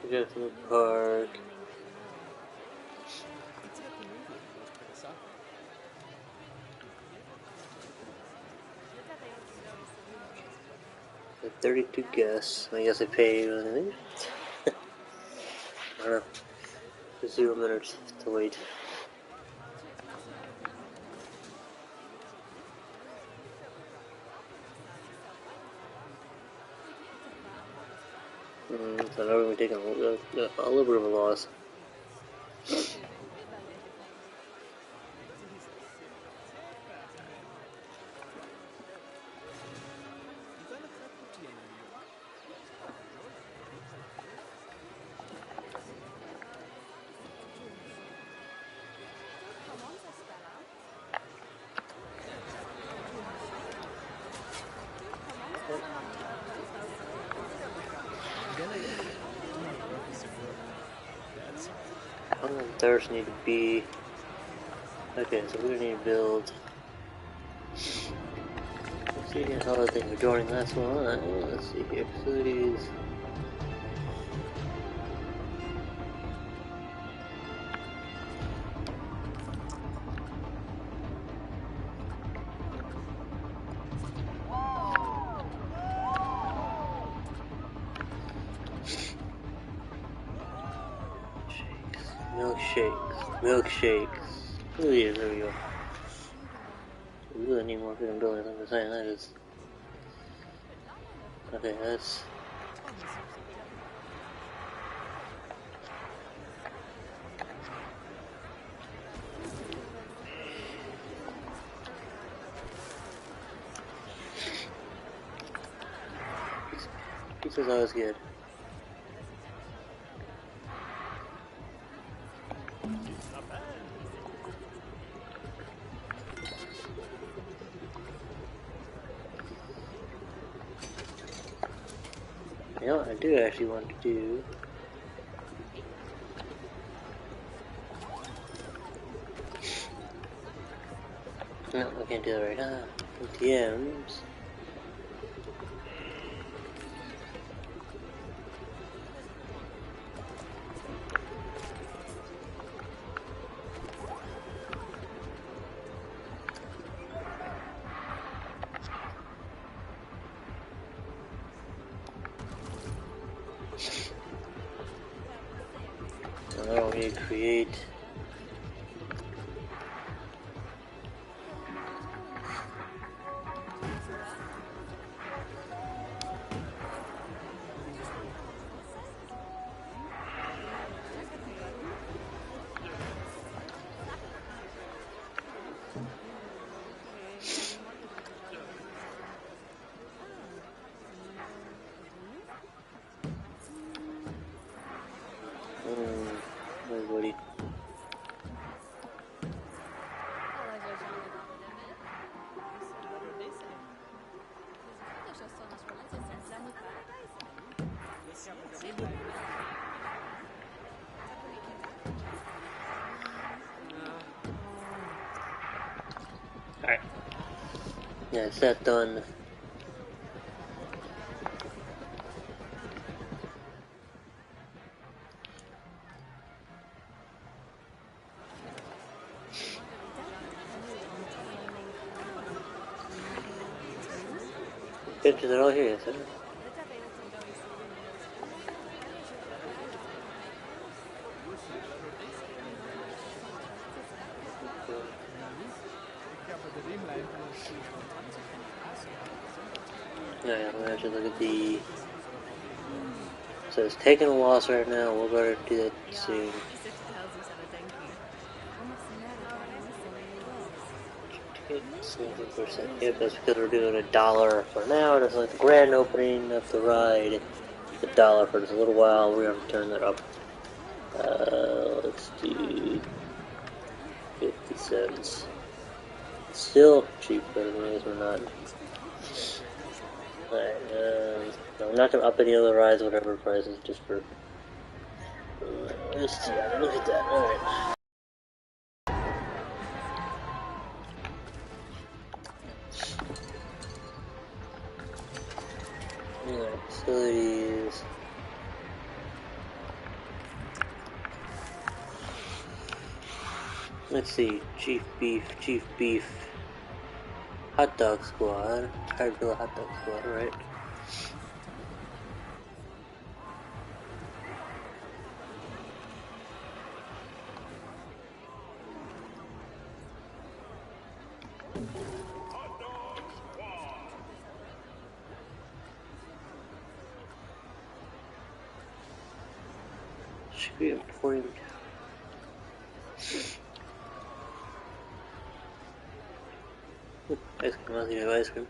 We go to the park. The 32 guests. I guess I paid anything. I don't know. 0 minutes to wait. So now we're going to be taking a little bit of a loss. How many thirsts need to be? Okay, so we need to build. Let's see how other things are joining this one. Let's see here. Facilities. Milkshakes. Oh yeah, there we go. We really need more freaking buildings, I'm just saying, that is... Okay, that's... Pizza's always good. You know what I do actually want to do? No, I can't do that right now. ATMs. I don't need to create. Everybody. Alright. Yeah, it's that done. Pictures are all here, yes, sir. Yeah, we'll actually look at the... So it's taking a loss right now, we'll better do that soon. 17%. Yep, that's because we're doing $1 for now. That's like the grand opening of the ride. $1 for just a little while. We're gonna turn that up. Let's do 50 cents. Still cheap, but I mean, we're not. Alright, no, we're not gonna up any other rides, whatever prices, just for. Let's see, look at that. Alright. Alright, facilities. Let's see, Chief Beef, Hot Dog Squad, Hard Bill Hot Dog Squad, right? Should be important. Ice cream, I think I have ice cream.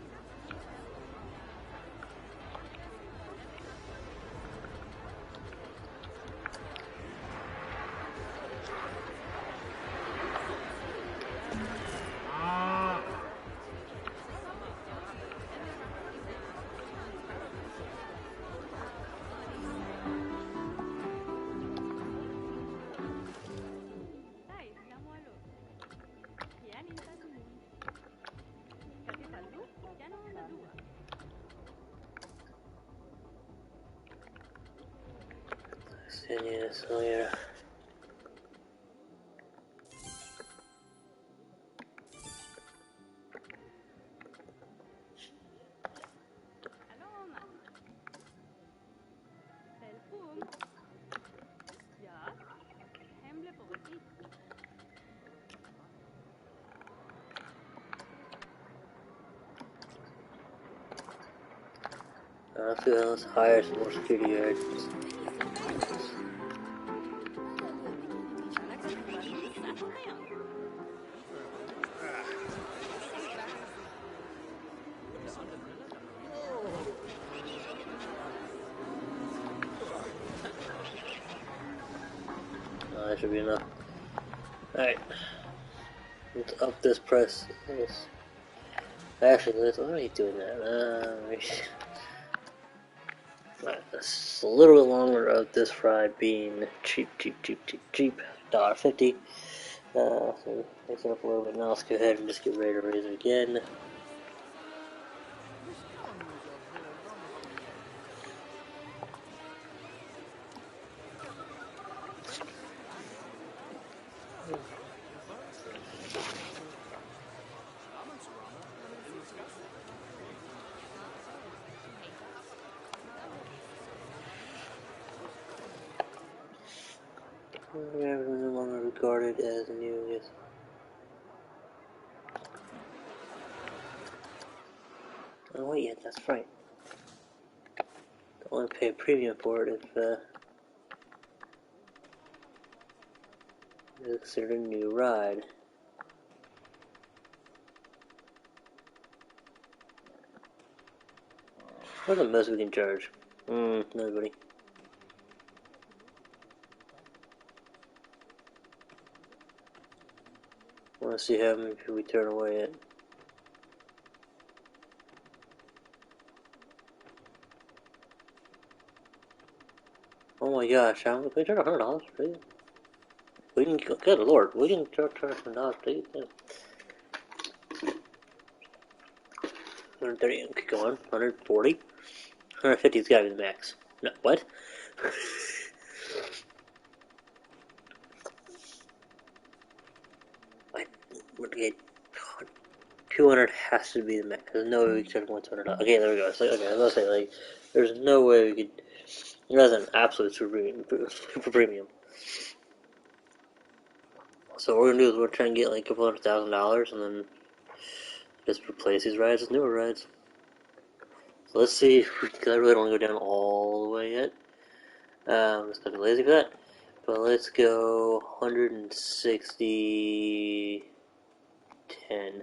Dai, siamo Chiani in stato Capitano, piano una dua. Senior, so yeah. Allora, Telfum. Ja, hemble på regi. Let's go, let's hire some more security guards. That should be enough. Alright. Let's up this price. Yes. Actually, let's. Why are you doing that? It's a little bit longer of this ride being cheap. $1.50. So mix it up a little bit. Now let's go ahead and just get ready to raise it again. Everyone no longer regarded as new. Yes. Oh wait, yeah, that's right. Only pay a premium for it if it's considered a new ride. What's the most we can charge? Nobody. I want to see how many people we turn away at. Oh my gosh, how we charge $100? Really? We can, good lord, we can charge $100, please. 130, okay, go on. 140? 150 has got to be the max. No, what? Okay, 200 has to be the max. There's no way we can charge more than $200. Okay, there we go. So, okay, I was gonna say, like, there's no way we could. That's an absolute super premium. So what we're gonna do is we're trying to get like a couple $100,000 and then just replace these rides with newer rides. So let's see, because I really don't want to go down all the way yet. It's gonna be lazy for that. But let's go 160, 10.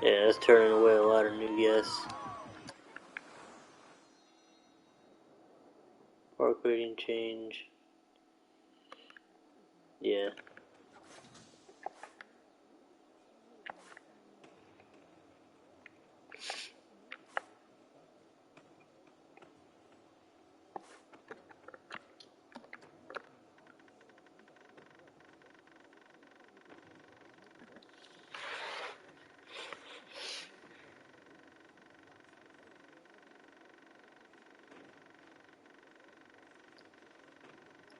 Yeah, it's turning away a lot of new guests. Park rating change. Yeah.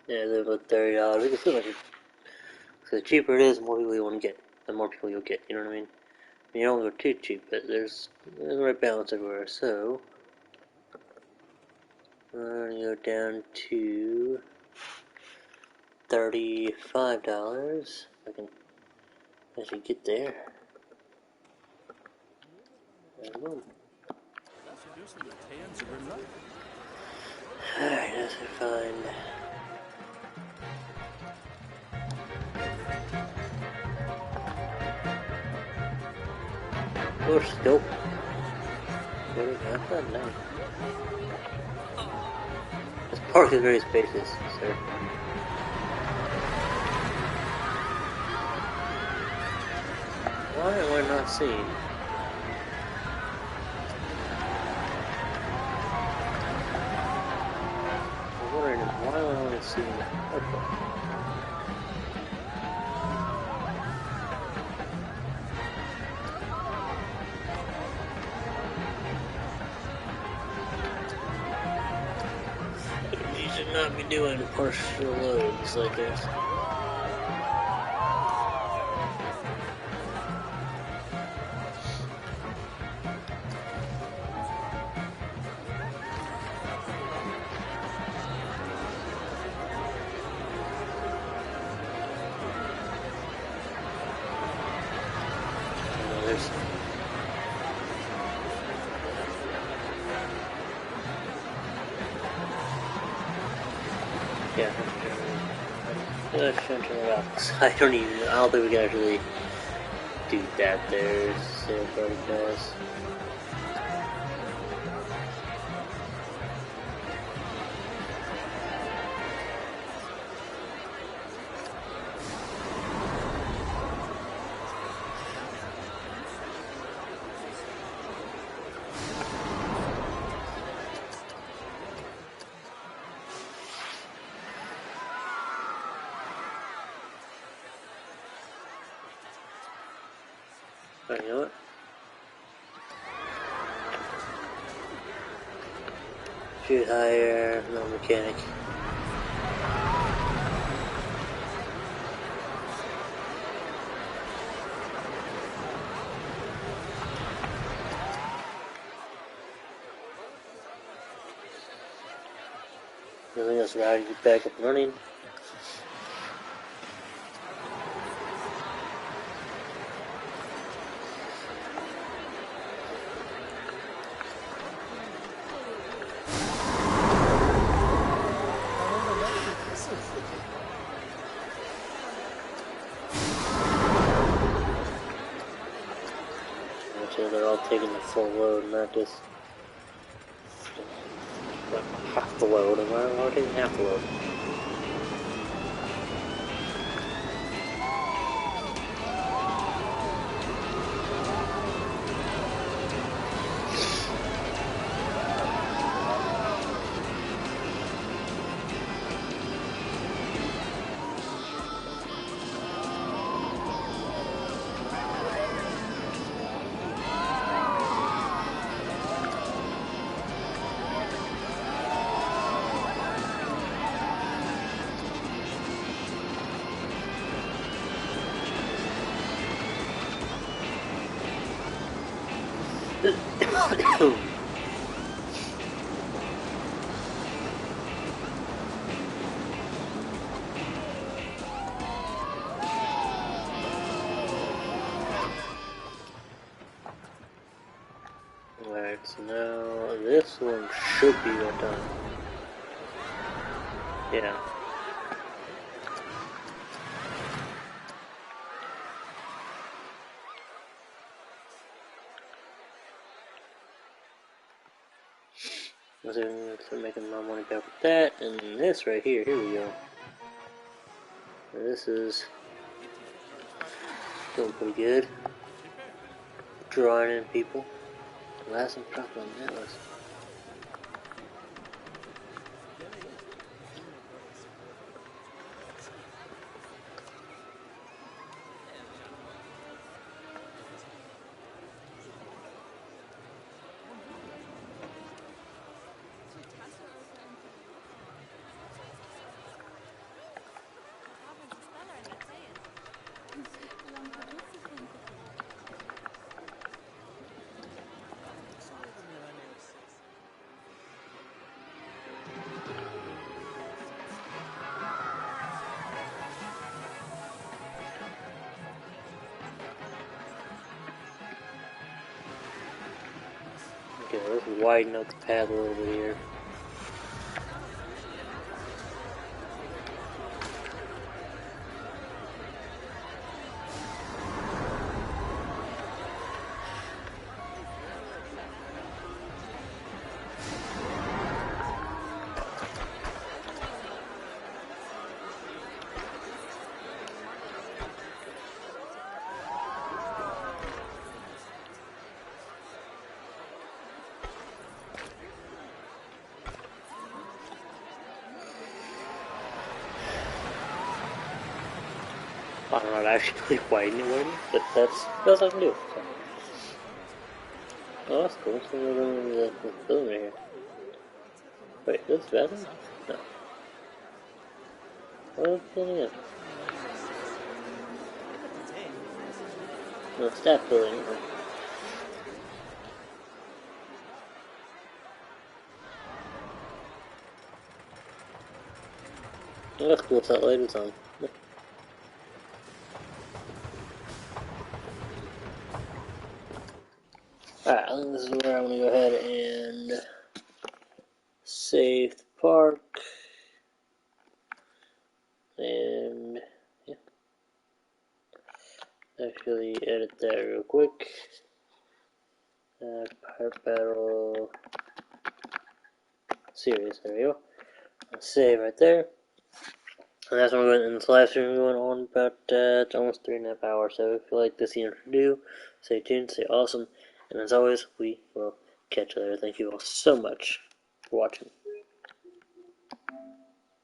Yeah, they're about $30. We can feel like it. So the cheaper it is, the more people you want to get. The more people you'll get, you know what I mean? You don't go too cheap, but there's the right balance everywhere. So, we're going to go down to $35. I can actually get there. Alright, let's find. Oh, scope. What is that? Nice. This park is very spacious, sir. Why am I not seeing? I'm wondering why am I not seeing the park? You should not be doing partial loads like this. There's yeah. Let's turn rocks. I don't think we can actually do that there. Sail party pass. Alright, you know what? Shoot higher, no mechanic. Nothing else around to get back up and running. So they're all taking the full load, not just half the load. And why are they taking half the load? Alright, so now this one should be done. Yeah. Let's start making my money back with that. And this right here, here we go. This is doing pretty good. Drawing in people. Last and chocolate on that list. Okay, let's widen up the path a little bit here. I'm not actually widening it, but that's what I can do. So. Oh, that's cool. So we're going to the building right here. Wait, this bathroom? No. What's the building in? No, staff building. Oh, that's cool. It's that light it's on. Alright, I think this is where I'm going to go ahead and save the park. And yeah, actually edit that real quick. Pirate Battle series, there we go. Save right there. And that's what we're going to end this live stream going on about almost 3.5 hours. So if you like this you do, stay tuned, stay awesome. And as always, we will catch you later. Thank you all so much for watching.